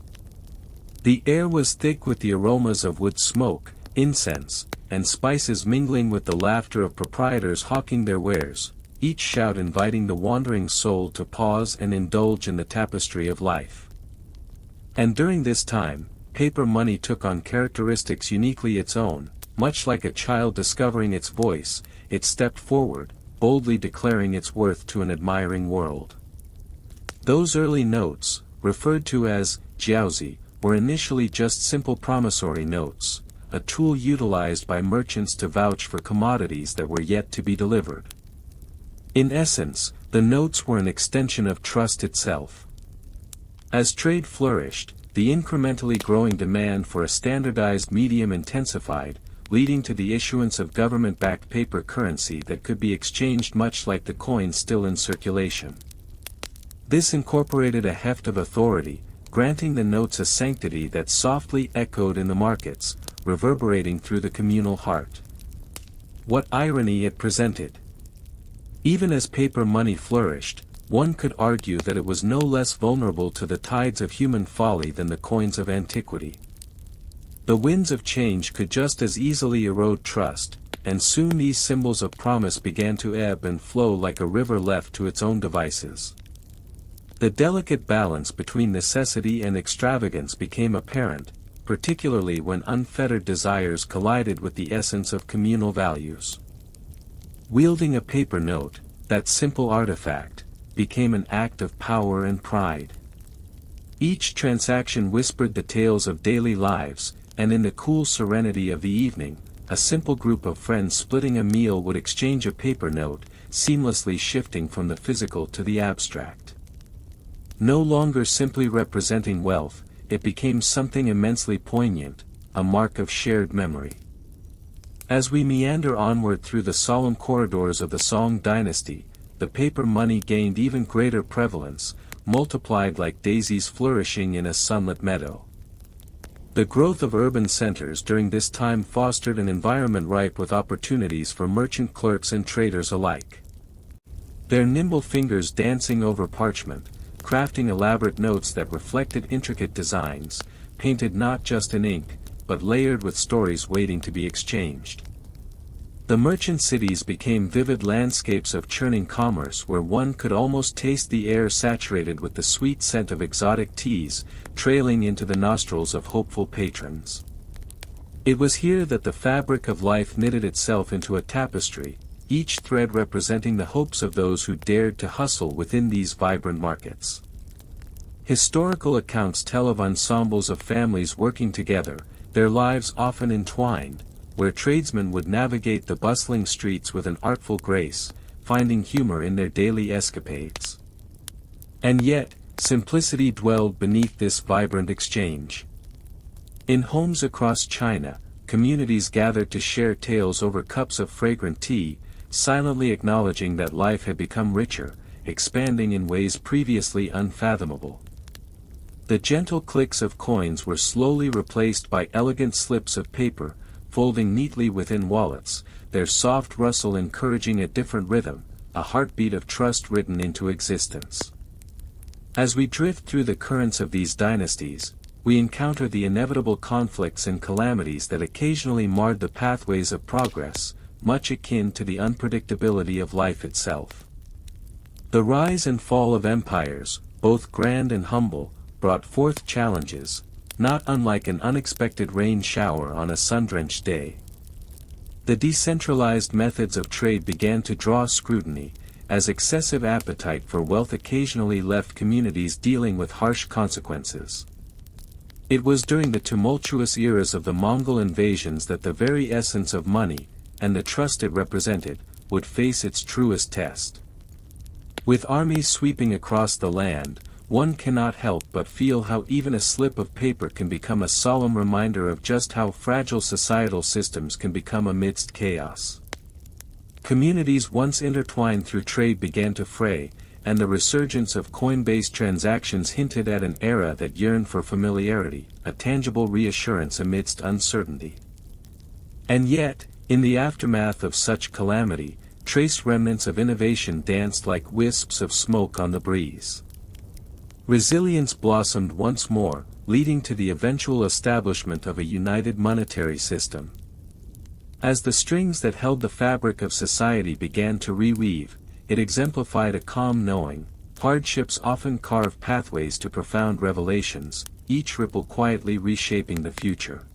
The air was thick with the aromas of wood smoke, incense, and spices mingling with the laughter of proprietors hawking their wares, each shout inviting the wandering soul to pause and indulge in the tapestry of life. And during this time, paper money took on characteristics uniquely its own. Much like a child discovering its voice, it stepped forward, boldly declaring its worth to an admiring world. Those early notes, referred to as jiaozi, were initially just simple promissory notes, a tool utilized by merchants to vouch for commodities that were yet to be delivered. In essence, the notes were an extension of trust itself. As trade flourished, the incrementally growing demand for a standardized medium intensified, leading to the issuance of government-backed paper currency that could be exchanged much like the coins still in circulation. This incorporated a heft of authority, granting the notes a sanctity that softly echoed in the markets, reverberating through the communal heart. What irony it presented! Even as paper money flourished, one could argue that it was no less vulnerable to the tides of human folly than the coins of antiquity. The winds of change could just as easily erode trust, and soon these symbols of promise began to ebb and flow like a river left to its own devices. The delicate balance between necessity and extravagance became apparent, particularly when unfettered desires collided with the essence of communal values. Wielding a paper note, that simple artifact, became an act of power and pride. Each transaction whispered the tales of daily lives, and in the cool serenity of the evening, a simple group of friends splitting a meal would exchange a paper note, seamlessly shifting from the physical to the abstract. No longer simply representing wealth, it became something immensely poignant, a mark of shared memory. As we meander onward through the solemn corridors of the Song dynasty, the paper money gained even greater prevalence, multiplied like daisies flourishing in a sunlit meadow. The growth of urban centers during this time fostered an environment ripe with opportunities for merchant clerks and traders alike. Their nimble fingers dancing over parchment, crafting elaborate notes that reflected intricate designs, painted not just in ink, but layered with stories waiting to be exchanged. The merchant cities became vivid landscapes of churning commerce where one could almost taste the air saturated with the sweet scent of exotic teas, trailing into the nostrils of hopeful patrons. It was here that the fabric of life knitted itself into a tapestry, each thread representing the hopes of those who dared to hustle within these vibrant markets. Historical accounts tell of ensembles of families working together, their lives often entwined, where tradesmen would navigate the bustling streets with an artful grace, finding humor in their daily escapades. And yet, simplicity dwelled beneath this vibrant exchange. In homes across China, communities gathered to share tales over cups of fragrant tea, silently acknowledging that life had become richer, expanding in ways previously unfathomable. The gentle clicks of coins were slowly replaced by elegant slips of paper, folding neatly within wallets, their soft rustle encouraging a different rhythm, a heartbeat of trust written into existence. As we drift through the currents of these dynasties, we encounter the inevitable conflicts and calamities that occasionally marred the pathways of progress, much akin to the unpredictability of life itself. The rise and fall of empires, both grand and humble, brought forth challenges, not unlike an unexpected rain shower on a sun-drenched day. The decentralized methods of trade began to draw scrutiny, as excessive appetite for wealth occasionally left communities dealing with harsh consequences. It was during the tumultuous eras of the Mongol invasions that the very essence of money, and the trust it represented, would face its truest test. With armies sweeping across the land, one cannot help but feel how even a slip of paper can become a solemn reminder of just how fragile societal systems can become amidst chaos. Communities once intertwined through trade began to fray, and the resurgence of coin-based transactions hinted at an era that yearned for familiarity, a tangible reassurance amidst uncertainty. And yet, in the aftermath of such calamity, trace remnants of innovation danced like wisps of smoke on the breeze. Resilience blossomed once more, leading to the eventual establishment of a united monetary system. As the strings that held the fabric of society began to reweave, it exemplified a calm knowing. Hardships often carve pathways to profound revelations, each ripple quietly reshaping the future.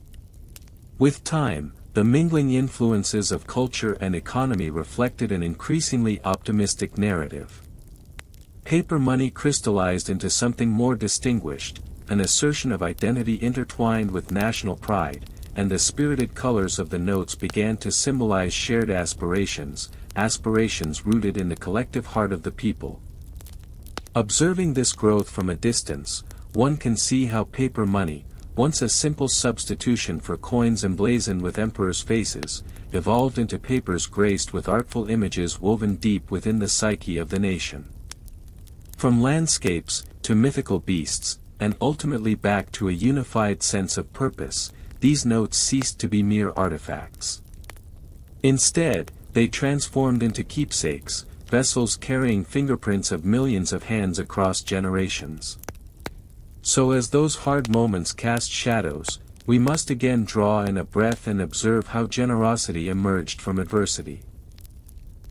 With time, the mingling influences of culture and economy reflected an increasingly optimistic narrative. Paper money crystallized into something more distinguished, an assertion of identity intertwined with national pride, and the spirited colors of the notes began to symbolize shared aspirations rooted in the collective heart of the people. Observing this growth from a distance, one can see how paper money, once a simple substitution for coins emblazoned with emperors' faces, evolved into papers graced with artful images woven deep within the psyche of the nation. From landscapes, to mythical beasts, and ultimately back to a unified sense of purpose, these notes ceased to be mere artifacts. Instead, they transformed into keepsakes, vessels carrying fingerprints of millions of hands across generations. So as those hard moments cast shadows, we must again draw in a breath and observe how generosity emerged from adversity.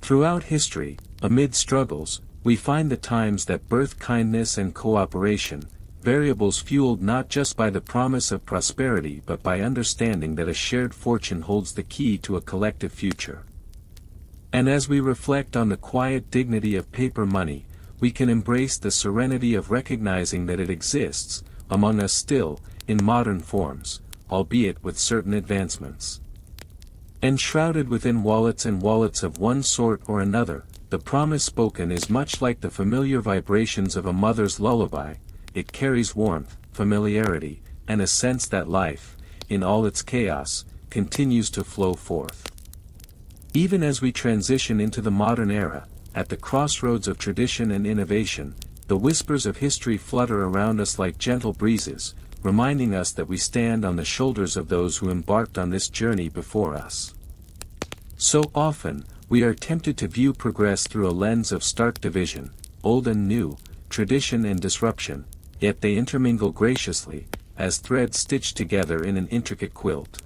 Throughout history, amid struggles, we find the times that birth kindness and cooperation, variables fueled not just by the promise of prosperity but by understanding that a shared fortune holds the key to a collective future. And as we reflect on the quiet dignity of paper money, we can embrace the serenity of recognizing that it exists, among us still, in modern forms, albeit with certain advancements. Enshrouded within wallets and wallets of one sort or another, the promise spoken is much like the familiar vibrations of a mother's lullaby. It carries warmth, familiarity, and a sense that life, in all its chaos, continues to flow forth. Even as we transition into the modern era, at the crossroads of tradition and innovation, the whispers of history flutter around us like gentle breezes, reminding us that we stand on the shoulders of those who embarked on this journey before us. So often, we are tempted to view progress through a lens of stark division, old and new, tradition and disruption, yet they intermingle graciously, as threads stitched together in an intricate quilt.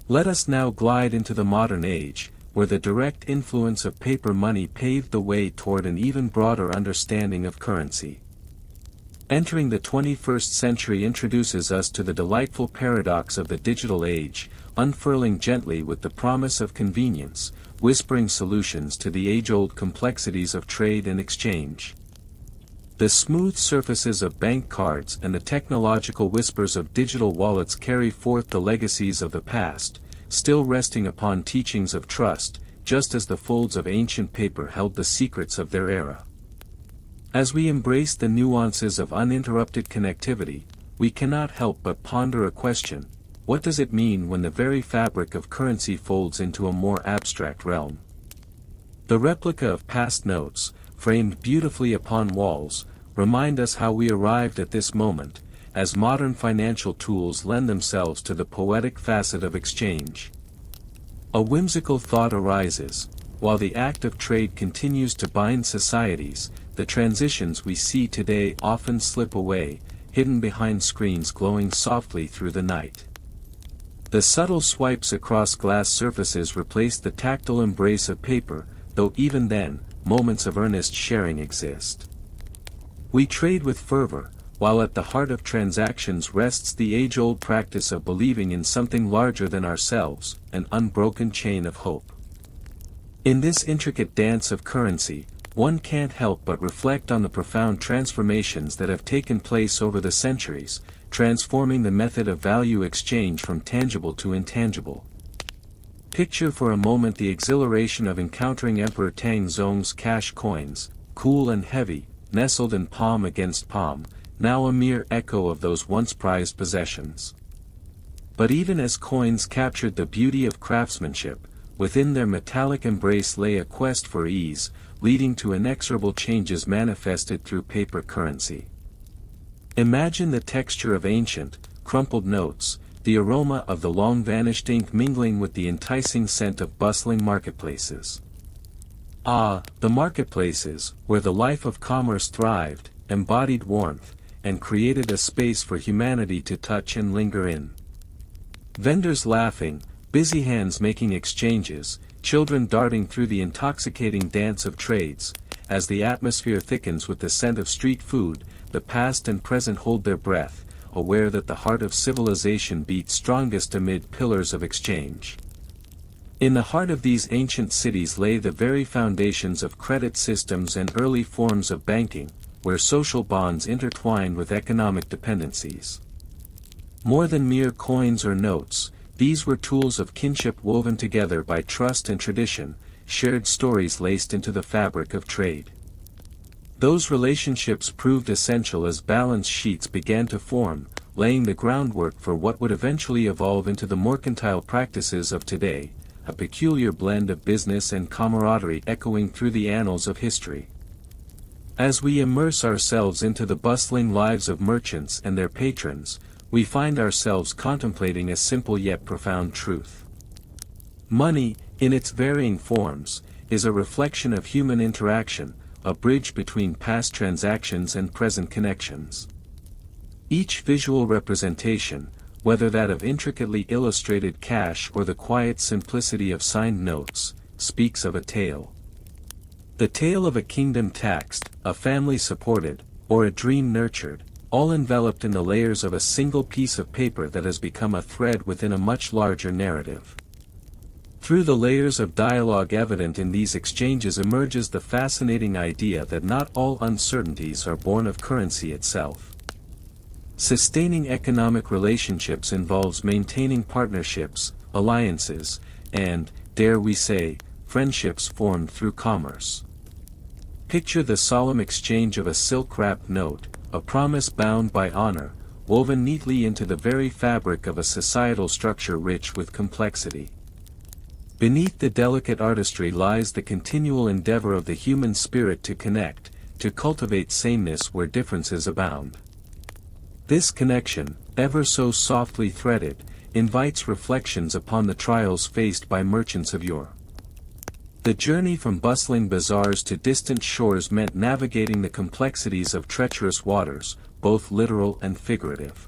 Let us now glide into the modern age, where the direct influence of paper money paved the way toward an even broader understanding of currency. Entering the 21st century introduces us to the delightful paradox of the digital age, unfurling gently with the promise of convenience, whispering solutions to the age-old complexities of trade and exchange. The smooth surfaces of bank cards and the technological whispers of digital wallets carry forth the legacies of the past, still resting upon teachings of trust, just as the folds of ancient paper held the secrets of their era. As we embrace the nuances of uninterrupted connectivity, we cannot help but ponder a question: what does it mean when the very fabric of currency folds into a more abstract realm? The replica of past notes, framed beautifully upon walls, remind us how we arrived at this moment, as modern financial tools lend themselves to the poetic facet of exchange. A whimsical thought arises: while the act of trade continues to bind societies, the transitions we see today often slip away, hidden behind screens glowing softly through the night. The subtle swipes across glass surfaces replace the tactile embrace of paper, though even then, moments of earnest sharing exist. We trade with fervor, while at the heart of transactions rests the age-old practice of believing in something larger than ourselves, an unbroken chain of hope. In this intricate dance of currency, one can't help but reflect on the profound transformations that have taken place over the centuries, transforming the method of value exchange from tangible to intangible. Picture for a moment the exhilaration of encountering Emperor Tangzong's cash coins, cool and heavy, nestled in palm against palm, now a mere echo of those once prized possessions. But even as coins captured the beauty of craftsmanship, within their metallic embrace lay a quest for ease, leading to inexorable changes manifested through paper currency. Imagine the texture of ancient, crumpled notes, the aroma of the long-vanished ink mingling with the enticing scent of bustling marketplaces. Ah, the marketplaces, where the life of commerce thrived, embodied warmth, and created a space for humanity to touch and linger in. Vendors laughing, busy hands making exchanges, children darting through the intoxicating dance of trades. As the atmosphere thickens with the scent of street food, the past and present hold their breath, aware that the heart of civilization beats strongest amid pillars of exchange. In the heart of these ancient cities lay the very foundations of credit systems and early forms of banking, where social bonds intertwined with economic dependencies. More than mere coins or notes, these were tools of kinship woven together by trust and tradition, shared stories laced into the fabric of trade. Those relationships proved essential as balance sheets began to form, laying the groundwork for what would eventually evolve into the mercantile practices of today, a peculiar blend of business and camaraderie echoing through the annals of history. As we immerse ourselves into the bustling lives of merchants and their patrons, we find ourselves contemplating a simple yet profound truth. Money, in its varying forms, is a reflection of human interaction, a bridge between past transactions and present connections. Each visual representation, whether that of intricately illustrated cash or the quiet simplicity of signed notes, speaks of a tale. The tale of a kingdom taxed, a family supported, or a dream nurtured, all enveloped in the layers of a single piece of paper that has become a thread within a much larger narrative. Through the layers of dialogue evident in these exchanges emerges the fascinating idea that not all uncertainties are born of currency itself. Sustaining economic relationships involves maintaining partnerships, alliances, and, dare we say, friendships formed through commerce. Picture the solemn exchange of a silk-wrapped note, a promise bound by honor, woven neatly into the very fabric of a societal structure rich with complexity. Beneath the delicate artistry lies the continual endeavor of the human spirit to connect, to cultivate sameness where differences abound. This connection, ever so softly threaded, invites reflections upon the trials faced by merchants of yore. The journey from bustling bazaars to distant shores meant navigating the complexities of treacherous waters, both literal and figurative.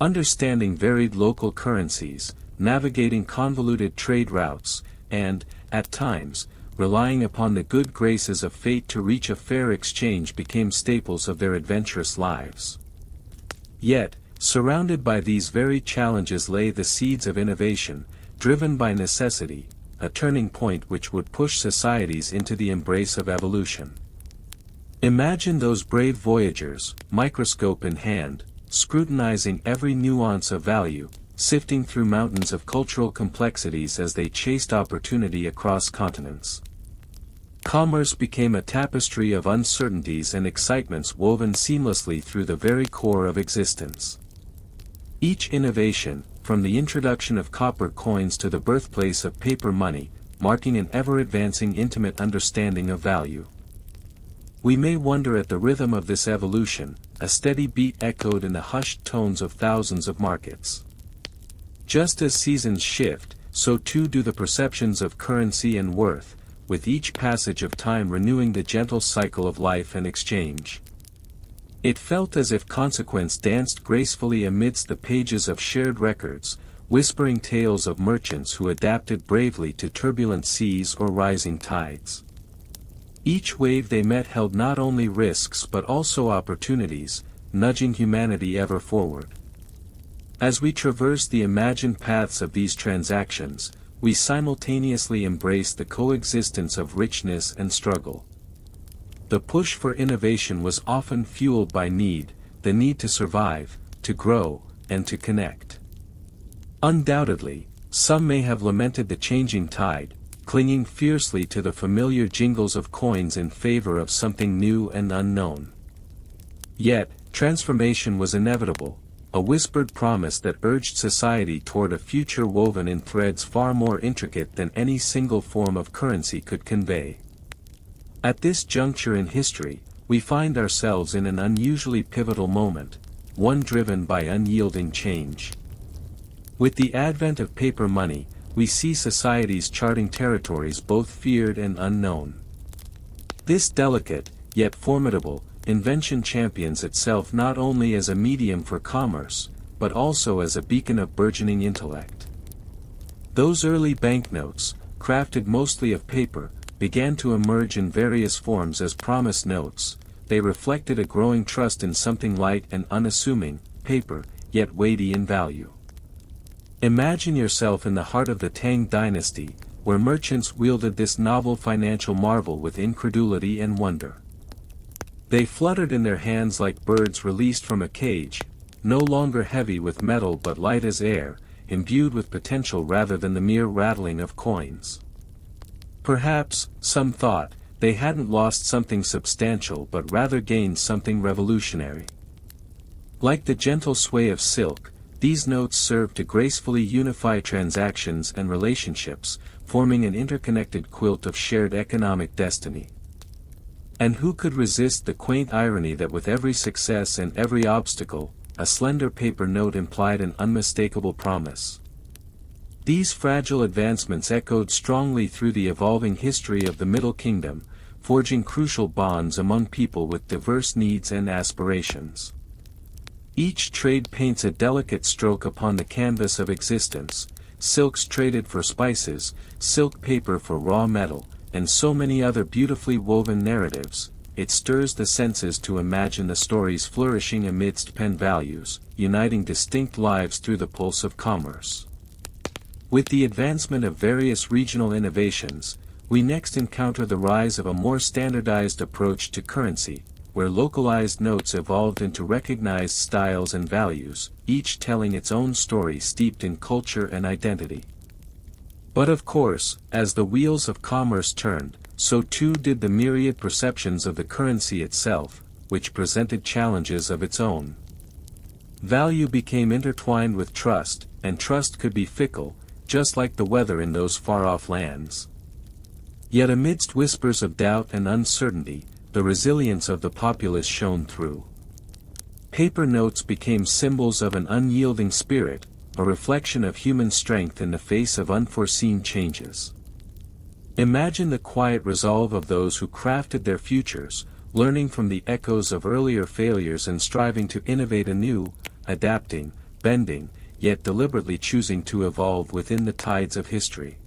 Understanding varied local currencies, navigating convoluted trade routes, and, at times, relying upon the good graces of fate to reach a fair exchange became staples of their adventurous lives. Yet, surrounded by these very challenges lay the seeds of innovation, driven by necessity, a turning point which would push societies into the embrace of evolution. Imagine those brave voyagers, microscope in hand, scrutinizing every nuance of value, sifting through mountains of cultural complexities as they chased opportunity across continents. Commerce became a tapestry of uncertainties and excitements woven seamlessly through the very core of existence. Each innovation, from the introduction of copper coins to the birthplace of paper money, marking an ever-advancing intimate understanding of value. We may wonder at the rhythm of this evolution, a steady beat echoed in the hushed tones of thousands of markets. Just as seasons shift, so too do the perceptions of currency and worth, with each passage of time renewing the gentle cycle of life and exchange. It felt as if consequence danced gracefully amidst the pages of shared records, whispering tales of merchants who adapted bravely to turbulent seas or rising tides. Each wave they met held not only risks but also opportunities, nudging humanity ever forward. As we traverse the imagined paths of these transactions, we simultaneously embrace the coexistence of richness and struggle. The push for innovation was often fueled by need, the need to survive, to grow, and to connect. Undoubtedly, some may have lamented the changing tide, clinging fiercely to the familiar jingles of coins in favor of something new and unknown. Yet, transformation was inevitable, a whispered promise that urged society toward a future woven in threads far more intricate than any single form of currency could convey. At this juncture in history, we find ourselves in an unusually pivotal moment, one driven by unyielding change. With the advent of paper money, we see societies charting territories both feared and unknown. This delicate, yet formidable, invention champions itself not only as a medium for commerce, but also as a beacon of burgeoning intellect. Those early banknotes, crafted mostly of paper, began to emerge in various forms as promise notes. They reflected a growing trust in something light and unassuming, paper, yet weighty in value. Imagine yourself in the heart of the Tang dynasty, where merchants wielded this novel financial marvel with incredulity and wonder. They fluttered in their hands like birds released from a cage, no longer heavy with metal but light as air, imbued with potential rather than the mere rattling of coins. Perhaps, some thought, they hadn't lost something substantial but rather gained something revolutionary. Like the gentle sway of silk, these notes served to gracefully unify transactions and relationships, forming an interconnected quilt of shared economic destiny. And who could resist the quaint irony that with every success and every obstacle, a slender paper note implied an unmistakable promise? These fragile advancements echoed strongly through the evolving history of the Middle Kingdom, forging crucial bonds among people with diverse needs and aspirations. Each trade paints a delicate stroke upon the canvas of existence, silks traded for spices, silk paper for raw metal, and so many other beautifully woven narratives. It stirs the senses to imagine the stories flourishing amidst pen values, uniting distinct lives through the pulse of commerce. With the advancement of various regional innovations, we next encounter the rise of a more standardized approach to currency, where localized notes evolved into recognized styles and values, each telling its own story steeped in culture and identity. But of course, as the wheels of commerce turned, so too did the myriad perceptions of the currency itself, which presented challenges of its own. Value became intertwined with trust, and trust could be fickle, just like the weather in those far-off lands. Yet amidst whispers of doubt and uncertainty, the resilience of the populace shone through. Paper notes became symbols of an unyielding spirit, a reflection of human strength in the face of unforeseen changes. Imagine the quiet resolve of those who crafted their futures, learning from the echoes of earlier failures and striving to innovate anew, adapting, bending, yet deliberately choosing to evolve within the tides of history.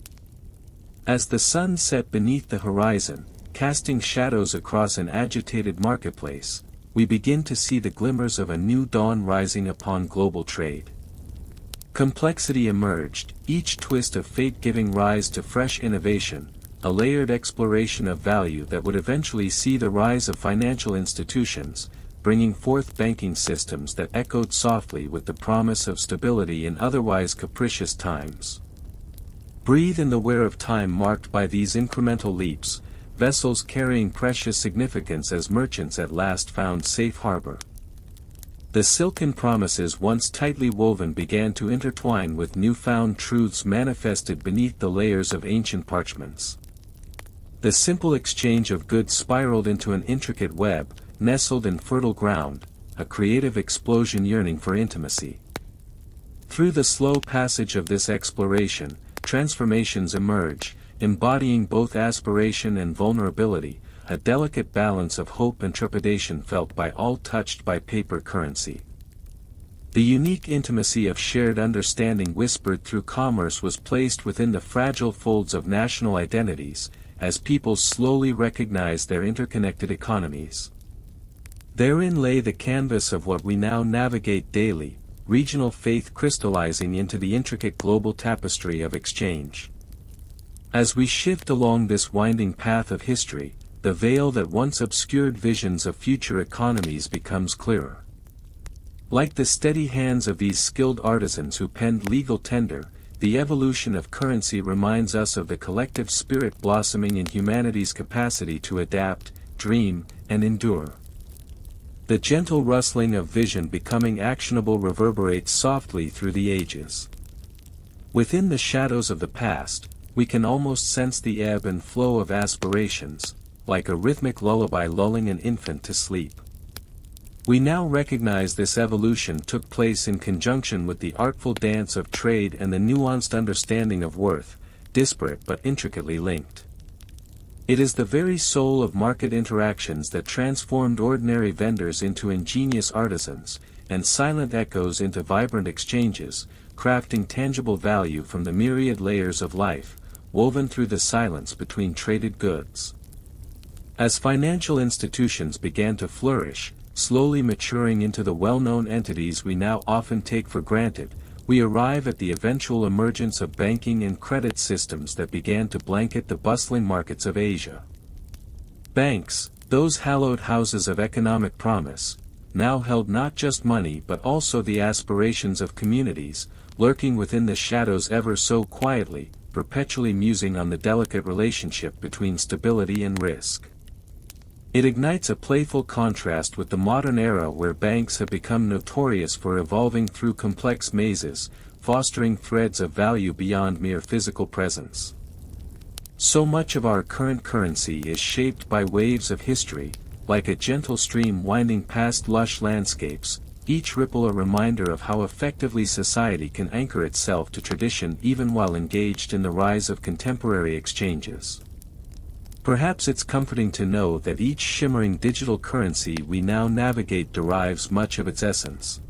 As the sun set beneath the horizon, casting shadows across an agitated marketplace, we begin to see the glimmers of a new dawn rising upon global trade. Complexity emerged, each twist of fate giving rise to fresh innovation, a layered exploration of value that would eventually see the rise of financial institutions, bringing forth banking systems that echoed softly with the promise of stability in otherwise capricious times. Breathe in the wear of time marked by these incremental leaps, vessels carrying precious significance as merchants at last found safe harbor. The silken promises once tightly woven began to intertwine with newfound truths manifested beneath the layers of ancient parchments. The simple exchange of goods spiraled into an intricate web, nestled in fertile ground, a creative explosion yearning for intimacy. Through the slow passage of this exploration, transformations emerge, embodying both aspiration and vulnerability, a delicate balance of hope and trepidation felt by all touched by paper currency. The unique intimacy of shared understanding whispered through commerce was placed within the fragile folds of national identities, as peoples slowly recognized their interconnected economies. Therein lay the canvas of what we now navigate daily, regional faith crystallizing into the intricate global tapestry of exchange. As we shift along this winding path of history, the veil that once obscured visions of future economies becomes clearer. Like the steady hands of these skilled artisans who penned legal tender, the evolution of currency reminds us of the collective spirit blossoming in humanity's capacity to adapt, dream, and endure. The gentle rustling of vision becoming actionable reverberates softly through the ages. Within the shadows of the past, we can almost sense the ebb and flow of aspirations, like a rhythmic lullaby lulling an infant to sleep. We now recognize this evolution took place in conjunction with the artful dance of trade and the nuanced understanding of worth, disparate but intricately linked. It is the very soul of market interactions that transformed ordinary vendors into ingenious artisans, and silent echoes into vibrant exchanges, crafting tangible value from the myriad layers of life, woven through the silence between traded goods. As financial institutions began to flourish, slowly maturing into the well-known entities we now often take for granted, we arrive at the eventual emergence of banking and credit systems that began to blanket the bustling markets of Asia. Banks, those hallowed houses of economic promise, now held not just money but also the aspirations of communities, lurking within the shadows ever so quietly, perpetually musing on the delicate relationship between stability and risk. It ignites a playful contrast with the modern era where banks have become notorious for evolving through complex mazes, fostering threads of value beyond mere physical presence. So much of our current currency is shaped by waves of history, like a gentle stream winding past lush landscapes, each ripple a reminder of how effectively society can anchor itself to tradition even while engaged in the rise of contemporary exchanges. Perhaps it's comforting to know that each shimmering digital currency we now navigate derives much of its essence